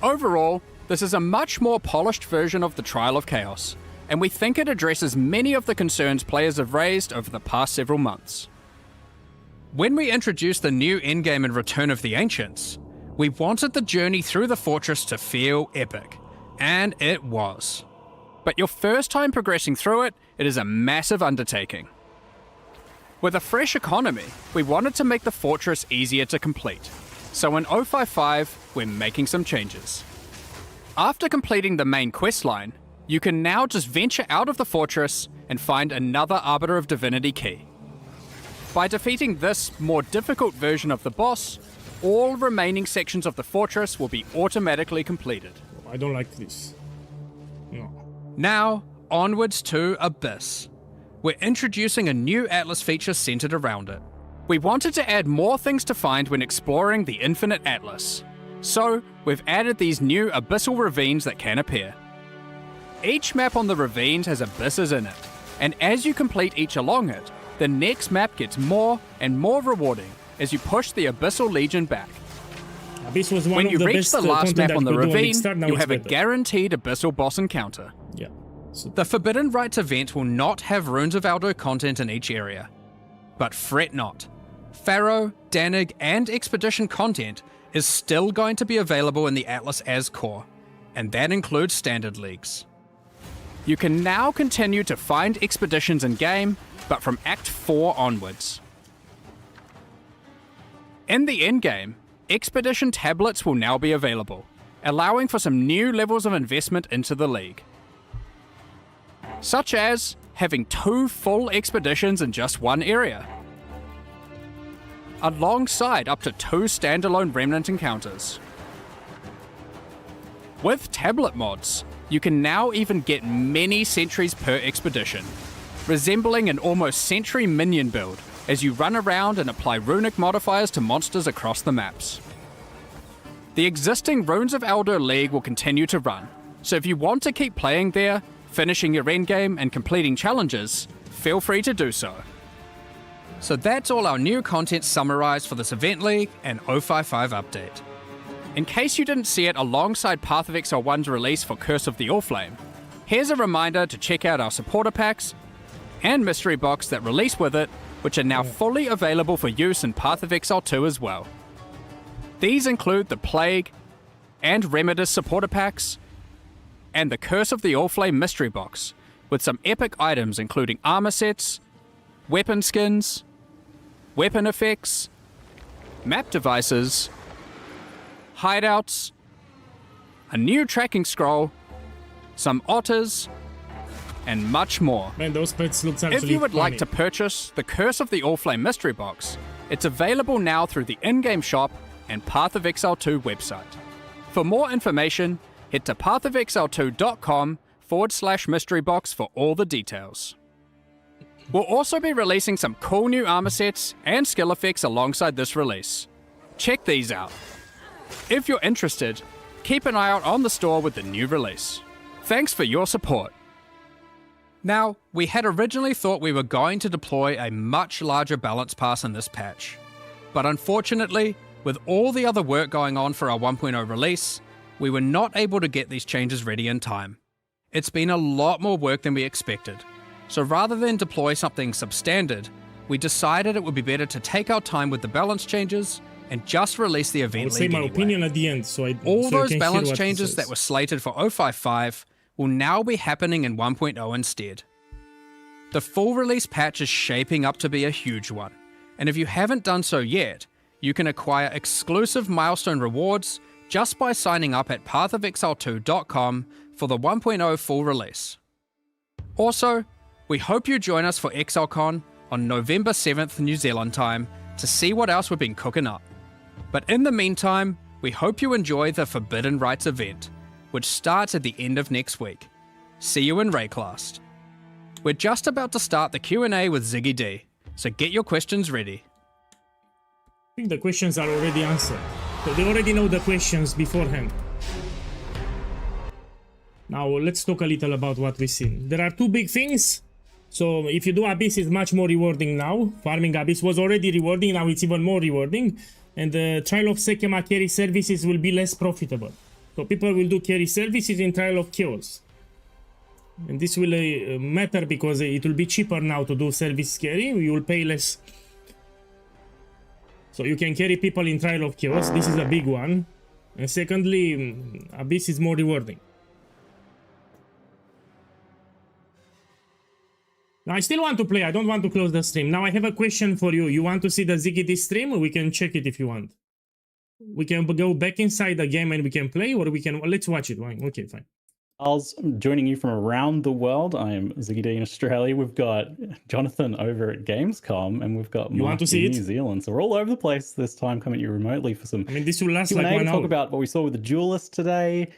Overall, this is a much more polished version of the Trial of Chaos, and we think it addresses many of the concerns players have raised over the past several months. When we introduced the new endgame in Return of the Ancients, we wanted the journey through the fortress to feel epic, and it was. But your first time progressing through it, it is a massive undertaking. With a fresh economy, we wanted to make the fortress easier to complete, so in 055, we're making some changes. After completing the main questline, you can now just venture out of the fortress and find another Arbiter of Divinity key. By defeating this more difficult version of the boss, all remaining sections of the fortress will be automatically completed. I don't like this. No. Now, onwards to Abyss. We're introducing a new Atlas feature centered around it. We wanted to add more things to find when exploring the Infinite Atlas, so we've added these new abyssal ravines that can appear. Each map on the ravines has abysses in it, and as you complete each along it, the next map gets more and more rewarding as you push the Abyssal Legion back. Abyss was one When of you the reach best the last content map that on the you could do ravine, Kickstarter, now you it's have a better. guaranteed Abyssal boss encounter. Yeah. So The Forbidden Rites event will not have Runes of Aldo content in each area. But fret not. Pharaoh, Danig, and Expedition content is still going to be available in the Atlas as core, and that includes standard leagues. You can now continue to find expeditions in-game, but from Act 4 onwards. In the endgame, Expedition tablets will now be available, allowing for some new levels of investment into the league. Such as having 2 full expeditions in just one area, alongside up to 2 standalone Remnant encounters. With tablet mods, you can now even get many sentries per expedition, resembling an almost sentry minion build as you run around and apply runic modifiers to monsters across the maps. The existing Runes of Aldo League will continue to run, so if you want to keep playing there, finishing your endgame and completing challenges, feel free to do so. So that's all our new content summarized for this Event League and 055 update. In case you didn't see it alongside Path of Exile 1's release for Curse of the Allflame, here's a reminder to check out our supporter packs and mystery box that release with it, which are now fully available for use in Path of Exile 2 as well. These include the Plague and Remedis supporter packs, and the Curse of the Allflame mystery box, with some epic items including armor sets, weapon skins, weapon effects, map devices, hideouts, a new tracking scroll, some otters, and much more. Man, those pets look actually If you would like funny. to purchase the Curse of the Allflame mystery box, it's available now through the in-game shop and Path of Exile 2 website. For more information, head to pathofexile2.com/mystery box for all the details. We'll also be releasing some cool new armor sets and skill effects alongside this release. Check these out. If you're interested, keep an eye out on the store with the new release. Thanks for your support. Now, we had originally thought we were going to deploy a much larger balance pass in this patch. But unfortunately, with all the other work going on for our 1.0 release, we were not able to get these changes ready in time. It's been a lot more work than we expected. So rather than deploy something substandard, we decided it would be better to take our time with the balance changes and just release the I event will say league my anyway. opinion at the end, so All so you those can hear balance what he changes says. that were slated for 055 will now be happening in 1.0 instead. The full release patch is shaping up to be a huge one, and if you haven't done so yet, you can acquire exclusive milestone rewards just by signing up at pathofexile2.com for the 1.0 full release. Also, we hope you join us for ExileCon on November 7th New Zealand time to see what else we've been cooking up. But in the meantime, we hope you enjoy the Forbidden Rites event, which starts at the end of next week. See you in Rayclast. We're just about to start the Q&A with Ziggy D, so get your questions ready. I think the questions are already answered. So they already know the questions beforehand. Now let's talk a little about what we've seen. There are 2 big things. So if you do Abyss, it's much more rewarding now. Farming Abyss was already rewarding, now it's even more rewarding. And the Trial of Sekema carry services will be less profitable. So people will do carry services in Trial of Chaos. And this will matter because it will be cheaper now to do service carry. You will pay less. So you can carry people in Trial of Chaos. This is a big one. And secondly, Abyss is more rewarding. Now I still want to play. I don't want to close the stream. Now I have a question for you. You want to see the ZiggyD stream? We can check it if you want. We can go back inside the game and we can play, or we can... Let's watch it. Okay, fine. Charles, joining you from around the world. I am Ziggy D in Australia. We've got Jonathan over at Gamescom, and we've got Mark in New Zealand. So we're all over the place this time, coming at you remotely for some. I mean, this will last Q&A like 1 to hour. talk about what we saw with the Duelist today,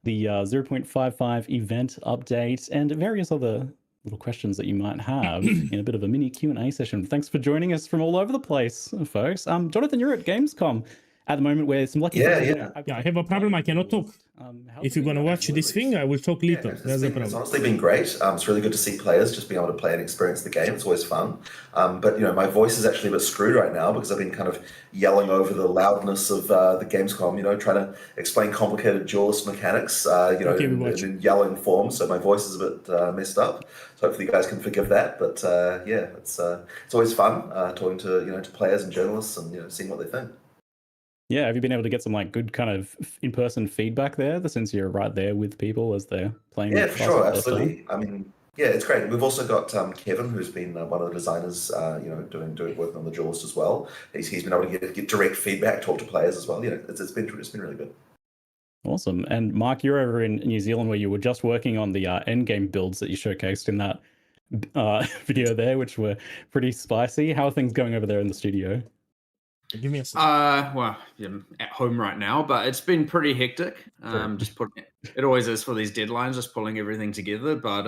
the 0.55 event update, and various other little questions that you might have in a bit of a mini Q&A session. Thanks for joining us from all over the place, folks. Jonathan, you're at Gamescom. at the moment where some lucky Yeah. I have a problem. I cannot talk. If you're going to watch this thing, I will talk little. That's the problem. It's honestly been great. It's really good to see players just being able to play and experience the game. It's always fun. But my voice is actually a bit screwed right now because I've been kind of yelling over the loudness of the Gamescom. Trying to explain complicated duelist mechanics. In yelling form. So my voice is a bit messed up. So hopefully you guys can forgive that. But it's always fun talking to to players and journalists and seeing what they think. Yeah, have you been able to get some good kind of in-person feedback there, since you're right there with people as they're playing? Yeah, for sure, absolutely. I mean, yeah, it's great. We've also got Kevin, who's been one of the designers, doing working on the Duelist as well. He's been able to get direct feedback, talk to players as well. It's been really good. Awesome. And Mark, you're over in New Zealand where you were just working on the endgame builds that you showcased in that video there, which were pretty spicy. How are things going over there in the studio? Give me a second. Well, I'm at home right now, but it's been pretty hectic. Just putting it always is for these deadlines, just pulling everything together. But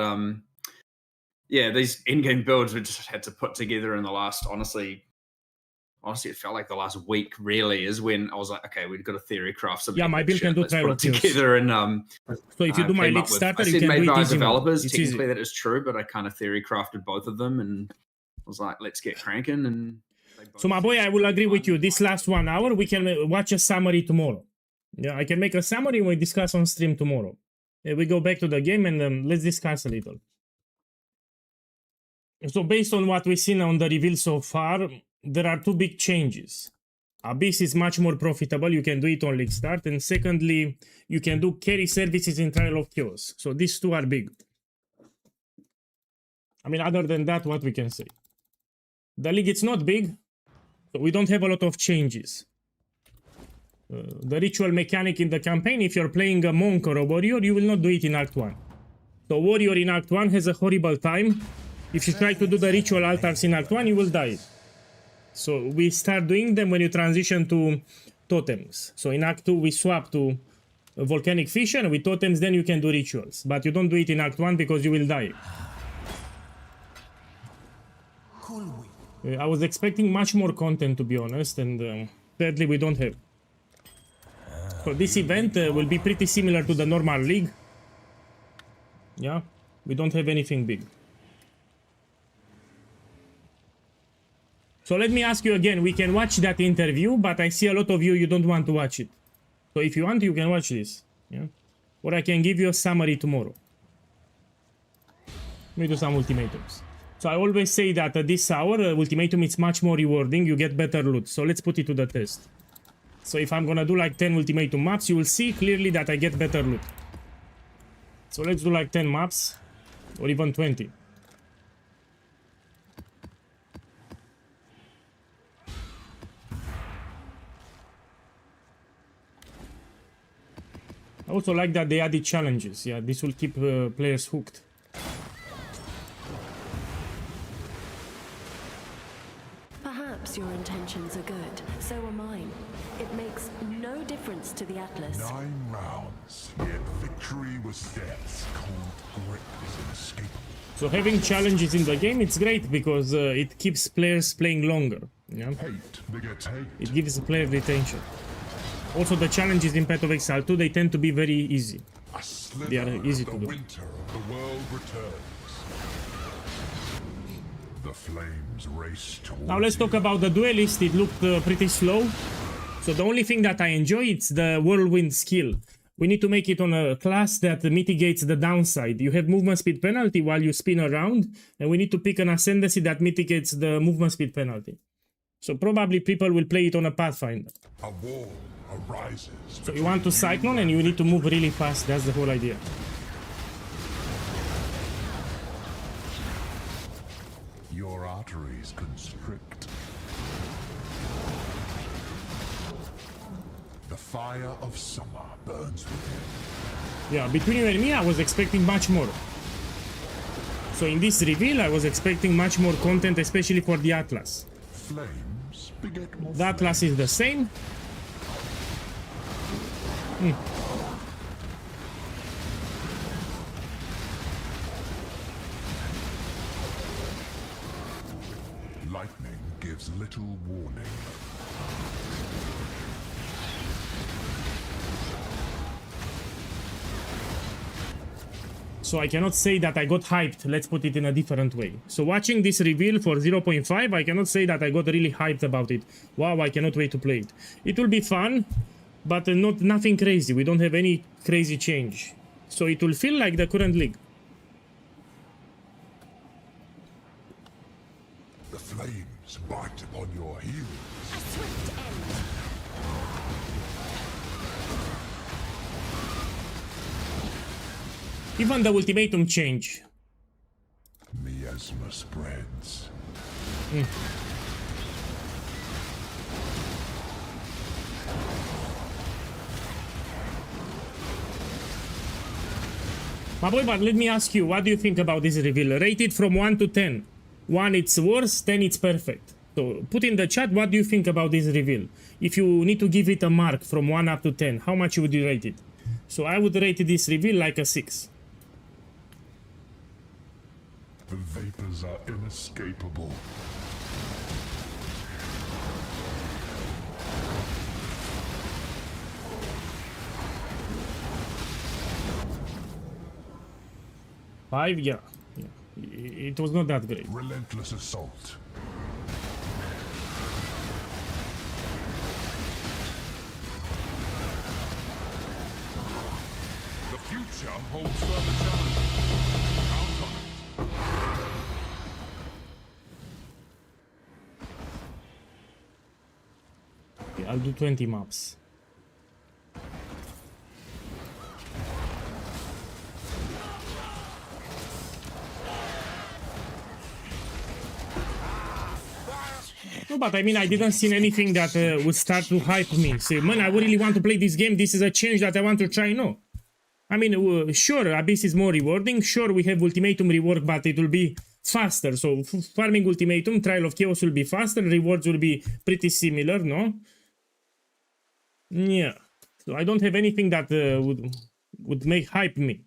these in-game builds we just had to put together in the last, honestly, it felt like the last week really is when I was like, okay, we've got to theory craft something. Yeah, my build can do put together and so if you do my league starter, you can made do it by easy developers. It's Technically, easy. that is true, but I kind of theory crafted both of them and was like, let's get cranking. And so my boy, I will agree with you. This last 1 hour, we can watch a summary tomorrow. Yeah, I can make a summary and we discuss on stream tomorrow. We go back to the game and let's discuss a little. So based on what we've seen on the reveal so far, there are 2 big changes. Abyss is much more profitable. You can do it on League Start. And secondly, you can do carry services in Trial of Chaos. So these 2 are big. I mean, other than that, what we can say? The league, it's not big. So we don't have a lot of changes. The ritual mechanic in the campaign, if you're playing a monk or a warrior, you will not do it in Act 1. So warrior in Act 1 has a horrible time. If you try to do the ritual altars in Act 1, you will die. So we start doing them when you transition to totems. So in Act 2, we swap to volcanic fission. With totems, then you can do rituals. But you don't do it in Act 1 because you will die. I was expecting much more content, to be honest, and sadly we don't have. So this event will be pretty similar to the normal league. Yeah, we don't have anything big. So let me ask you again, we can watch that interview, but I see a lot of you don't want to watch it. So if you want, you can watch this. Yeah, or I can give you a summary tomorrow. Let me do some ultimatums. So I always say that at this hour, ultimatum is much more rewarding, you get better loot. So let's put it to the test. So if I'm gonna do like 10 ultimatum maps, you will see clearly that I get better loot. So let's do like 10 maps, or even 20. I also like that they added challenges. Yeah, this will keep players hooked. Perhaps your intentions are good, so are mine. It makes no difference to the Atlas. 9 rounds, yet victory was death's cold grip is inescapable. So having challenges in the game, it's great because it keeps players playing longer. Yeah? It gives the player retention. Also, the challenges in Path of Exile 2, they tend to be very easy. They are easy to do. Winter of the world returns. The flames race towards Now let's talk about the duelist. It looked pretty slow. So the only thing that I enjoy is the whirlwind skill. We need to make it on a class that mitigates the downside. You have movement speed penalty while you spin around, and we need to pick an ascendancy that mitigates the movement speed penalty. So probably people will play it on a Pathfinder. A wall arises. So you want to cyclone and you need to move really fast. That's the whole idea. Your arteries constrict. The fire of summer burns within. Yeah, between you and me, I was expecting much more. So in this reveal, I was expecting much more content, especially for the Atlas. Flames beget more. The Atlas is the same. Lightning gives little warning. So I cannot say that I got hyped, let's put it in a different way. So watching this reveal for 0.5, I cannot say that I got really hyped about it. Wow, I cannot wait to play it. It will be fun, but nothing crazy. We don't have any crazy change. So it will feel like the current league. The flames bite upon your heels. A swift end. Even the ultimatum change. Miasma spreads. My boy, but let me ask you, what do you think about this reveal? Rated from 1 to 10. 1 it's worse, 10 it's perfect. So put in the chat, what do you think about this reveal? If you need to give it a mark from 1 up to 10, how much would you rate it? So I would rate this reveal like a 6. The vapors are inescapable. Five, yeah. It was not that great. Relentless assault. The future holds further challenges. Count on it. Okay, I'll do 20 maps. No, but I mean, I didn't see anything that would start to hype me. Say, man, I really want to play this game. This is a change that I want to try. No. I mean, sure, Abyss is more rewarding. Sure, we have Ultimatum rework, but it will be faster. So, farming Ultimatum, Trial of Chaos will be faster. Rewards will be pretty similar, no? Yeah. So, I don't have anything that would make hype me.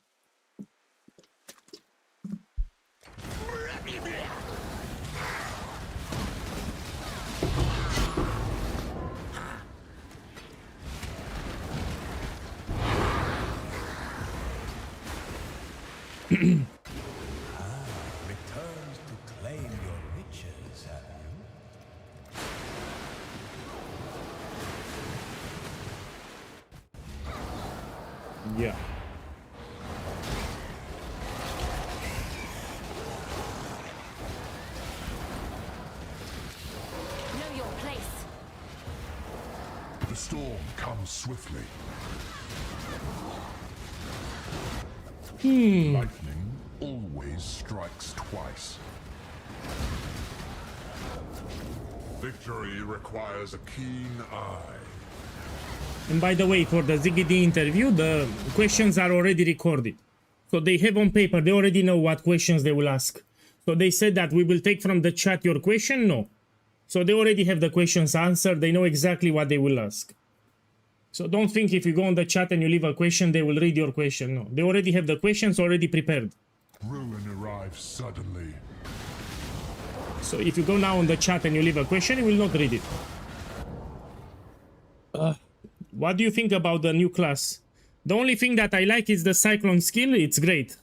Returns to claim your riches, have you? Yeah. Know your place. The storm comes swiftly. Lightning always strikes twice. Victory requires a keen eye. And by the way, for the ZiggyD interview, the questions are already recorded. So they have on paper, they already know what questions they will ask. So they said that we will take from the chat your question? No. So they already have the questions answered, they know exactly what they will ask. So don't think if you go on the chat and you leave a question, they will read your question. No, they already have the questions already prepared. Ruin arrives suddenly. So if you go now on the chat and you leave a question, you will not read it. What do you think about the new class? The only thing that I like is the Cyclone skill. It's great.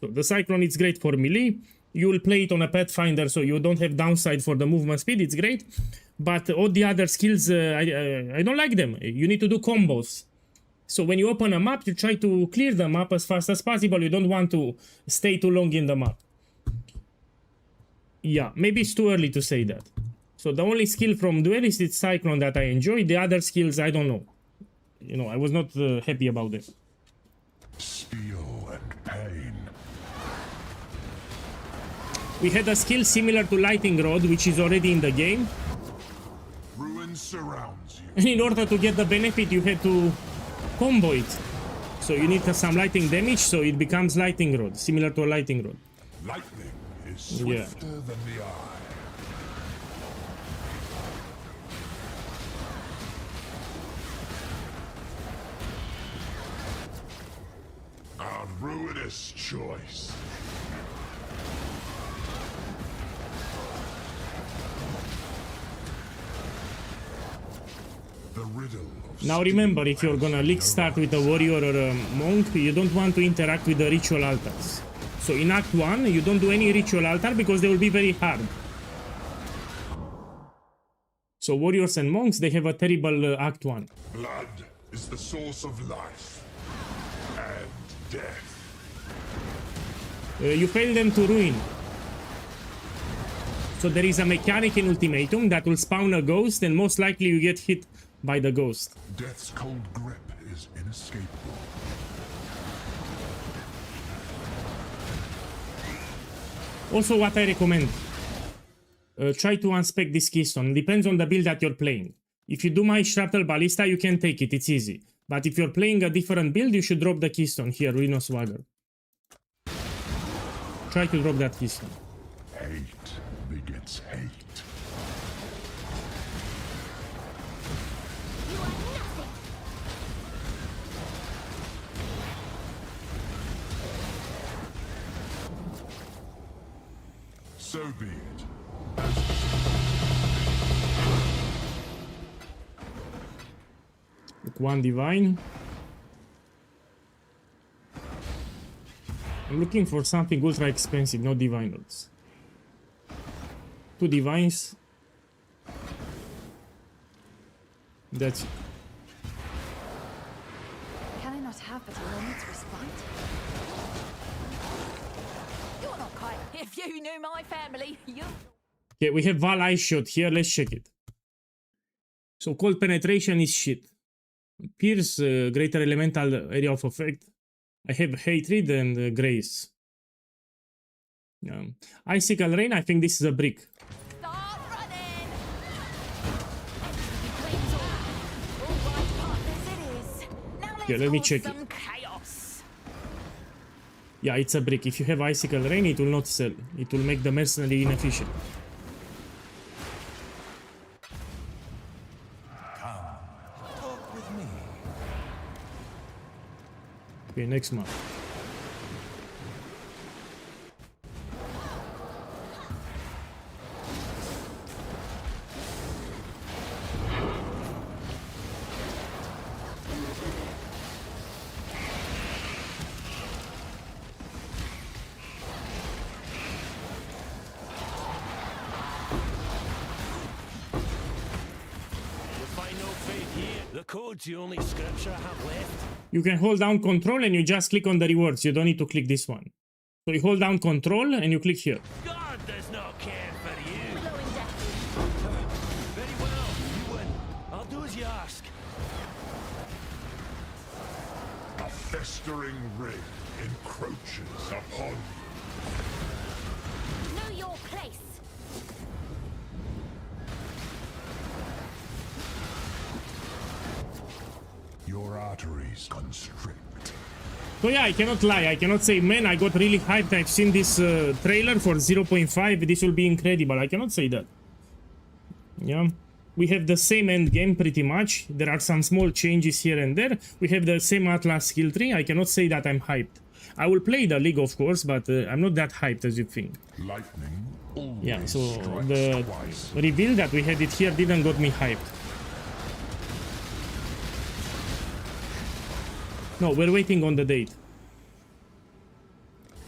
So the Cyclone is great for melee. You will play it on a Pathfinder, so you don't have downside for the movement speed. It's great. But all the other skills, I don't like them. You need to do combos. So when you open a map, you try to clear the map as fast as possible. You don't want to stay too long in the map. Yeah, maybe it's too early to say that. So the only skill from Duelist is Cyclone that I enjoy. The other skills, I don't know. You know, I was not happy about them. Steel and pain. We had a skill similar to Lightning Rod, which is already in the game. Ruin surrounds you. And in order to get the benefit, you had to combo it. So you need some lightning damage, so it becomes Lightning Rod, similar to a Lightning Rod. Lightning is swifter than the eye. A ruinous choice. The riddle Now remember, if you're gonna league start with a warrior or a monk, you don't want to interact with the ritual altars. So in Act 1, you don't do any ritual altar because they will be very hard. So warriors and monks, they have a terrible Act 1. Blood is the source of life and death. You fail them to ruin. So there is a mechanic in Ultimatum that will spawn a ghost, and most likely you get hit by the ghost. Death's cold grip is inescapable. Also, what I recommend, try to unspec this keystone. Depends on the build that you're playing. If you do my Shrapnel Ballista, you can take it, it's easy. But if you're playing a different build, you should drop the keystone here, Reno Swagger. Try to drop that keystone. Hate begets hate. So be it. Look, one divine. I'm looking for something ultra expensive, no divinals. 2 divines. That's it. Can I not have but a moment's respite? You're not quite. If you knew my family, you. Okay, we have Val Ice Shot here. Let's check it. So cold penetration is shit. Pierce, greater elemental area of effect. I have hatred and grace. Icicle rain. I think this is a brick. Start running. All right, partners, it is. Now let's Yeah, let me cause check it. some chaos. Yeah, it's a brick. If you have icicle rain, it will not sell. It will make the mercenary inefficient. Talk with me. Okay, next map. The code's the only scripture I have left. You can hold down control and you just click on the rewards. You don't need to click this one. So you hold down control and you click here. God does not care for you. Very well, you win. I'll do as you ask. A festering ring encroaches upon you. Know your place. Your arteries constrict. So yeah, I cannot lie. I cannot say, man, I got really hyped. I've seen this trailer for 0.5. This will be incredible. I cannot say that. Yeah. We have the same end game pretty much. There are some small changes here and there. We have the same Atlas skill tree. I cannot say that I'm hyped. I will play the League, of course, but I'm not that hyped as you think. Lightning always Yeah, so strikes the twice. reveal that we had it here didn't got me hyped. No, we're waiting on the date.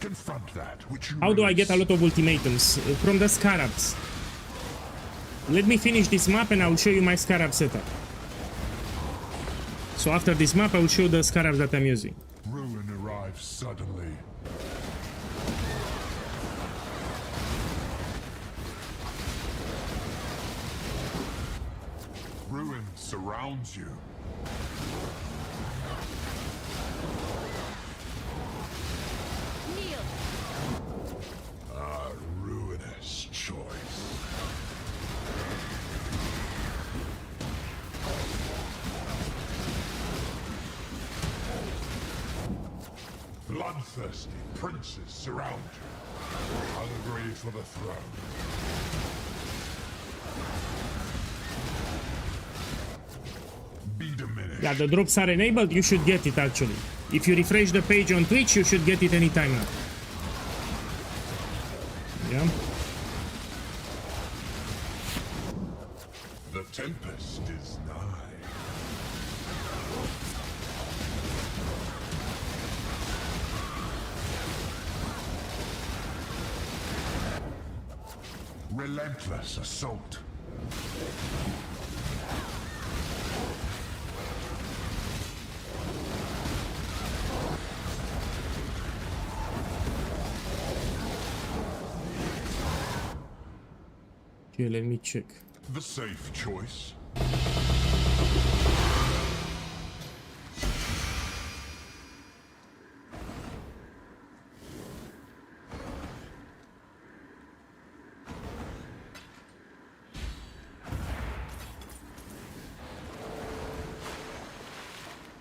Confront that which you How do I get a release. lot of ultimatums? From the Scarabs. Let me finish this map and I will show you my Scarab setup. So after this map I will show the Scarabs that I'm using. Ruin arrives suddenly. Ruin surrounds you. Kneel. A ruinous choice. Bloodthirsty princes surround you, hungry for the throne. Be diminished. Yeah, the drops are enabled, you should get it actually. If you refresh the page on Twitch, you should get it anytime now. Yeah. The tempest is nigh. Relentless assault. Okay, let me check. The safe choice.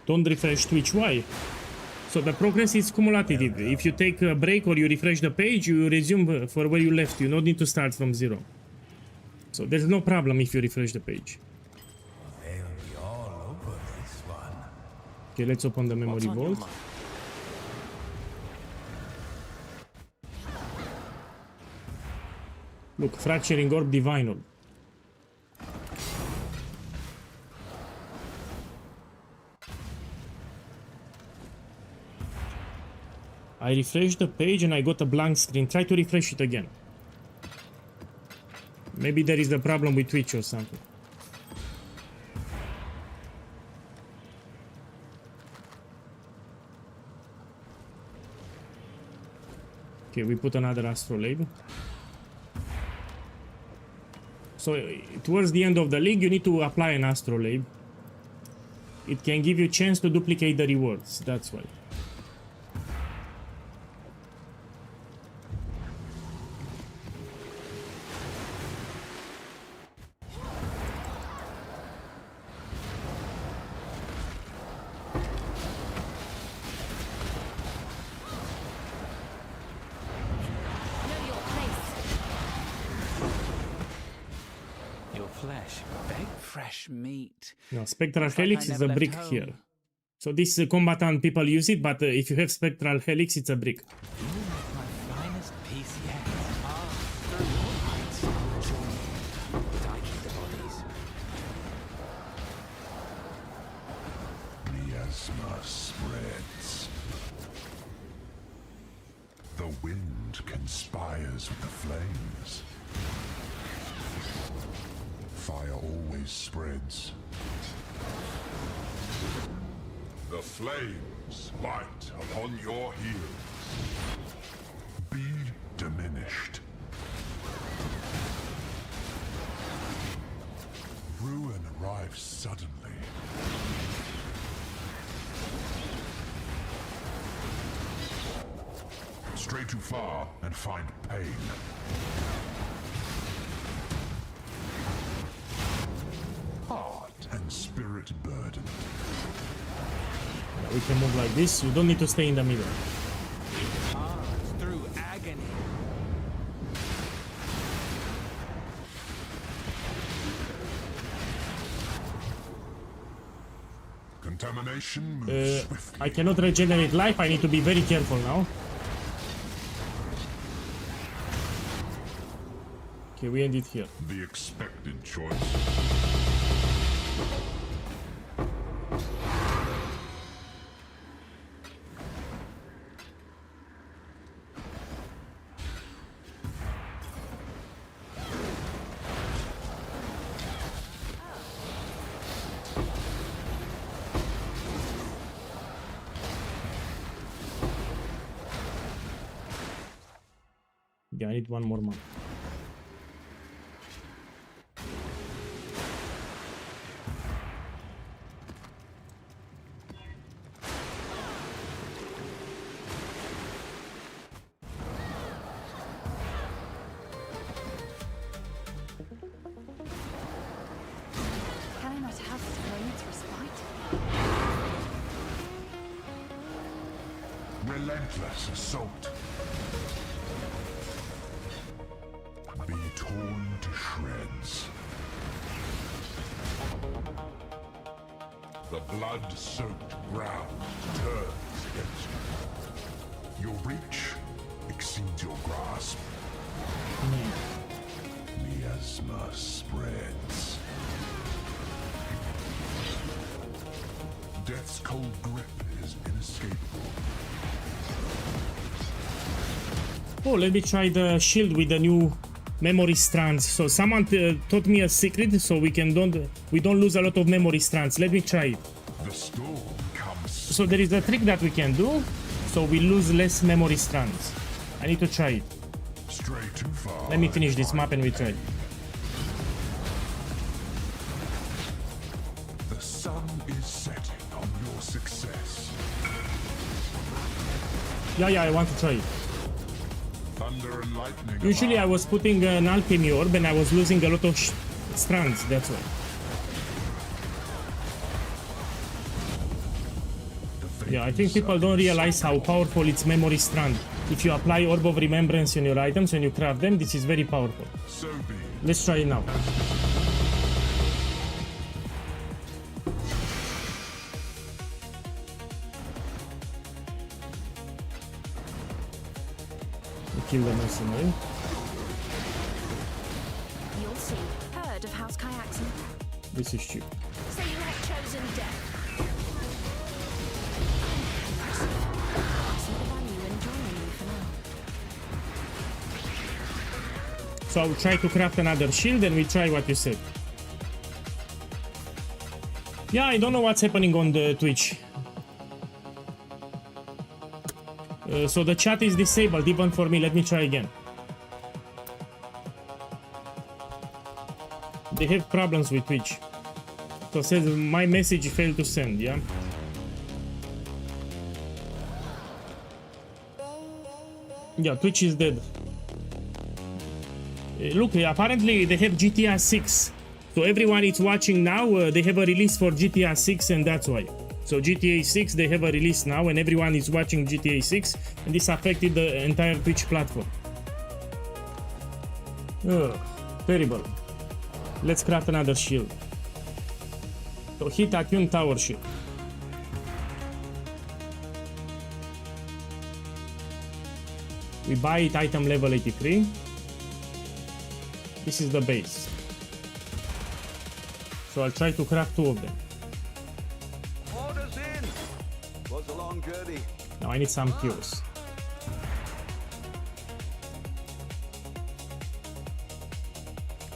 Don't refresh Twitch. Why? So the progress is cumulative. If you take a break or you refresh the page, you resume for where you left. You don't need to start from zero. So there's no problem if you refresh the page. They'll be all over this one. Okay, let's open the memory vault. Look, fracturing orb divinal. I refreshed the page and I got a blank screen. Try to refresh it again. Maybe there is a problem with Twitch or something. Okay, we put another astrolabe. So towards the end of the league, you need to apply an astrolabe. It can give you a chance to duplicate the rewards. That's why. Meat. No, Spectral Helix is a brick here. So this combatant people use it, but if you have Spectral Helix, it's a brick. My finest piece yet. Miasma spreads. The wind conspires with the flames. Fire always spreads. The flames light upon your heels. Be diminished. Ruin arrives suddenly. Stray too far and find pain. Heart and spirit burdened. We can move like this. You don't need to stay in the middle. Through agony. Contamination moves swiftly. I cannot regenerate life. I need to be very careful now. Okay, we end it here. The expected choice. Yeah, I need one more month. Can I not have this moment's respite? Relentless assault. Be torn to shreds. The blood-soaked ground turns against you. Your reach exceeds your grasp. Miasma spreads. Death's cold grip is inescapable. Oh, let me try the shield with the new memory strands. So someone taught me a secret so we don't lose a lot of memory strands. Let me try it. The storm comes. So there is a trick that we can do so we lose less memory strands. I need to try it. Stray too far. Let me finish this map and we try it. The sun is setting on your success. Yeah, I want to try it. Thunder and lightning. Usually I was putting an alchemy orb and I was losing a lot of strands, that's why. Yeah, I think people don't realize how powerful its memory strand. If you apply Orb of Remembrance on your items when you craft them, this is very powerful. So be it. Let's try it now. Kill the mercenary. You'll see. Heard of House Kyaxon? This is cheap. So you have chosen death. See the value in joining me for now. So I will try to craft another shield and we try what you said. Yeah, I don't know what's happening on the Twitch. So the chat is disabled even for me. Let me try again. They have problems with Twitch. So it says my message failed to send, yeah? Yeah, Twitch is dead. Look, apparently they have GTA 6. So everyone is watching now, they have a release for GTA 6 and that's why. So GTA 6, they have a release now and everyone is watching GTA 6 and this affected the entire Twitch platform. Ugh, terrible. Let's craft another shield. So hit attune tower shield. We buy it item level 83. This is the base. So I'll try to craft 2 of them. Orders in. Was a long journey. Now I need some cures.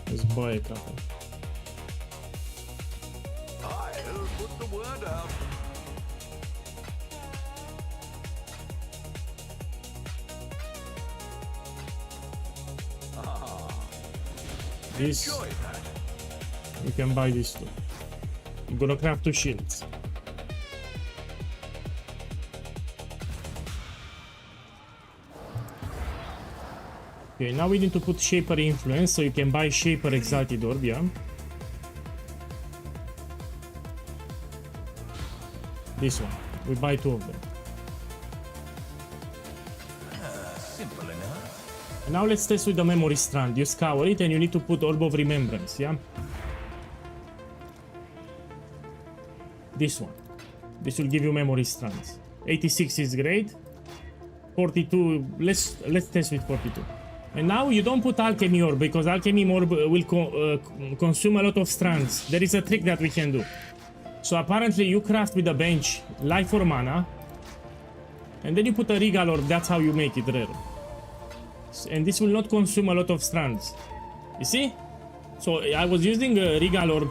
Let's buy a couple. I'll put the word out. This, you can buy this too. I'm gonna craft 2 shields. Okay, now we need to put Shaper Influence, so you can buy Shaper Exalted Orb, yeah. This one, we buy 2 of them. Simple enough. And now let's test with the memory strand. You scour it and you need to put Orb of Remembrance, yeah? This one. This will give you memory strands. 86 is great. 42, let's test with 42. And now you don't put Alchemy Orb because Alchemy Orb will consume a lot of strands. There is a trick that we can do. So apparently you craft with a bench Life or Mana. And then you put a Regal Orb, that's how you make it rare. And this will not consume a lot of strands. You see? So I was using a Regal Orb,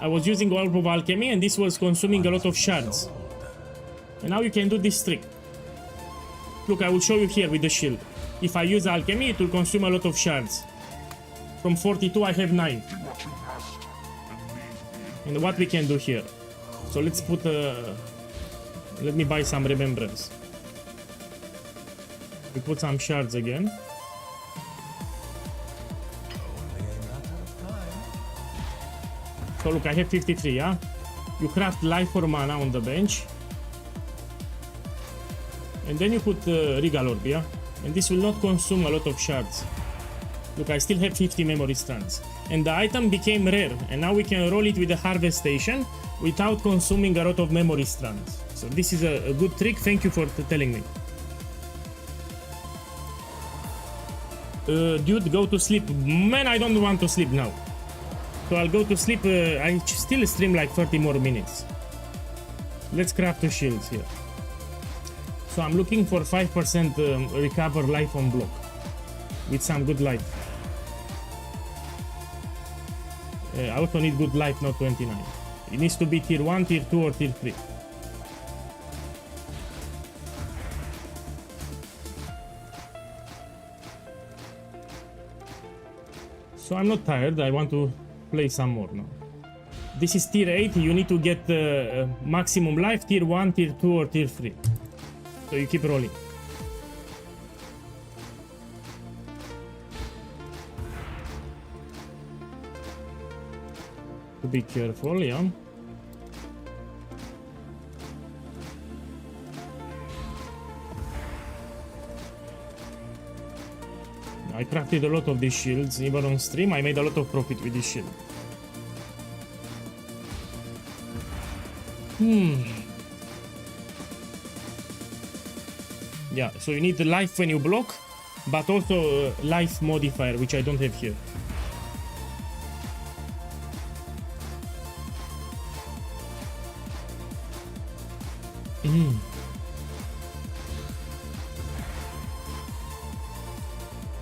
I was using Orb of Alchemy and this was consuming a lot of shards. And now you can do this trick. Look, I will show you here with the shield. If I use Alchemy, it will consume a lot of shards. From 42 I have 9. And what we can do here. So let's put let me buy some Remembrance. We put some shards again. So look, I have 53, yeah? You craft Life or Mana on the bench. And then you put Regal Orb, yeah? And this will not consume a lot of shards. Look, I still have 50 memory strands. And the item became rare. And now we can roll it with the Harvest Station without consuming a lot of memory strands. So this is a good trick. Thank you for telling me. Dude, go to sleep. Man, I don't want to sleep now. So I'll go to sleep. I still stream like 30 more minutes. Let's craft 2 shields here. So I'm looking for 5% recover life on block with some good life. I also need good life, not 29. It needs to be tier 1, tier 2 or tier 3. So I'm not tired, I want to play some more now. This is tier 8, you need to get maximum life, tier 1, tier 2 or tier 3. So you keep rolling. To be careful, yeah. I crafted a lot of these shields, even on stream. I made a lot of profit with this shield. Yeah, so you need the life when you block, but also life modifier, which I don't have here.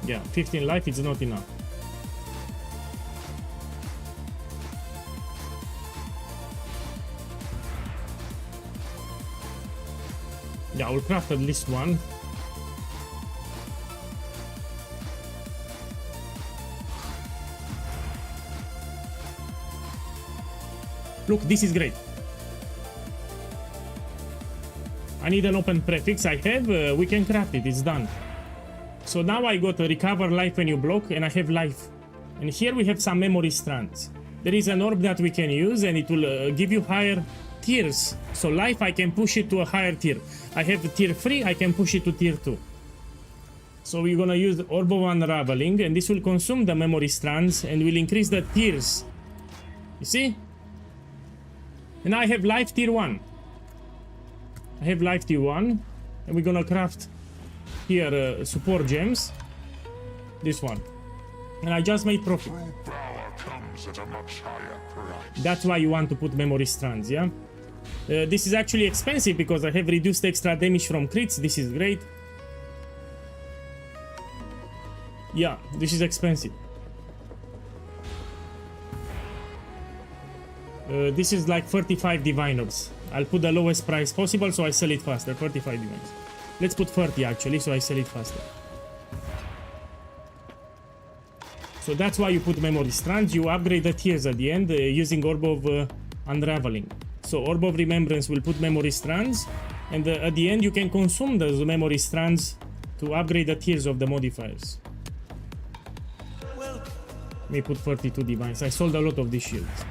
Yeah, 15 life is not enough. Yeah, I will craft at least one. Look, this is great. I need an open prefix. I have, we can craft it, it's done. So now I got a recover life when you block, and I have life. And here we have some memory strands. There is an orb that we can use, and it will give you higher tiers. So life, I can push it to a higher tier. I have tier 3, I can push it to tier 2. So we're gonna use Orb of Unraveling, and this will consume the memory strands and will increase the tiers. You see? And I have life tier 1. I have life tier 1, and we're gonna craft here support gems. This one. And I just made profit. That's why you want to put memory strands, yeah? This is actually expensive because I have reduced extra damage from crits. This is great. Yeah, this is expensive. This is like 35 diviners. I'll put the lowest price possible so I sell it faster. 35 diviners. Let's put 30 actually so I sell it faster. So that's why you put memory strands. You upgrade the tiers at the end using Orb of Unraveling. So Orb of Remembrance will put memory strands, and at the end you can consume those memory strands to upgrade the tiers of the modifiers. Let me put 32 divines. I sold a lot of these shields.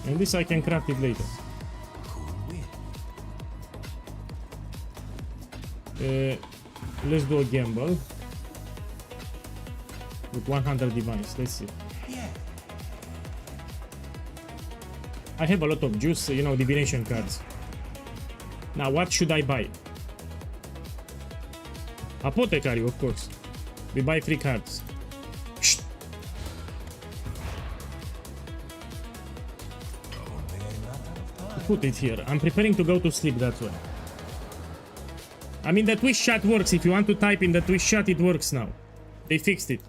And this I can craft it later. Let's do a gamble. With 100 divines, let's see. I have a lot of juice, you know, divination cards. Now, what should I buy? Apothecary, of course. We buy 3 cards. Shh. Put it here. I'm preparing to go to sleep, that's why. I mean, the Twitch chat works. If you want to type in the Twitch chat, it works now. They fixed it.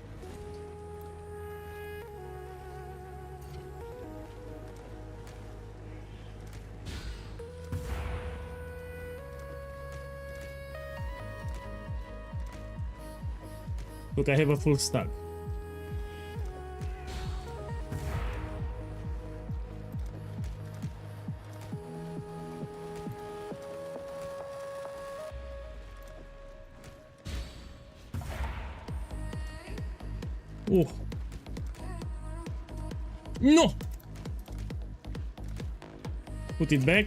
Look, I have a full stack. Oh. No! Put it back.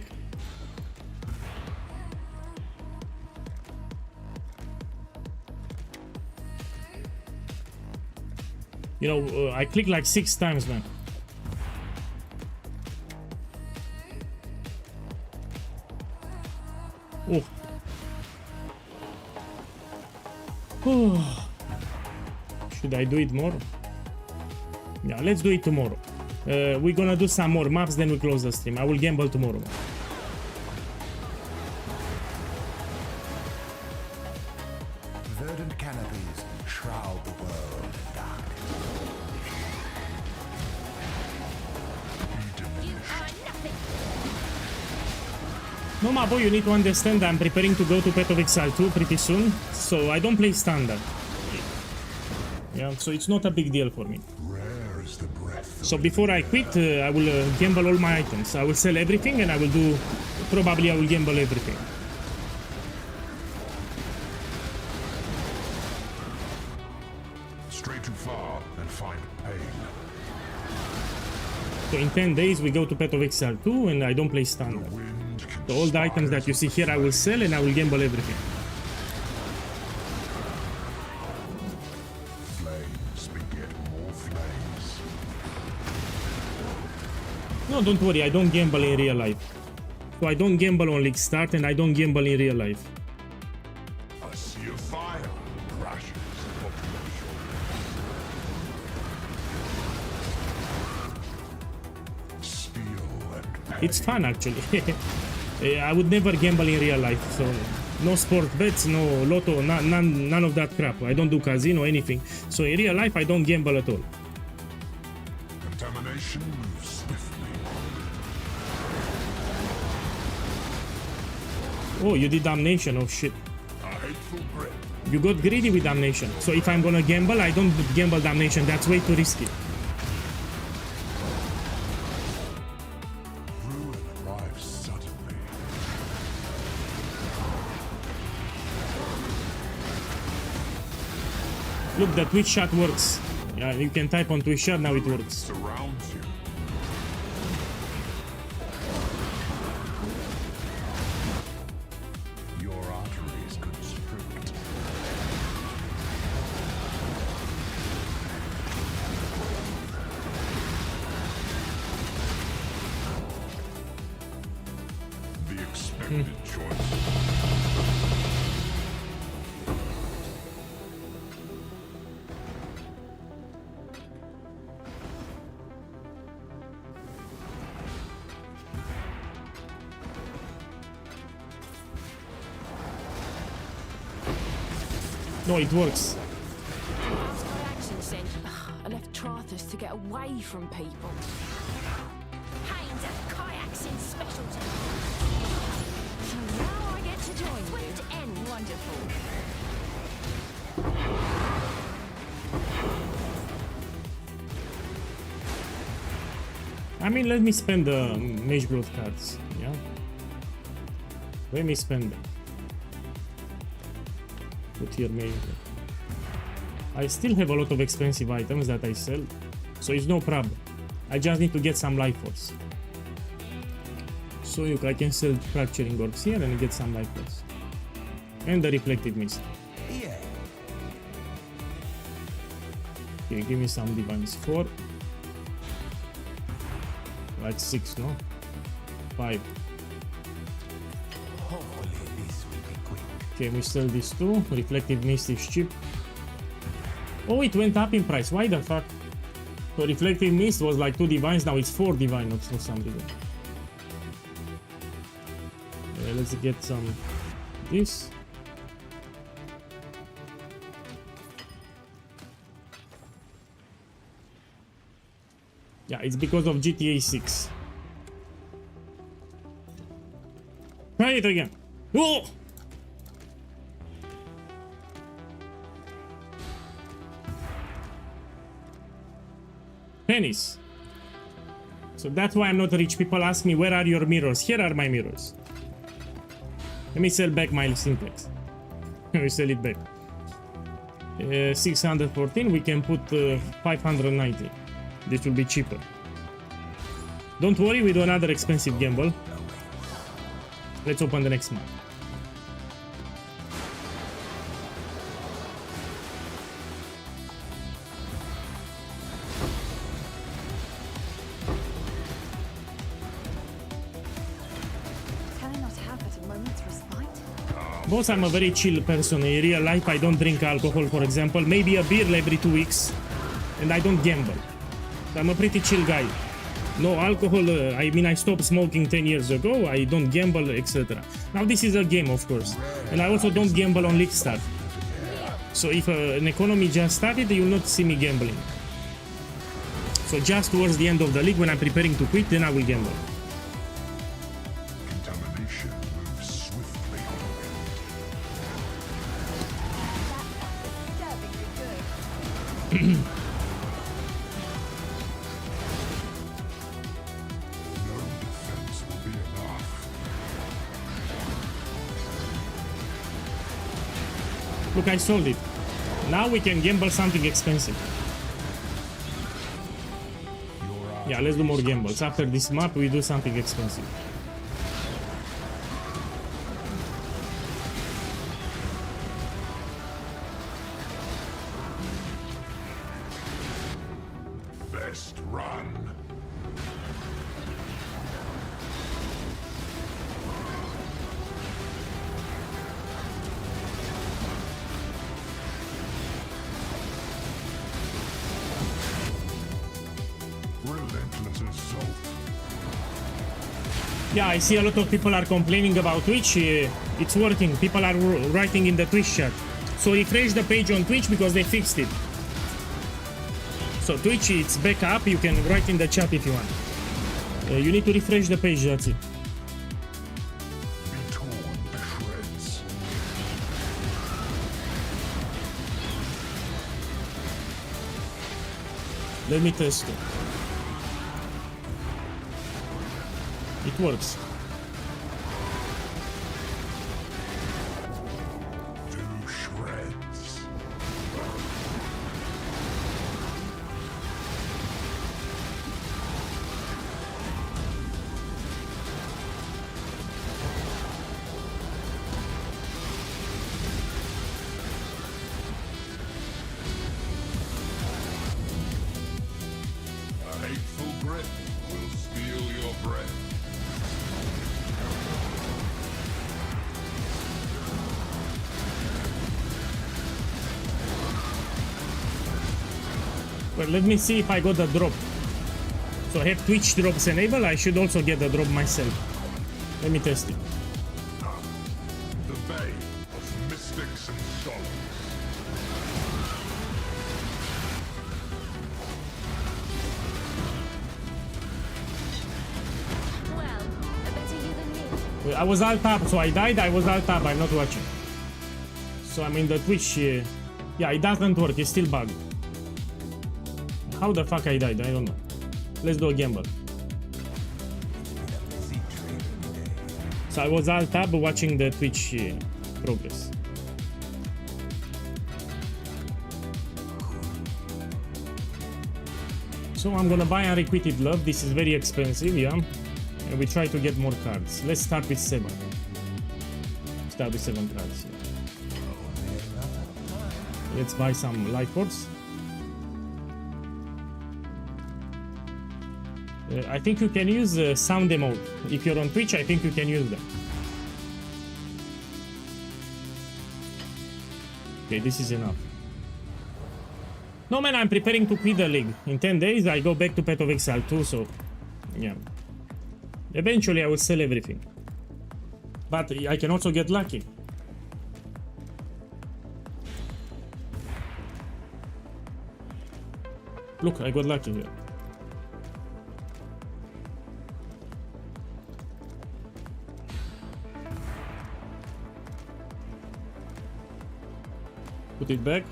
You know, I clicked like 6 times, man. Oh. Should I do it more? Yeah, let's do it tomorrow. We're gonna do some more maps, then we close the stream. I will gamble tomorrow. Verdant canopies shroud the world in darkness. No, my boy, you need to understand that I'm preparing to go to Path of Exile 2 pretty soon, so I don't play standard. Yeah, so it's not a big deal for me. So before I quit, I will gamble all my items. I will sell everything and I will do... Probably I will gamble everything. Stray too far and find pain. So in 10 days we go to Path of Exile 2 and I don't play standard. So all the items that you see here I will sell and I will gamble everything. Flames beget more flames. No, don't worry, I don't gamble in real life. So I don't gamble on League Start and I don't gamble in real life. A sea of fire crashes upon your shoulders. Steel and pain. It's fun actually. I would never gamble in real life, so no sport bets, no lotto, none of that crap. I don't do casino, anything. So in real life I don't gamble at all. Contamination moves swiftly. Oh, you did damnation, oh shit. A hateful grip. You got greedy with damnation. So if I'm gonna gamble, I don't gamble damnation, that's way too risky. Look, the Twitch chat works. Yeah, you can type on Twitch chat, now it works. Surrounds you. Your arteries constrict. The expected choice. No, it works. Action said, I left Trathus to get away from people. Haynes at kayaks in specialty. So now I get to join you. To end. Wonderful. I mean, let me spend the mage growth cards, yeah? Let me spend them. Put here mage. I still have a lot of expensive items that I sell, so it's no problem. I just need to get some life force. So I can sell fracturing orbs here and get some life force. And the reflective mist. Yeah. Okay, give me some divines. 4. Like 6, no? 5. Hopefully this will be quick. Okay, we sell these 2. Reflective mist is cheap. Oh, it went up in price. Why the fuck? So reflective mist was like 2 divines, now it's 4 divine for some reason. Let's get some this. Yeah, it's because of GTA 6. Try it again. Oh! Pennies. So that's why I'm not rich. People ask me, where are your mirrors? Here are my mirrors. Let me sell back my simplex. We sell it back. 614, we can put 590. This will be cheaper. Don't worry, we do another expensive gamble. Let's open the next map. Boss, I'm a very chill person. In real life, I don't drink alcohol, for example. Maybe a beer every 2 weeks. And I don't gamble. I'm a pretty chill guy. No alcohol. I mean, I stopped smoking 10 years ago. I don't gamble, etc. Now, this is a game, of course. And I also don't gamble on League Start. So if an economy just started, you'll not see me gambling. So just towards the end of the league, when I'm preparing to quit, then I will gamble. Contamination defense will be enough. Look, I sold it. Now we can gamble something expensive. Yeah, let's do more gambles. After this map, we do something expensive. Best run. Relentless assault. Yeah, I see a lot of people are complaining about Twitch. It's working. People are writing in the Twitch chat. So refresh the page on Twitch because they fixed it. So Twitch, it's back up. You can write in the chat if you want. You need to refresh the page, that's it. Be torn to shreds. Let me test it. It works. To shreds. A hateful grip will steal your breath. Well, let me see if I got the drop. So I have Twitch drops enabled. I should also get the drop myself. Let me test it. The Bay of Mystics and Scholars. Well, better you than me. I was alt tab, so I died. I was alt tab. I'm not watching. So I'm in the Twitch. Yeah, it doesn't work. It's still bugged. How the fuck I died? I don't know. Let's do a gamble. So I was alt tab watching the Twitch progress. So I'm gonna buy Unrequited Love. This is very expensive, yeah. And we try to get more cards. Let's start with 7. Start with 7 cards. Yeah. Let's buy some life force. I think you can use sound emote. If you're on Twitch, I think you can use them. Okay, this is enough. No man, I'm preparing to quit the league. In 10 days, I go back to Path of Exile 2, so... yeah. Eventually, I will sell everything. But I can also get lucky. Look, I got lucky here. Put it back.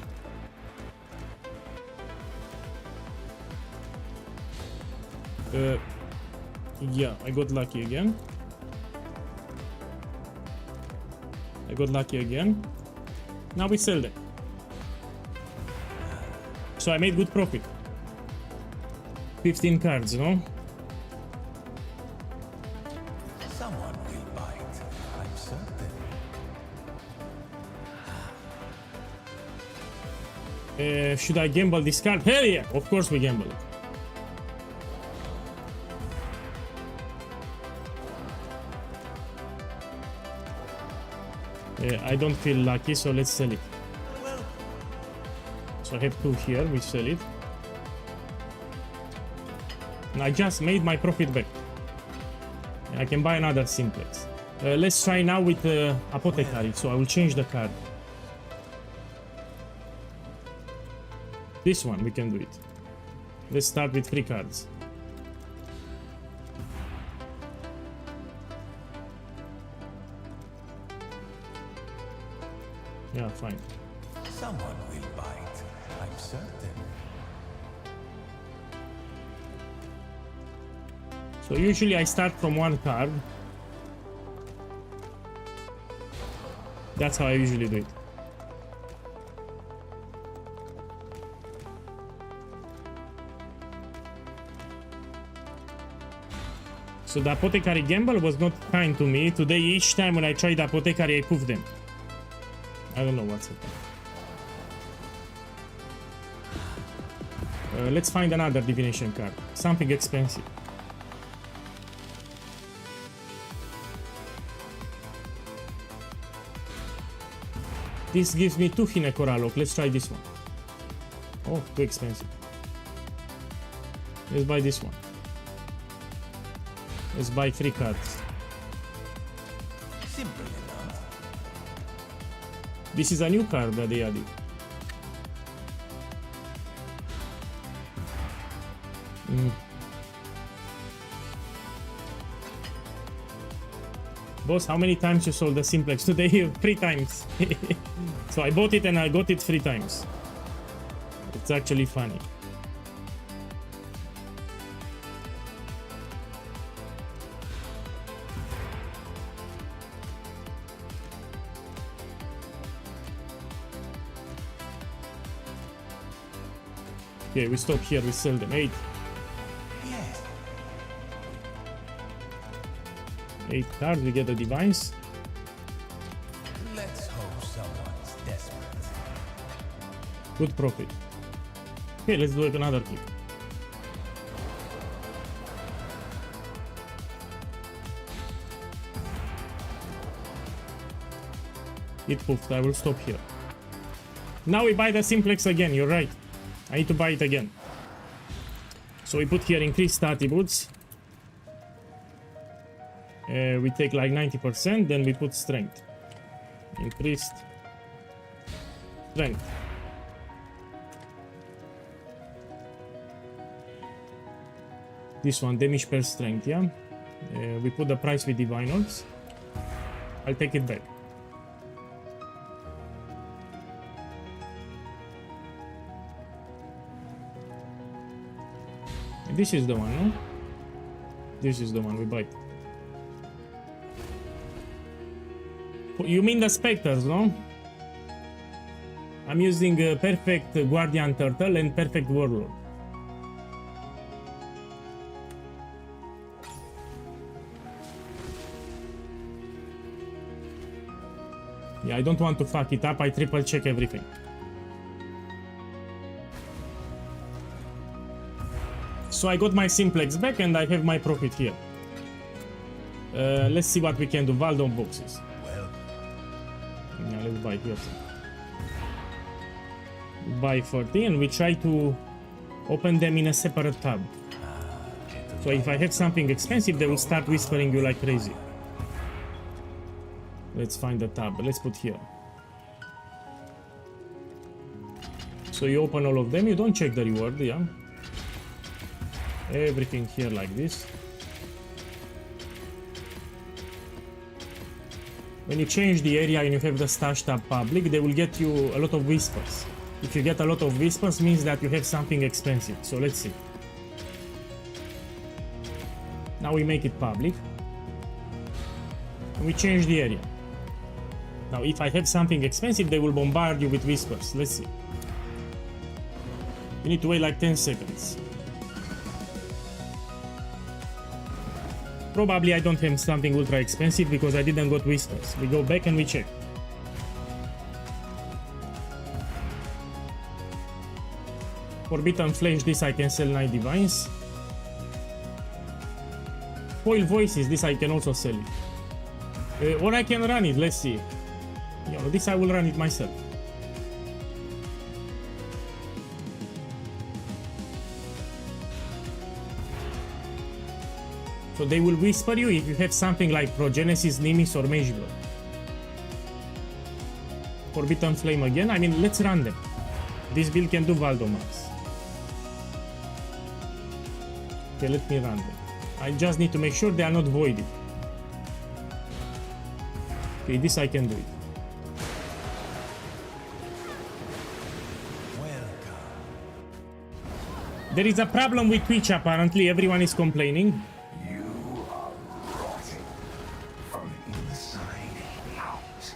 Yeah, I got lucky again. I got lucky again. Now we sell them. So I made good profit. 15 cards, no? Someone will bite, I'm certain. Should I gamble this card? Hell yeah! Of course we gamble it. I don't feel lucky, so let's sell it. So I have 2 here, we sell it. And I just made my profit back. I can buy another simplex. Let's try now with Apothecary, so I will change the card. This one, we can do it. Let's start with 3 cards. Yeah, fine. Someone will bite, I'm certain. So usually I start from one card. That's how I usually do it. So the Apothecary gamble was not kind to me. Today, each time when I tried Apothecary, I poofed them. I don't know what's happening. Let's find another divination card. Something expensive. This gives me 2 Hinekoralok. Let's try this one. Oh, too expensive. Let's buy this one. Let's buy 3 cards. Simple enough. This is a new card that they added. Boss, how many times you sold the simplex today? 3 times. So I bought it and I got it 3 times. It's actually funny. Okay, we stop here, we sell them. 8. Yes. 8 cards, we get the divines. Let's hope someone's desperate. Good profit. Okay, let's do another click. It poofed, I will stop here. Now we buy the simplex again, you're right. I need to buy it again. So we put here increased attributes. We take like 90%, then we put strength. Increased strength. This one, damage per strength, yeah? We put the price with divine orbs. I'll take it back. This is the one, no? This is the one we buy. You mean the specters, no? I'm using perfect guardian turtle and perfect warlord. Yeah, I don't want to fuck it up. I triple check everything. So I got my simplex back and I have my profit here. Let's see what we can do. Valdon boxes. Well, yeah, let's buy here. Buy 40 and we try to open them in a separate tab. So if I have something expensive, they will start whispering you like crazy. Let's find the tab. Let's put here. So you open all of them. You don't check the reward, yeah? Everything here like this. When you change the area and you have the stash tab public, they will get you a lot of whispers. If you get a lot of whispers, means that you have something expensive. So let's see. Now we make it public. And we change the area. Now if I have something expensive, they will bombard you with whispers. Let's see. You need to wait like 10 seconds. Probably I don't have something ultra expensive because I didn't got whispers. We go back and we check. Forbidden Flesh, this I can sell 9 divines. Foil Voices, this I can also sell it. Or I can run it, let's see. You know, this I will run it myself. So they will whisper you if you have something like Progenesis, Nimis or Mage Blood. Forbidden Flame again, I mean, let's run them. This build can do Valdomars. Okay, let me run them. I just need to make sure they are not voided. Okay, this I can do it. There is a problem with Twitch apparently, everyone is complaining. You are rotting from inside out.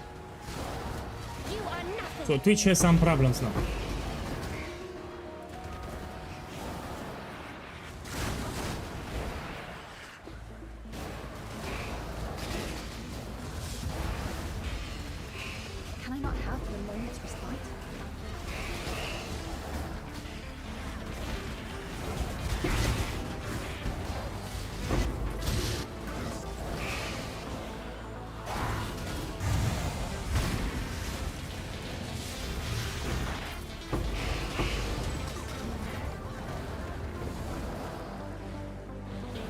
You are nothing. So Twitch has some problems now. Can I not have a moment's respite?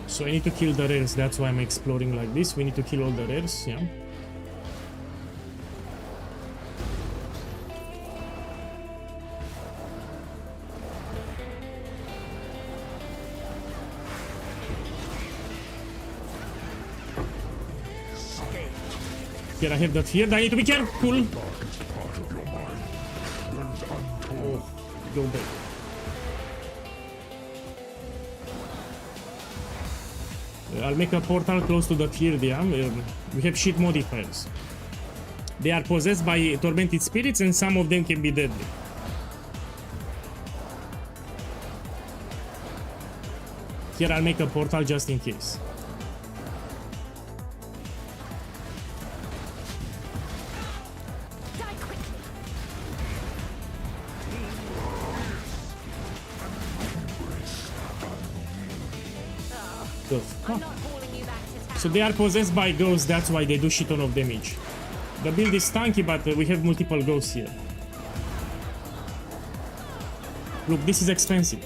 So I need to kill the rares, that's why I'm exploring like this. We need to kill all the rares, yeah. Here I have the fear, I need to be careful. Oh, go back. I'll make a portal close to the field, yeah. We have shit modifiers. They are possessed by tormented spirits and some of them can be deadly. Here I'll make a portal just in case. So they are possessed by ghosts, that's why they do shit ton of damage. The build is tanky, but we have multiple ghosts here. Look, this is expensive.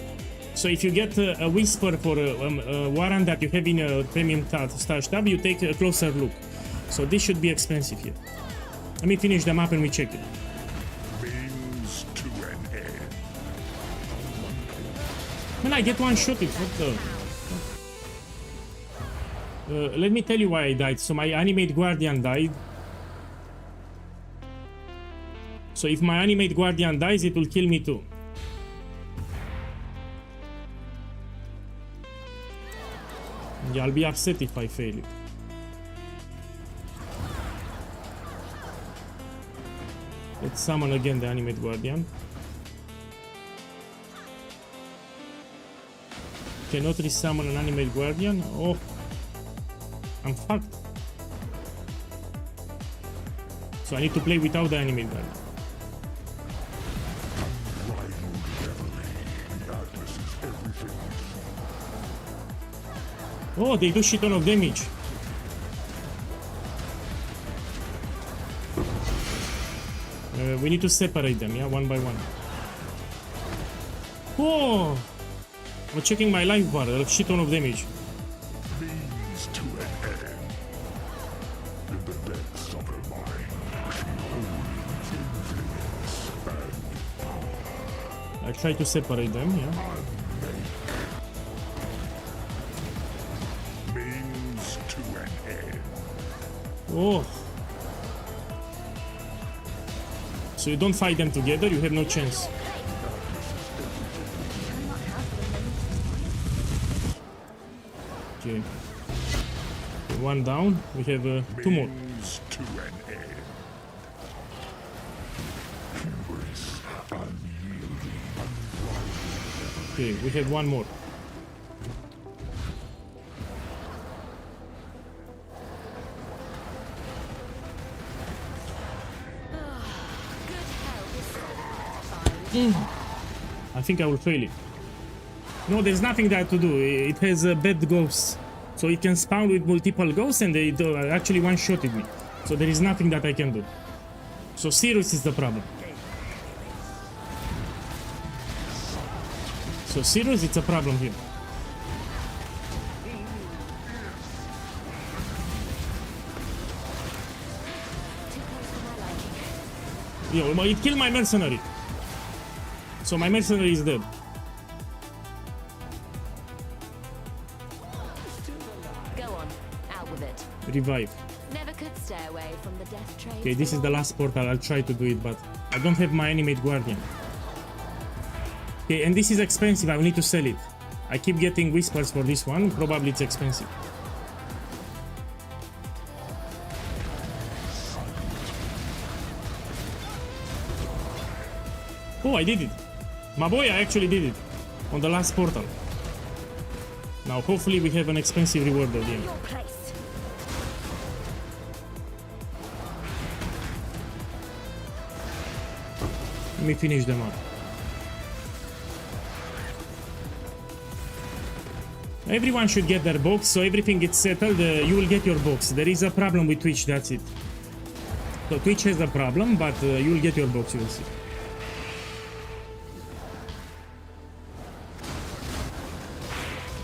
So if you get a whisper for a warrant that you have in a premium stash tab, you take a closer look. So this should be expensive here. Let me finish the map and we check it. Means to an end. Man, I get one shot it. What the? Let me tell you why I died. So my animate guardian died. So if my animate guardian dies, it will kill me too. Yeah, I'll be upset if I fail it. Let's summon again the animate guardian. Cannot resummon an animate guardian. Oh, I'm fucked. So I need to play without the animate guardian. Oh, they do shit ton of damage. We need to separate them, yeah, one by one. Oh! I'm checking my life bar, a shit ton of damage. Means to an end. In the depths of her mind, she holds influence and power. I try to separate them, yeah. Means to an end. Oh! So you don't fight them together, you have no chance. Okay. One down, we have two more. Means to an end. Hubris, unyielding, unrivaled. Okay, we have one more. I think I will fail it. No, there's nothing there to do. It has bad ghosts. So it can spawn with multiple ghosts and they actually one-shotted me. So there is nothing that I can do. So Sirius is the problem. So Sirius, it's a problem here. Yo, it killed my mercenary. So my mercenary is dead. Go on, out with it. Revive. Never could stay away from the death trade. Okay, this is the last portal. I'll try to do it, but I don't have my animate guardian. Okay, and this is expensive. I will need to sell it. I keep getting whispers for this one. Probably it's expensive. Oh, I did it. My boy, I actually did it. On the last portal. Now, hopefully we have an expensive reward at the end. Let me finish them up. Everyone should get their box, so everything gets settled. You will get your box. There is a problem with Twitch, that's it. So Twitch has a problem, but you will get your box, you will see.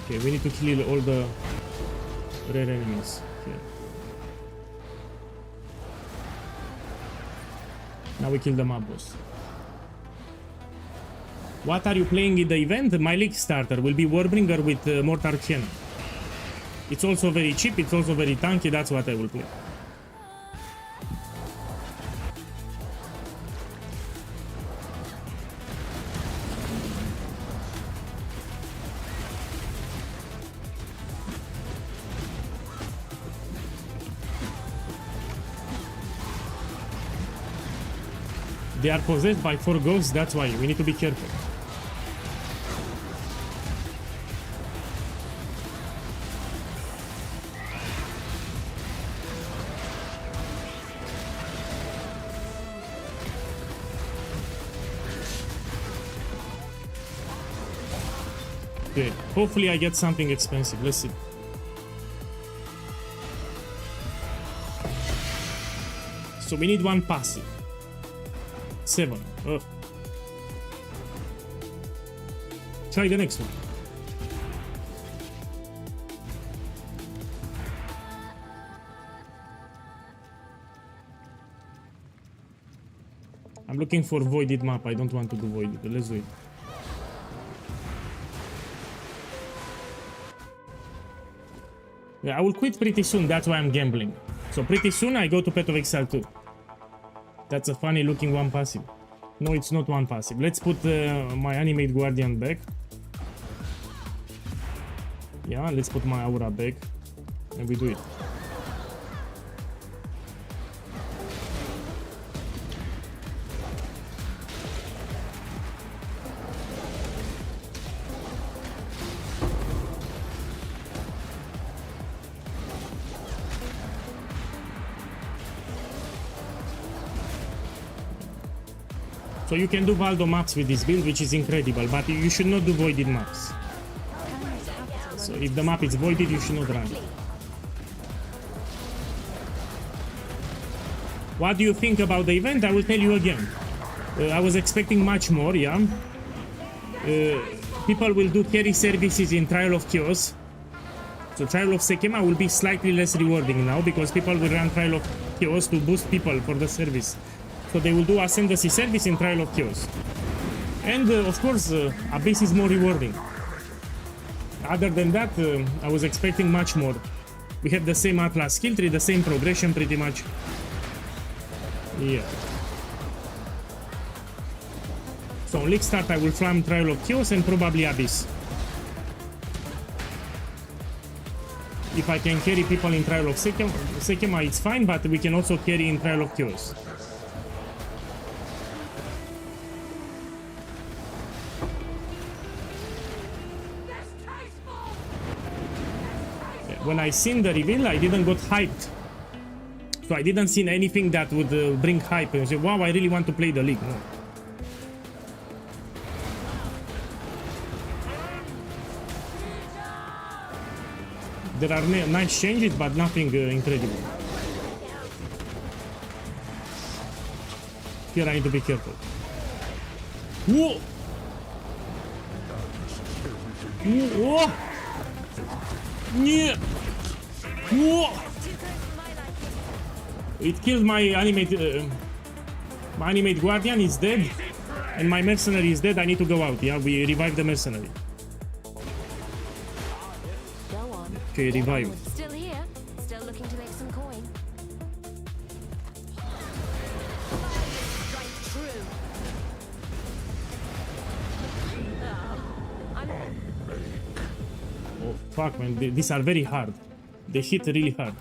Okay, we need to kill all the rare enemies. Okay. Now we kill the mob boss. What are you playing in the event? My league starter will be Warbringer with Mortar Cannon. It's also very cheap, it's also very tanky, that's what I will play. They are possessed by 4 ghosts, that's why we need to be careful. Okay, hopefully I get something expensive, let's see. So we need one passive. 7. Oh. Try the next one. I'm looking for voided map. I don't want to do voided, but let's do it. Yeah, I will quit pretty soon. That's why I'm gambling. So pretty soon I go to Path of Exile 2. That's a funny looking one passive. No, it's not one passive. Let's put my Animate Guardian back. Yeah, let's put my Aura back. And we do it. So you can do Valdo maps with this build, which is incredible, but you should not do voided maps. So if the map is voided, you should not run. What do you think about the event? I will tell you again. I was expecting much more, yeah. People will do carry services in Trial of Chaos. So Trial of Sekema will be slightly less rewarding now, because people will run Trial of Chaos to boost people for the service. So they will do Ascendancy service in Trial of Chaos. And of course, Abyss is more rewarding. Other than that, I was expecting much more. We have the same Atlas skill tree, the same progression pretty much. Yeah. So on League Start I will farm Trial of Chaos and probably Abyss. If I can carry people in Trial of Sekema, it's fine, but we can also carry in Trial of Chaos. When I seen the reveal, I didn't got hyped. So I didn't see anything that would bring hype and say, wow, I really want to play the league. No. There are nice changes, but nothing incredible. Here I need to be careful. Whoa! Whoa! Yeah. Whoa! It killed my animate guardian is dead, and my mercenary is dead. I need to go out. Yeah, we revive the mercenary. Okay, revive. Still here, still looking to make some coin. Straight true. Fuck, man, these are very hard. They hit really hard.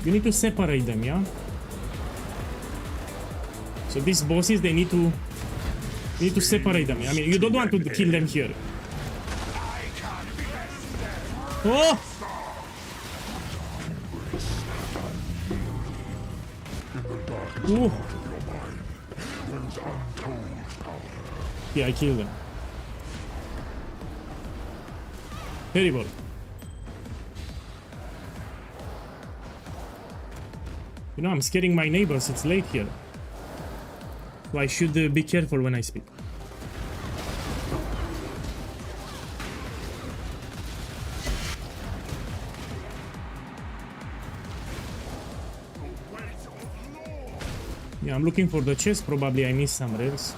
You need to separate them, yeah? So these bosses, they need to separate them. I mean, you don't want to kill them here. Oh! Ooh. Yeah, I killed them. Terrible. You know, I'm scaring my neighbors. It's late here. So I should be careful when I speak. Yeah, I'm looking for the chest. Probably I missed some rails.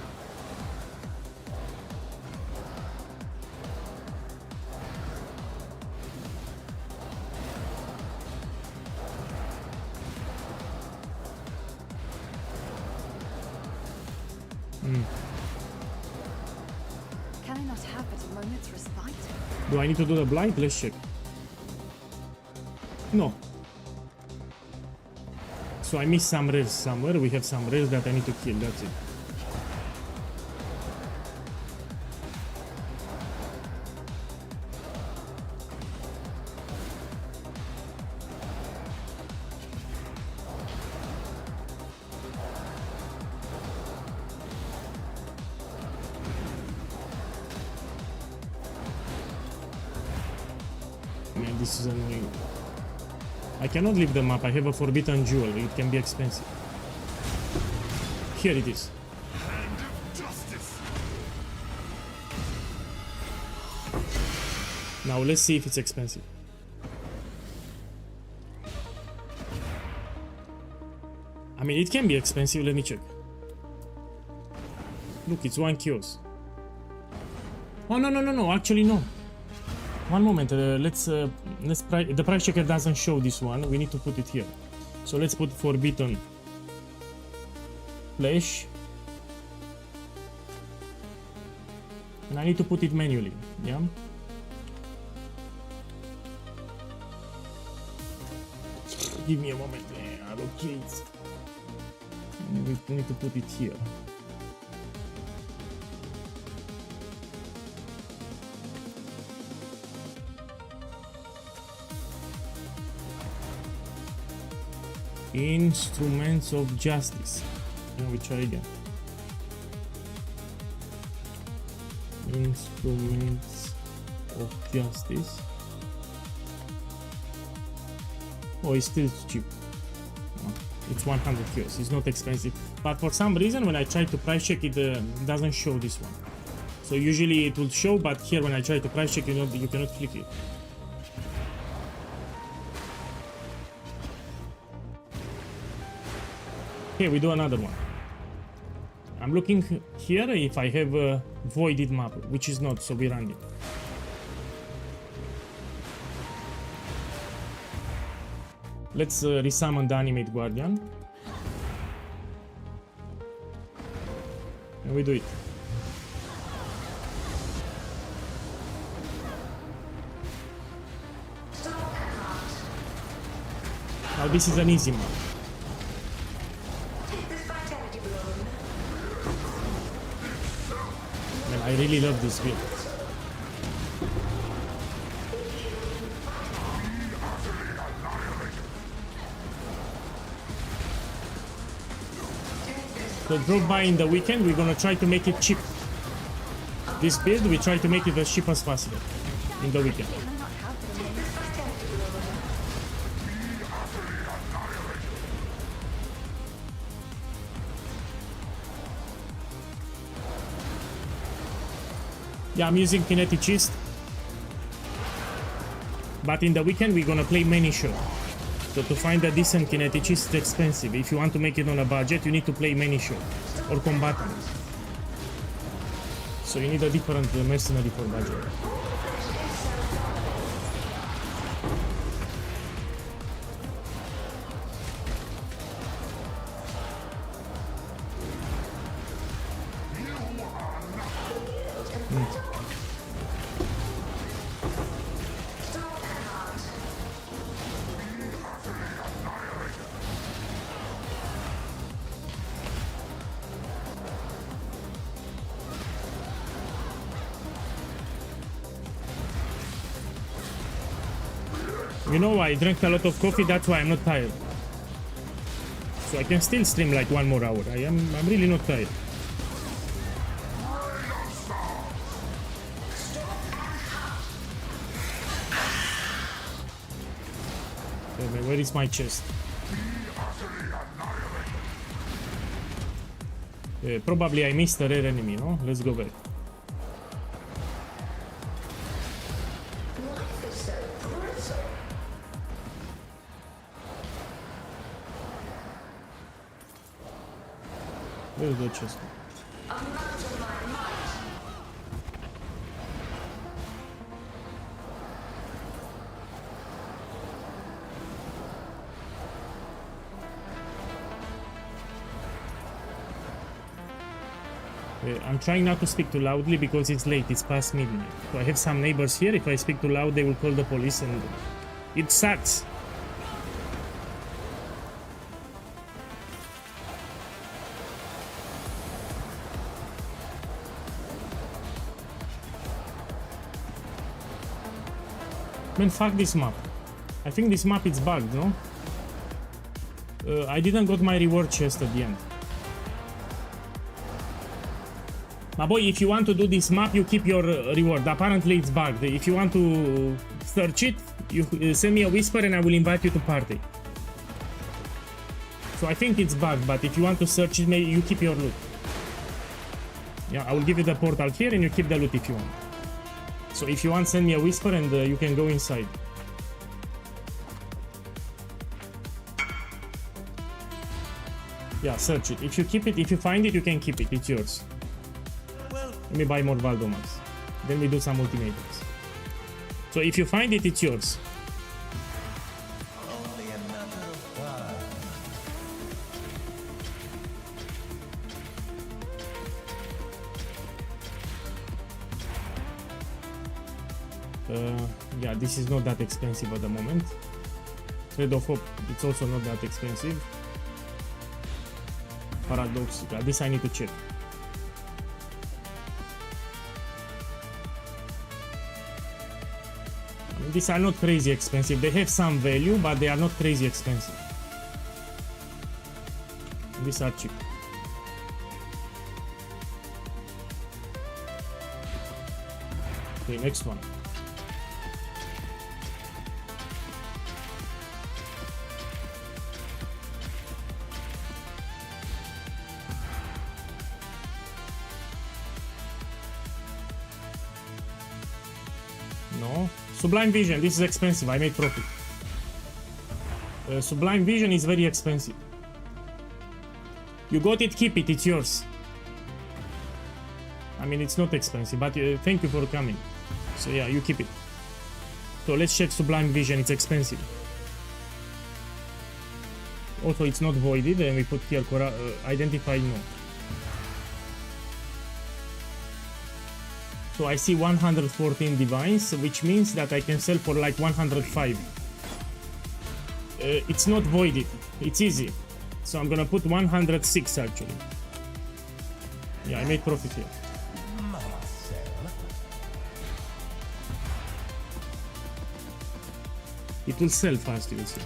Can I not have but a moment's respite? Do I need to do the blind? Let's check. No. So I missed some rails somewhere. We have some rails that I need to kill. That's it. Man, this is annoying. I cannot leave the map. I have a forbidden jewel. It can be expensive. Here it is. Now let's see if it's expensive. I mean, it can be expensive. Let me check. Look, it's 1 kiosk. Oh, no. Actually, no. One moment, the price checker doesn't show this one. We need to put it here. So let's put forbidden flesh. And I need to put it manually, yeah? Give me a moment, allocate. We need to put it here. Instruments of justice. Now we try again. Instruments of justice. Oh, it's still cheap. Oh, it's 100 kilos. It's not expensive. But for some reason, when I try to price check, it doesn't show this one. So usually it will show, but here when I try to price check, you cannot click it. Okay, we do another one. I'm looking here if I have a voided map, which is not, so we run it. Let's resummon the animate guardian. And we do it. Now this is an easy map. I really love this build. So drop by in the weekend, we're gonna try to make it cheap. This build, we try to make it as cheap as possible in the weekend. Yeah, I'm using kineticist. But in the weekend, we're gonna play many show. So to find a decent kineticist is expensive. If you want to make it on a budget, you need to play many show or combatant. So you need a different mercenary for budget. You know, I drank a lot of coffee, that's why I'm not tired. So I can still stream like 1 more hour. I'm really not tired. Where is my chest? Probably I missed a rare enemy, no? Let's go back. Where's the chest? I'm trying not to speak too loudly because it's late, it's past midnight. So I have some neighbors here, if I speak too loud they will call the police and it sucks. Man, fuck this map. I think this map is bugged, no? I didn't got my reward chest at the end. My boy, if you want to do this map, you keep your reward. Apparently it's bugged. If you want to search it, you send me a whisper and I will invite you to party. So I think it's bugged, but if you want to search it, maybe you keep your loot. Yeah, I will give you the portal here and you keep the loot if you want. So if you want, send me a whisper and you can go inside. Yeah, search it. If you keep it, if you find it, you can keep it. It's yours. Let me buy more Valdomars. Then we do some ultimatums. So if you find it, it's yours. Only a matter of time. Yeah, this is not that expensive at the moment. Thread of Hope, it's also not that expensive. Paradoxical, this I need to check. These are not crazy expensive. They have some value, but they are not crazy expensive. These are cheap. Okay, next one. No. Sublime Vision, this is expensive, I made profit. Sublime Vision is very expensive. You got it, keep it, it's yours. I mean, it's not expensive, but thank you for coming. So yeah, you keep it. So let's check Sublime Vision, it's expensive. Also, it's not voided, and we put here identify no. So I see 114 divines, which means that I can sell for like 105. It's not voided, it's easy. So I'm gonna put 106 actually. Yeah, I made profit here. It will sell fast, you will see.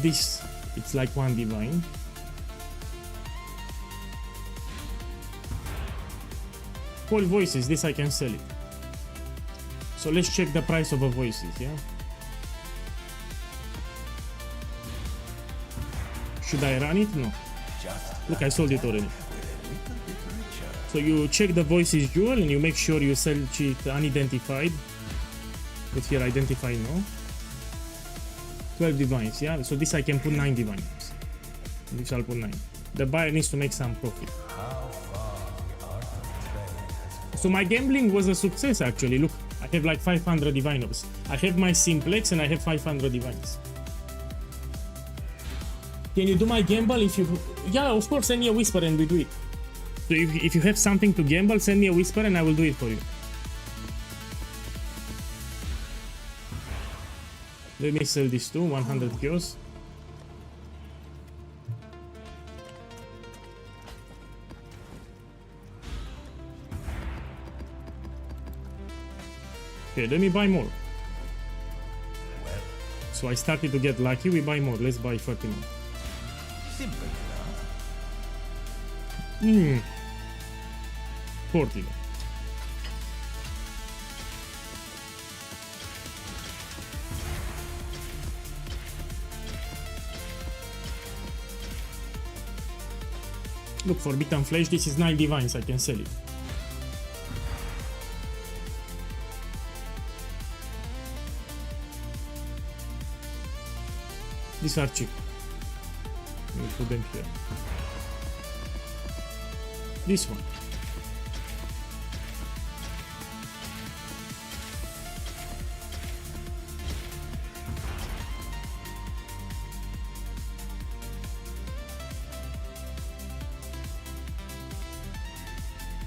This, it's like 1 divine. All voices, this I can sell it. So let's check the price of the voices, yeah? Should I run it? No. Look, I sold it already. So you check the voices jewel and you make sure you search it unidentified. Put here identify no. 12 divines, yeah? So this I can put 9 divines. This I'll put 9. The buyer needs to make some profit. So my gambling was a success actually. Look, I have like 500 diviners. I have my simplex and I have 500 divines. Can you do my gamble if you... Yeah, of course, send me a whisper and we do it. So if you have something to gamble, send me a whisper and I will do it for you. Let me sell this too, 100 kills. Okay, let me buy more. So I started to get lucky, we buy more. Let's buy 30 more. Simple enough. 40. Look, Forbidden Flesh, this is 9 divines, I can sell it. These are cheap. We'll put them here. This one.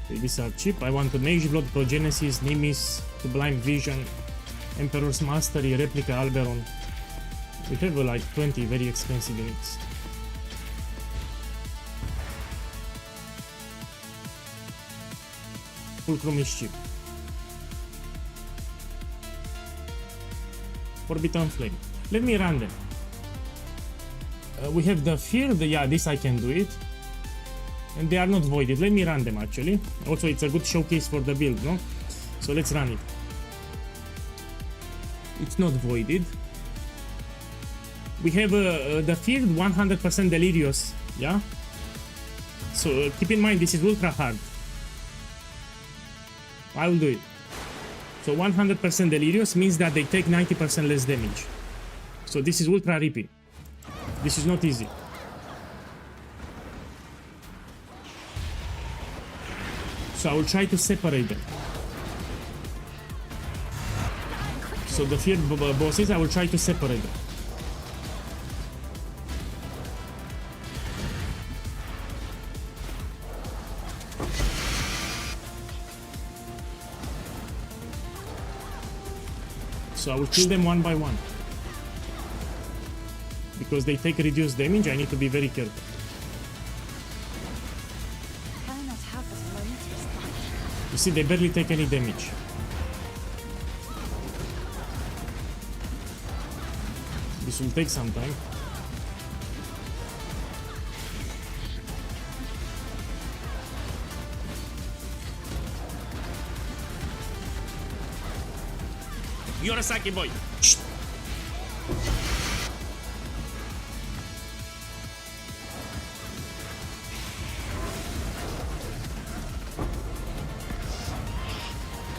Okay, these are cheap. I want a Mage Blood, Progenesis, Nimis, Sublime Vision, Emperor's Mastery, Replica, Alberon. We have like 20 very expensive units. Fulcrum is cheap. Forbidden Flame. Let me run them. We have the Fear, yeah, this I can do it. And they are not voided. Let me run them actually. Also, it's a good showcase for the build, no? So let's run it. It's not voided. We have the Feared 100% Delirious, yeah? So keep in mind, this is ultra hard. I will do it. So 100% Delirious means that they take 90% less damage. So this is ultra rippy. This is not easy. So I will try to separate them. So the feared bosses, I will try to separate them. So I will kill them one by one. Because they take reduced damage, I need to be very careful. You see, they barely take any damage. This will take some time. Yorosaki boy. Shh.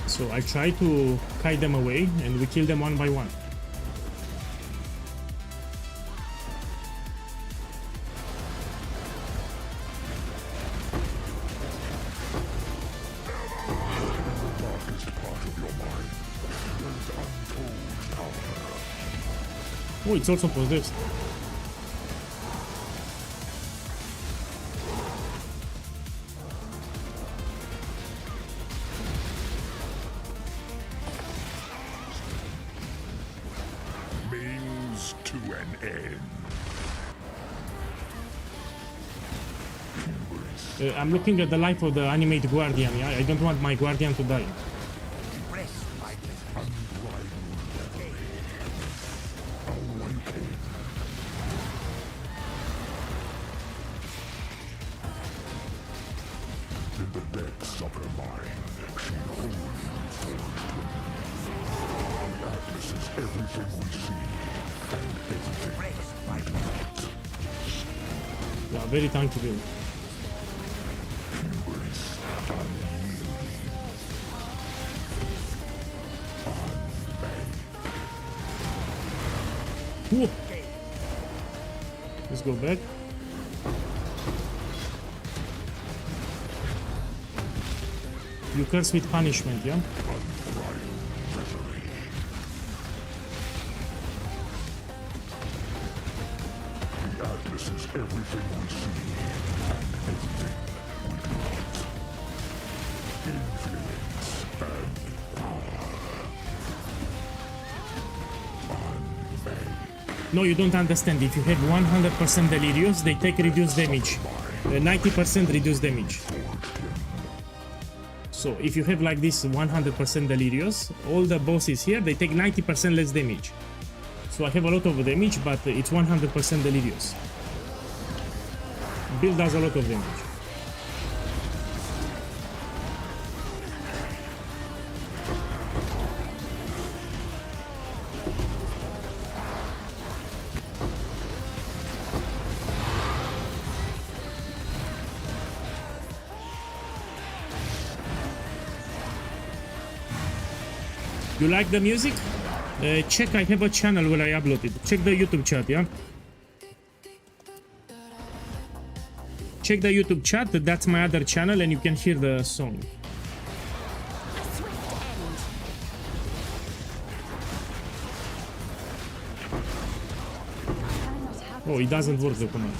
So I try to kite them away and we kill them one by one. Oh, it's also possessed. Means to an end. I'm looking at the life of the animate guardian. Yeah? I don't want my guardian to die. Yeah, very tanky build. Whoa. Let's go back. You curse with punishment, yeah? No, you don't understand. If you have 100% Delirious, they take reduced damage. 90% reduced damage. So if you have like this 100% delirious, all the bosses here, they take 90% less damage. So I have a lot of damage, but it's 100% delirious. Build does a lot of damage. You like the music? Check, I have a channel where I upload it. Check the YouTube chat, yeah? Check the YouTube chat, that's my other channel, and you can hear the song. Oh, it doesn't work, the command.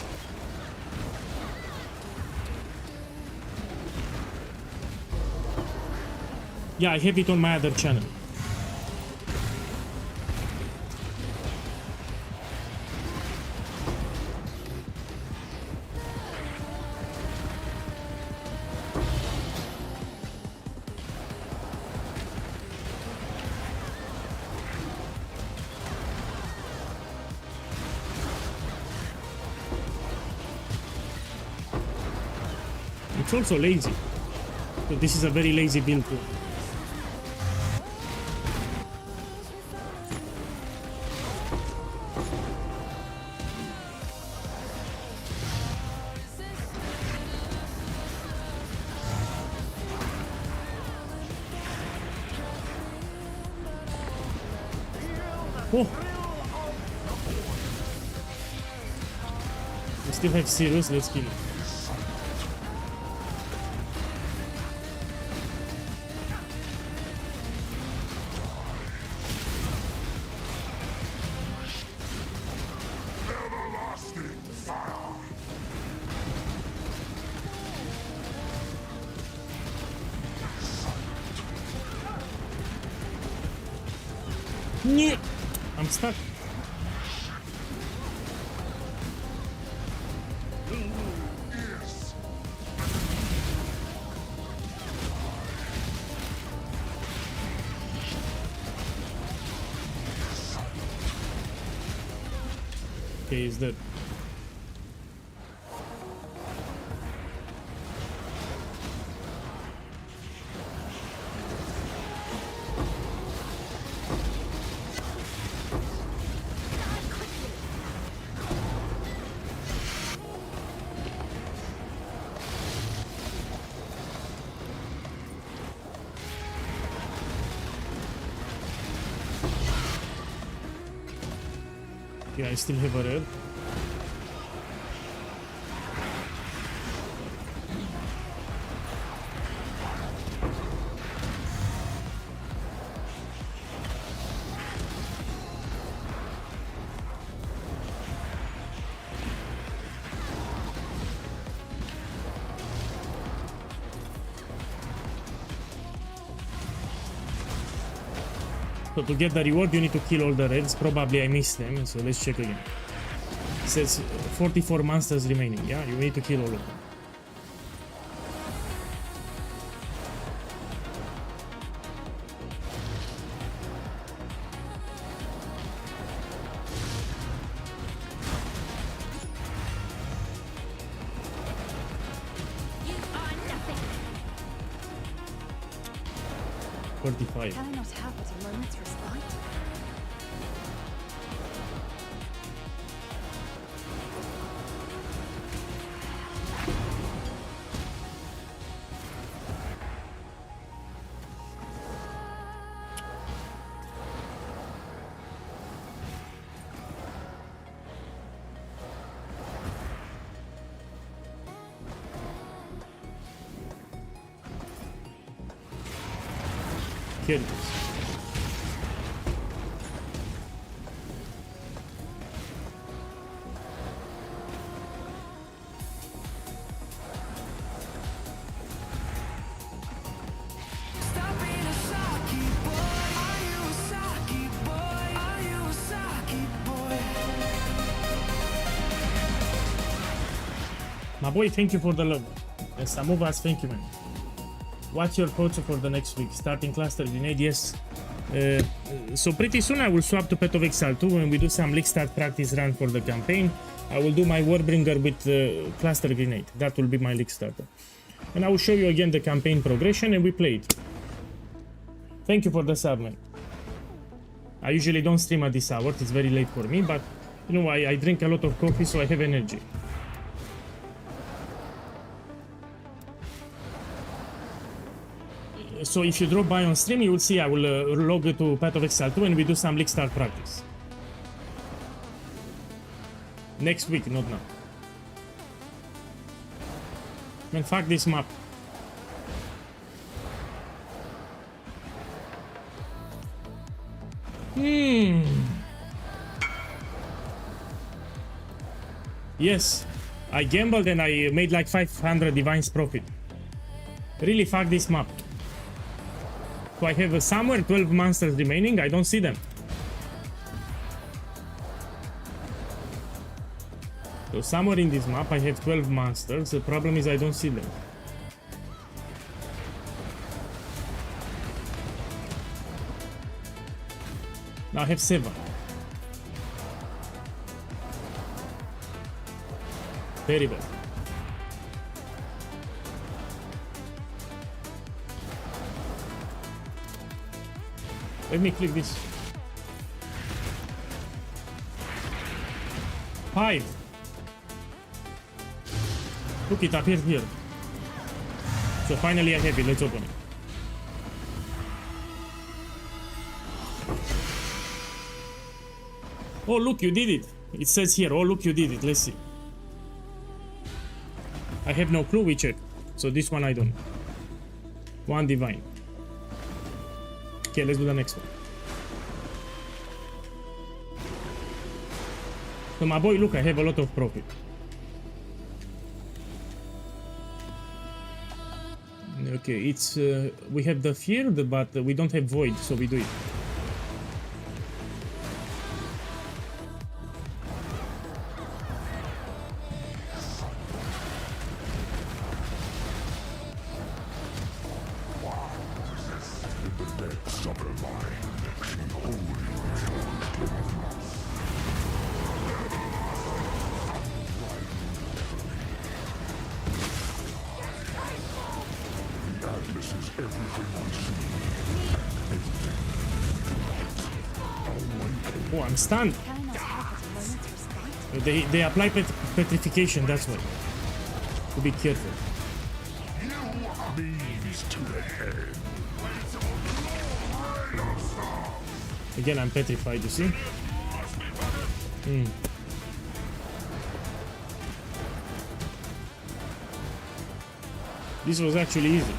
Yeah, I have it on my other channel. It's also lazy. So this is a very lazy build too. Oh! We still have Sirius, let's kill it. Yeah. I'm stuck. Okay, he's dead. Yeah, I still have a red. So to get the reward, you need to kill all the reds. Probably I missed them, so let's check again. It says 44 monsters remaining. Yeah, you need to kill all of them. You are nothing. 45. Can I not have but a moment's respite? Kill. Stop being a Saki boy. Are you a Saki boy? Are you a Saki boy? My boy, thank you for the love. Yes, Samovas, thank you, man. What's your thoughts for the next week? Starting cluster grenade? Yes. So pretty soon I will swap to Path of Exile 2 when we do some league start practice run for the campaign. I will do my Warbringer with cluster grenade. That will be my league starter. And I will show you again the campaign progression and we play it. Thank you for the sub, man. I usually don't stream at this hour, it's very late for me, but you know, I drink a lot of coffee so I have energy. So if you drop by on stream, you will see I will log to Path of Exile 2 and we do some league start practice. Next week, not now. Man, fuck this map. Yes, I gambled and I made like 500 divines profit. Really fuck this map. So I have somewhere 12 monsters remaining, I don't see them. So somewhere in this map I have 12 monsters, the problem is I don't see them. Now I have 7. Very bad. Let me click this. 5. Look, it appeared here. So finally I have it. Let's open it. Oh, look, you did it. It says here, oh, look, you did it. Let's see. I have no clue, we check. So this one I don't. 1 divine. Okay, let's do the next one. So my boy, look, I have a lot of profit. Okay, it's we have the field, but we don't have void, so we do it. Oh, I'm stunned. They apply petrification, that's why. To be careful. Again, I'm petrified, you see? This was actually easy.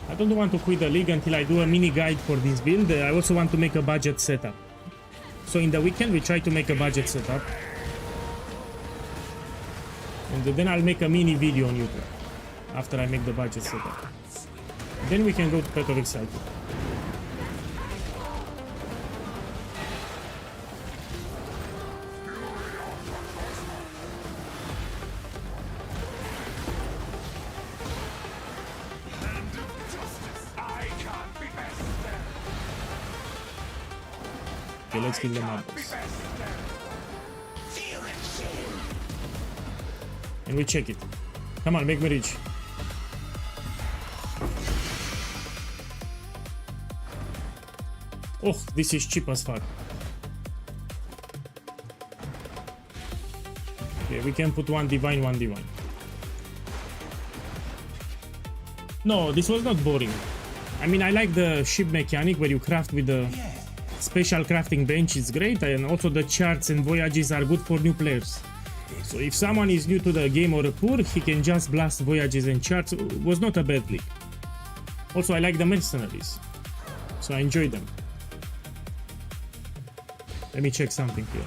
I don't want to quit the league until I do a mini guide for this build. I also want to make a budget setup. So in the weekend we try to make a budget setup. And then I'll make a mini video on YouTube after I make the budget setup. Then we can go to Path of Exile. Okay, let's kill them up. And we check it. Come on, make me rich. Oh, this is cheap as fuck. Okay, we can put 1 divine, 1 divine. No, this was not boring. I mean, I like the ship mechanic where you craft with the special crafting bench, it's great, and also the charts and voyages are good for new players. So if someone is new to the game or poor, he can just blast voyages and charts. It was not a bad league. Also, I like the mercenaries, so I enjoy them. Let me check something here.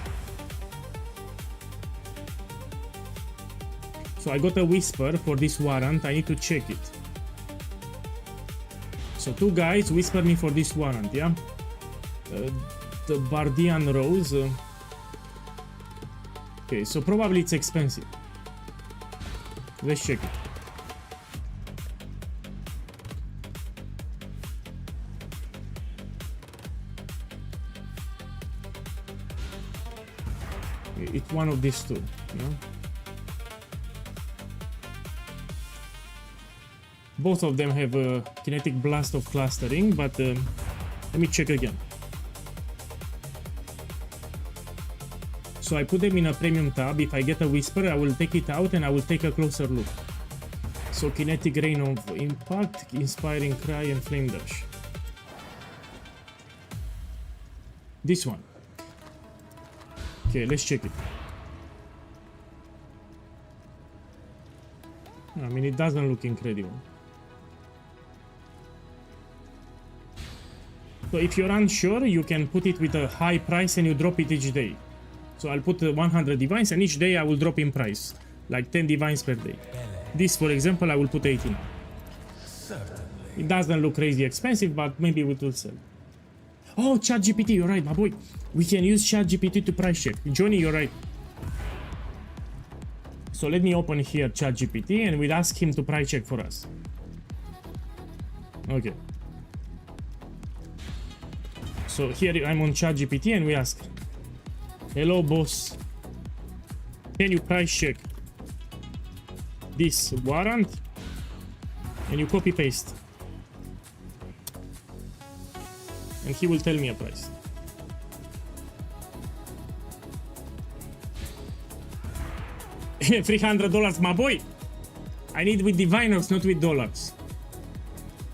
So I got a whisper for this warrant, I need to check it. So 2 guys whisper me for this warrant, yeah? The Bardian Rose. Okay, so probably it's expensive. Let's check it. It's one of these two, you know? Both of them have a kinetic blast of clustering, but let me check again. So I put them in a premium tab. If I get a whisper, I will take it out and I will take a closer look. So kinetic rain of impact, inspiring cry, and flame dash. This one. Okay, let's check it. I mean, it doesn't look incredible. So if you're unsure, you can put it with a high price and you drop it each day. So I'll put 100 divines and each day I will drop in price, like 10 divines per day. This, for example, I will put 18. It doesn't look crazy expensive, but maybe it will sell. Oh, ChatGPT, you're right, my boy. We can use ChatGPT to price check. Johnny, you're right. So let me open here ChatGPT and we'll ask him to price check for us. Okay. So here I'm on ChatGPT and we ask, hello boss, can you price check this warrant? And you copy paste. And he will tell me a price. $300, my boy. I need with diviners, not with dollars.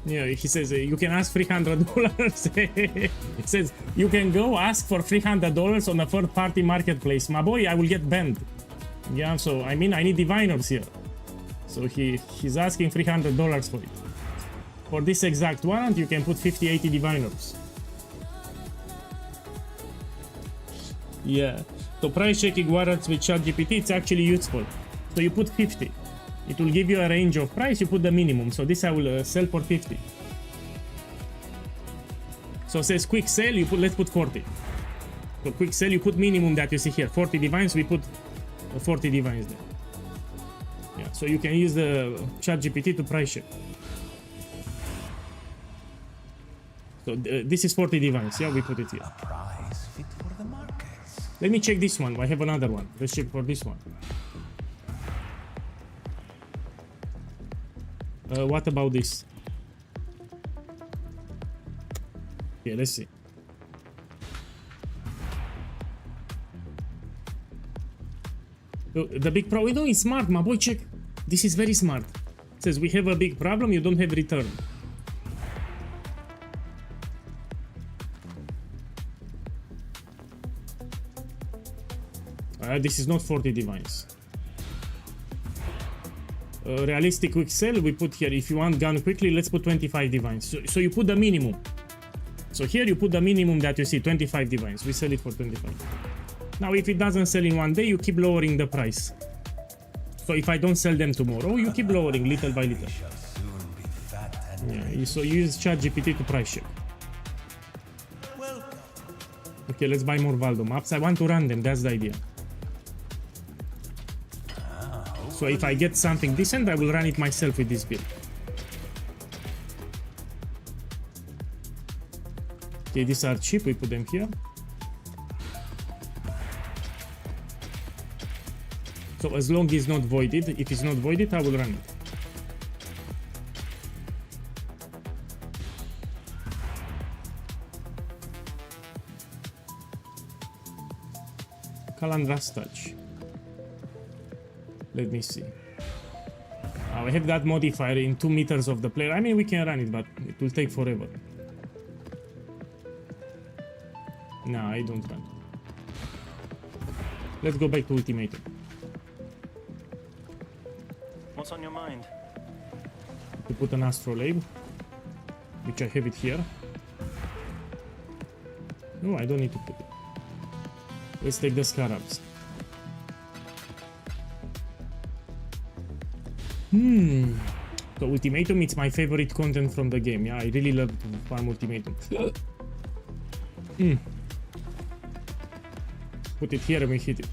Yeah, he says you can ask $300. He says you can go ask for $300 on a third-party marketplace. My boy, I will get banned. Yeah, so I mean I need diviners here. So he's asking $300 for it. For this exact warrant, you can put 50-80 diviners. Yeah. So price checking warrants with ChatGPT, it's actually useful. So you put 50. It will give you a range of price, you put the minimum. So this I will sell for 50. So it says quick sale, you put, let's put 40. So quick sale, you put minimum that you see here. 40 divines, we put 40 divines there. Yeah, so you can use the ChatGPT to price check. So this is 40 divines, yeah, we put it here. A price fit for the markets. Let me check this one. I have another one. Let's check for this one. What about this? Yeah, let's see. The big problem, no, it's smart, my boy, check. This is very smart. It says we have a big problem, you don't have return. This is not 40 divines. Realistic quick sell, we put here, if you want gun quickly, let's put 25 divines. So you put the minimum. So here you put the minimum that you see, 25 divines. We sell it for 25. Now if it doesn't sell in one day, you keep lowering the price. So if I don't sell them tomorrow, you keep lowering little by little. Yeah, so you use ChatGPT to price check. Okay, let's buy more Valdo maps. I want to run them, that's the idea. So if I get something decent, I will run it myself with this build. Okay, these are cheap, we put them here. So as long as it's not voided, if it's not voided, I will run it. Calandra's touch. Let me see. I have that modifier in 2 meters of the player. I mean, we can run it, but it will take forever. No, I don't run. Let's go back to Ultimatum. What's on your mind? To put an astrolabe, which I have it here. No, I don't need to put it. Let's take the scarabs. So Ultimatum, it's my favorite content from the game. Yeah, I really love to farm Ultimatum. Put it here and we hit it.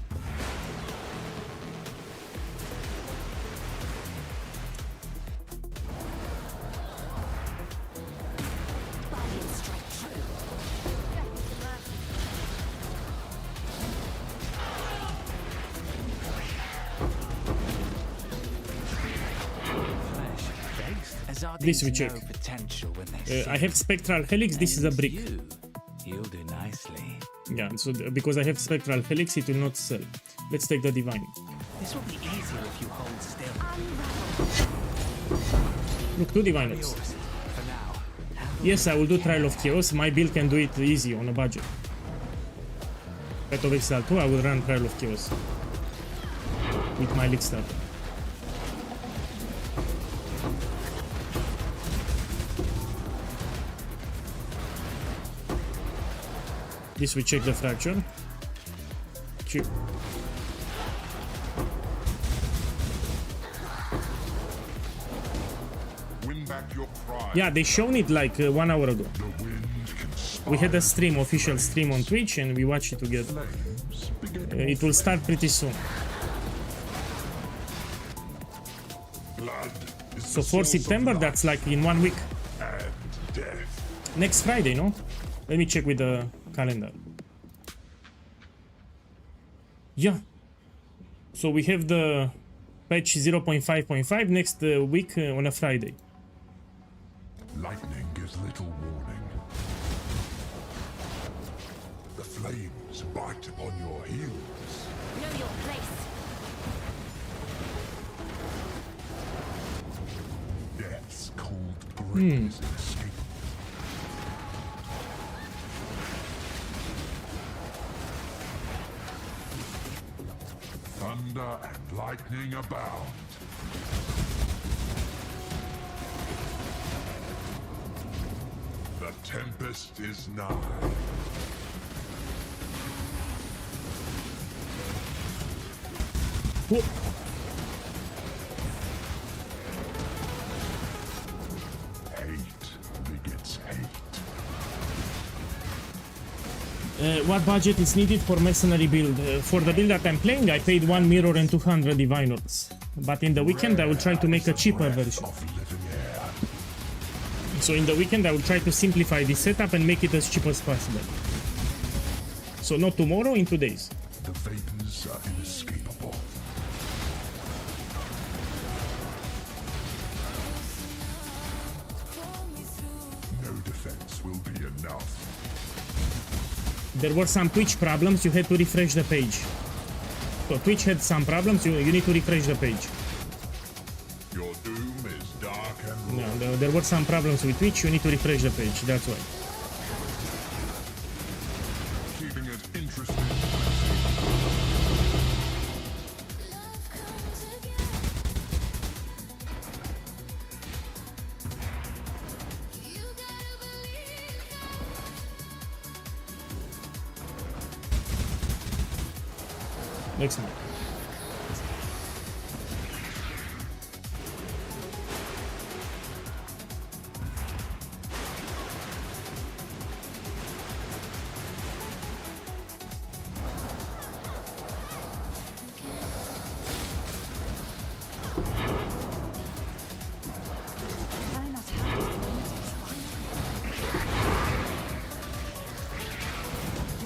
This we check. I have Spectral Helix, this is a brick. You'll do nicely. Yeah, so because I have Spectral Helix, it will not sell. Let's take the Divine. This will be easier if you hold still. Look, 2 Diviners. Yes, I will do Trial of Chaos. My build can do it easy on a budget. Path of Exile 2, I will run Trial of Chaos with my League Star. This we check the fracture. Check. Win back your pride. Yeah, they shown it like 1 hour ago. We had a stream, official stream on Twitch, and we watched it together. It will start pretty soon. So for September, that's like in 1 week. Next Friday, no? Let me check with the calendar. Yeah. So we have the patch 0.5.5 next week on a Friday. Lightning gives little warning. The flames bite upon your heels. Know your place. Death's cold grip is inescapable. Thunder and lightning abound. The tempest is nigh. Whoa. Hate begets hate. What budget is needed for mercenary build? For the build that I'm playing, I paid 1 mirror and 200 diviners. But in the weekend, I will try to make a cheaper version. So in the weekend, I will try to simplify this setup and make it as cheap as possible. So not tomorrow, in 2 days. The vapors are inescapable. No defense will be enough. There were some Twitch problems, you had to refresh the page. So Twitch had some problems, you need to refresh the page. Your doom is dark and raw. No, there were some problems with Twitch, you need to refresh the page, that's why. Keeping it interesting. Next month.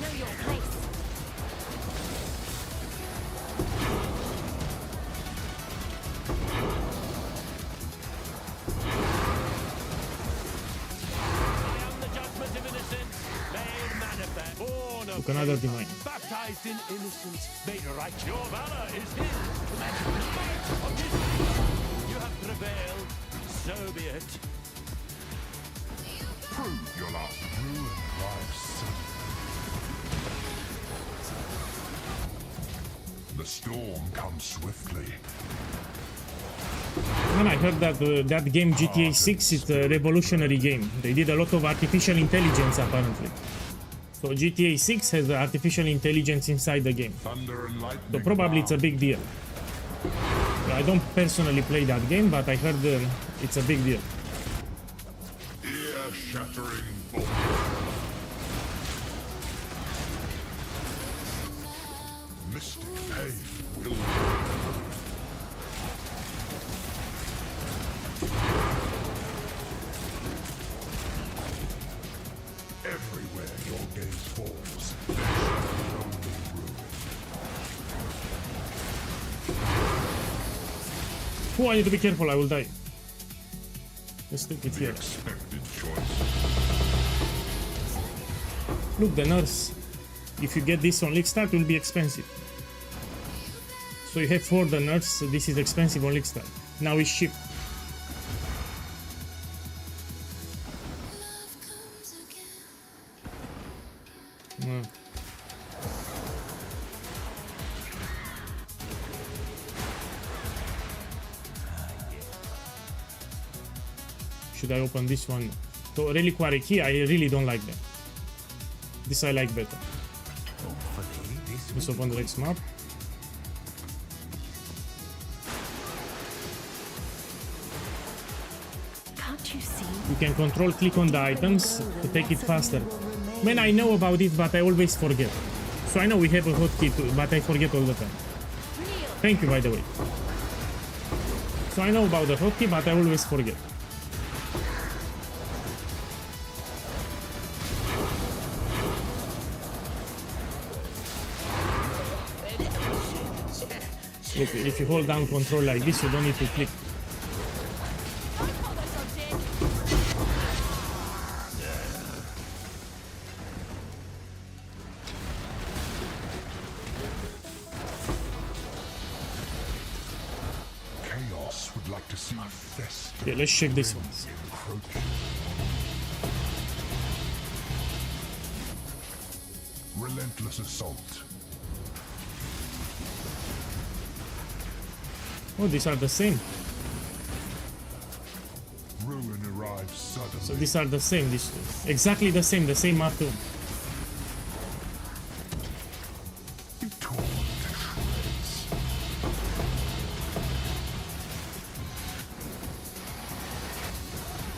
Know your place. Took another divine. Baptized in innocence, made right. Your valor is his. You have prevailed, so be it. Prove your last ruin life's The storm comes swiftly. And I heard that that game GTA 6 is a revolutionary game. They did a lot of artificial intelligence apparently. So GTA 6 has artificial intelligence inside the game. So probably it's a big deal. I don't personally play that game, but I heard it's a big deal. Ear-shattering Mystic pain will. Everywhere your gaze falls, there shall be only ruin. Oh, I need to be careful, I will die. Let's take it here. Expected choice. Look, the nurse. If you get this on League Start, it will be expensive. So you have 4 the nurse, this is expensive on League Start. Now it's cheap. Should I open this one? So Reliquary Key, I really don't like them. This I like better. Let's open the next map. Can't you see? You can control click on the items to take it faster. Man, I know about it, but I always forget. So I know we have a hotkey too, but I forget all the time. Thank you, by the way. So I know about the hotkey, but I always forget. Look, if you hold down control like this, you don't need to click. Chaos would like to see fest. Okay, let's check this one. Relentless assault. Oh, these are the same. Ruin arrives suddenly. So these are the same, these two. Exactly the same map too. Torn to shreds.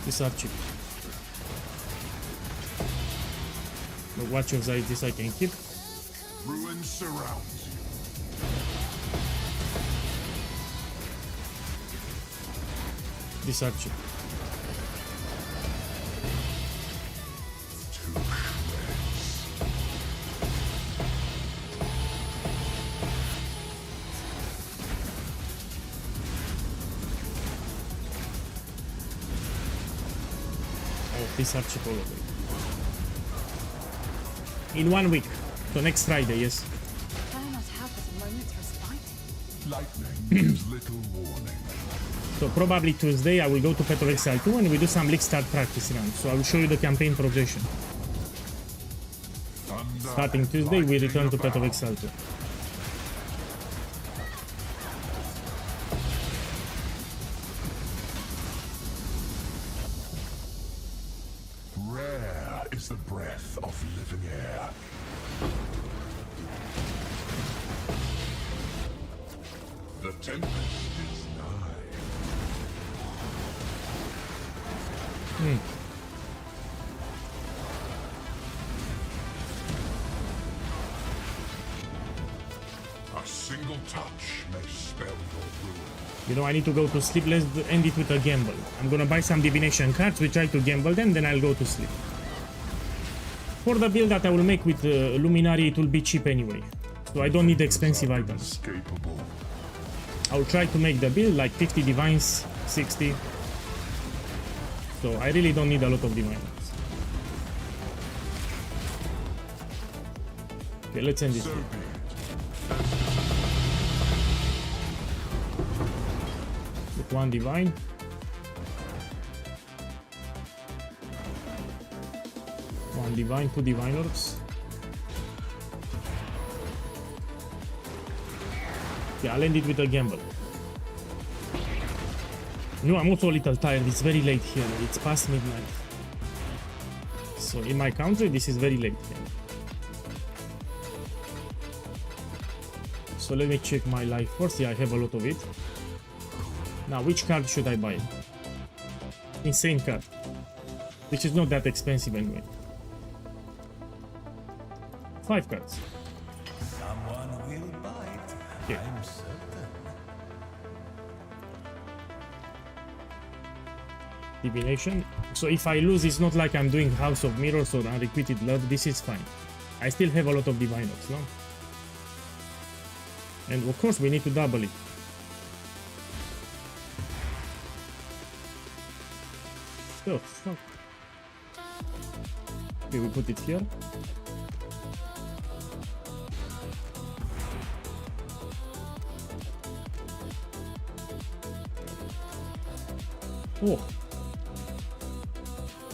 These are cheap. The Watch of this I can keep. Ruin surrounds you. These are cheap. Oh, these are cheap all of it. In 1 week. So next Friday, yes. Why not have this moment's respite? Lightning gives little warning. So probably Tuesday I will go to Path of Exile 2 and we do some League Start practice round. So I will show you the campaign progression. Starting Tuesday we return to Path of Exile 2. Rare is the breath of living air. The tempest is nigh. A single touch may spell your ruin. You know, I need to go to sleep. Let's end it with a gamble. I'm gonna buy some divination cards, we try to gamble them, then I'll go to sleep. For the build that I will make with Luminary, it will be cheap anyway. So I don't need expensive items. I'll try to make the build like 50 divines, 60. So I really don't need a lot of divines. Okay, let's end it. With 1 divine. One divine, 2 divine orbs. Okay, I'll end it with a gamble. No, I'm also a little tired. It's very late here. It's past midnight. So in my country, this is very late here. So let me check my life force. Yeah, I have a lot of it. Now, which card should I buy? Insane card. Which is not that expensive anyway. 5 cards. Someone will buy. Okay. I'm certain. Divination. So if I lose, it's not like I'm doing House of Mirrors or Unrequited Blood. This is fine. I still have a lot of Divine Ops, no? And of course we need to double it. Oh, fuck. Okay, we put it here. Oh.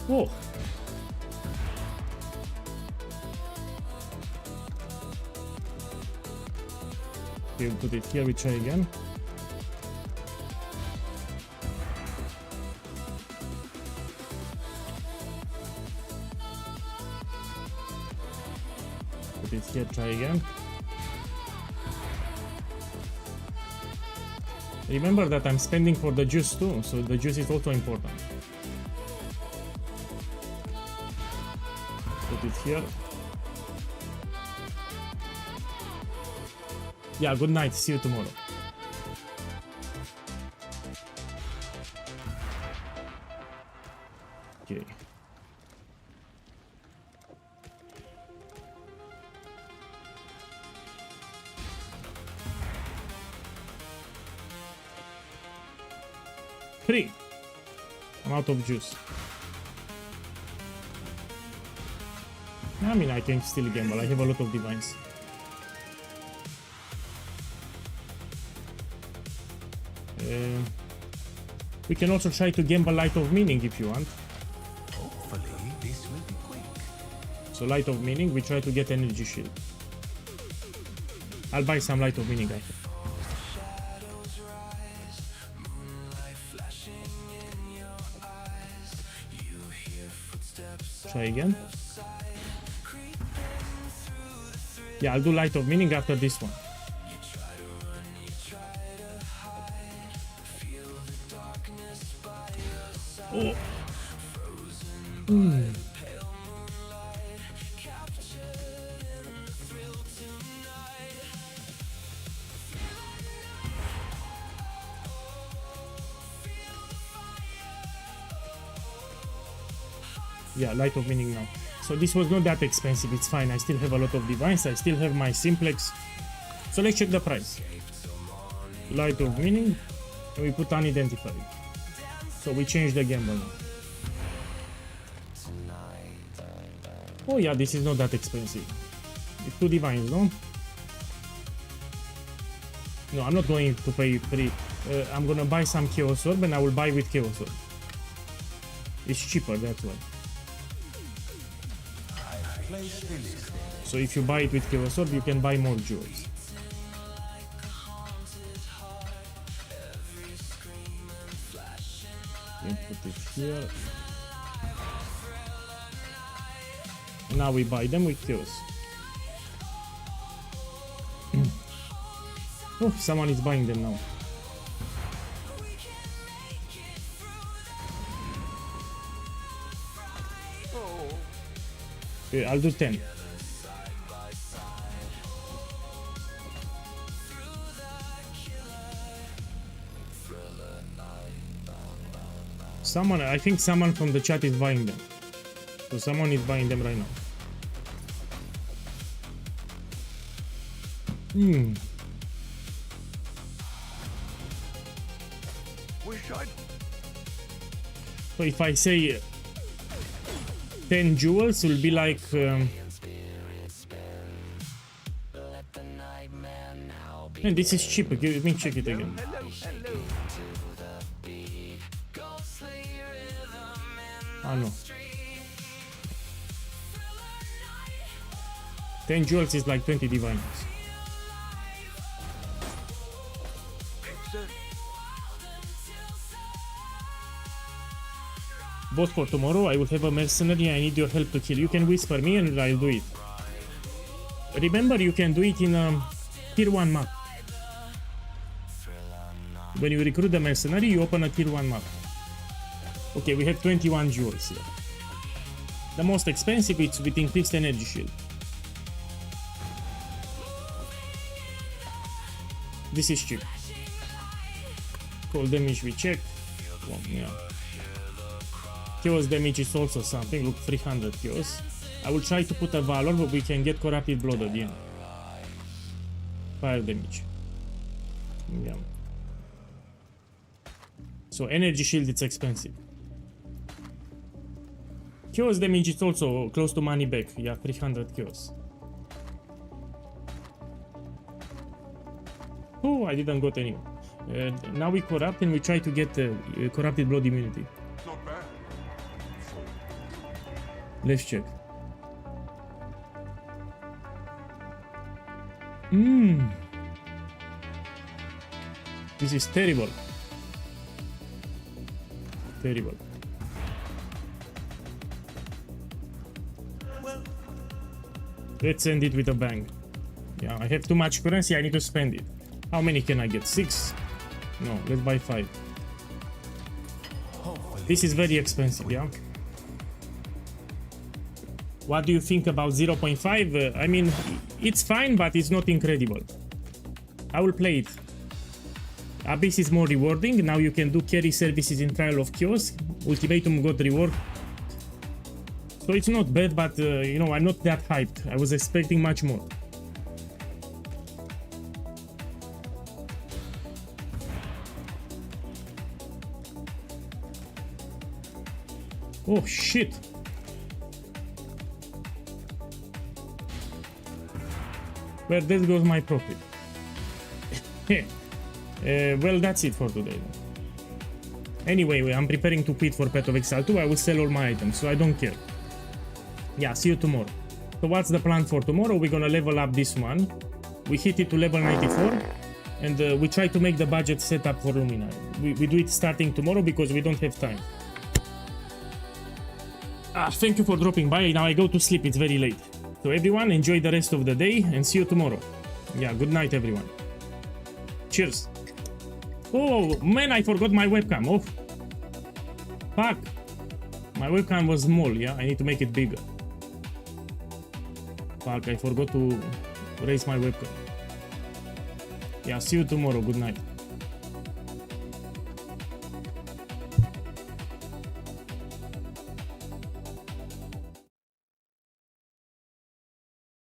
Oh. Okay, we put it here, we try again. Put it here, try again. Remember that I'm spending for the juice too, so the juice is also important. Put it here. Yeah, good night, see you tomorrow. Okay. Three. I'm out of juice. I mean, I can still gamble. I have a lot of divines. We can also try to gamble Light of Meaning if you want. Hopefully, this will be quick. So Light of Meaning, we try to get Energy Shield. I'll buy some Light of Meaning, I think. Try again. Yeah, I'll do Light of Meaning after this one. Oh. Yeah, Light of Meaning now. So this was not that expensive, it's fine. I still have a lot of divines, I still have my simplex. So let's check the price. Light of Meaning, and we put unidentified. So we change the gamble now. Oh yeah, this is not that expensive. It's 2 divines, no? No, I'm not going to pay 3. I'm gonna buy some Chaos Orb and I will buy with Chaos Orb. It's cheaper, that's why. So if you buy it with Chaos Orb, you can buy more jewels. You put it here. Now we buy them with Chaos. Oh, someone is buying them now. Okay, I'll do 10. Someone, I think someone from the chat is buying them. So someone is buying them right now. So if I say 10 jewels will be like and this is cheap. Let me check it again. Oh no. 10 jewels is like 20 divines. Both for tomorrow, I will have a mercenary. I need your help to kill. You can whisper me and I'll do it. Remember, you can do it in a tier 1 map. When you recruit the mercenary, you open a tier 1 map. Okay, we have 21 jewels here. The most expensive is with increased energy shield. This is cheap. Cold damage we check. Well, yeah. Chaos damage is also something. Look, 300 chaos. I will try to put a valor, but we can get corrupted blood at the end. Fire damage. Yeah. So energy shield, it's expensive. Chaos damage is also close to money back. Yeah, 300 chaos. Oh, I didn't got any. Now we corrupt and we try to get corrupted blood immunity. Not bad. Let's check. This is terrible. Terrible. Let's end it with a bang. Yeah, I have too much currency, I need to spend it. How many can I get? 6? No, let's buy 5. This is very expensive, yeah? What do you think about 0.5? I mean, it's fine, but it's not incredible. I will play it. Abyss is more rewarding. Now you can do carry services in Trial of Chaos. Ultimatum got reward. So it's not bad, but you know, I'm not that hyped. I was expecting much more. Oh shit! Well, there goes my profit. Well, that's it for today. Anyway, I'm preparing to quit for Path of Exile 2. I will sell all my items, so I don't care. Yeah, see you tomorrow. So what's the plan for tomorrow? We're gonna level up this one. We hit it to level 94. And we try to make the budget set up for Lumina. We do it starting tomorrow because we don't have time. Thank you for dropping by. Now I go to sleep, it's very late. So everyone, enjoy the rest of the day and see you tomorrow. Yeah, good night everyone. Cheers. Oh man, I forgot my webcam. Oh, fuck. My webcam was small, yeah? I need to make it bigger. Fuck, I forgot to raise my webcam. Yeah, see you tomorrow. Good night.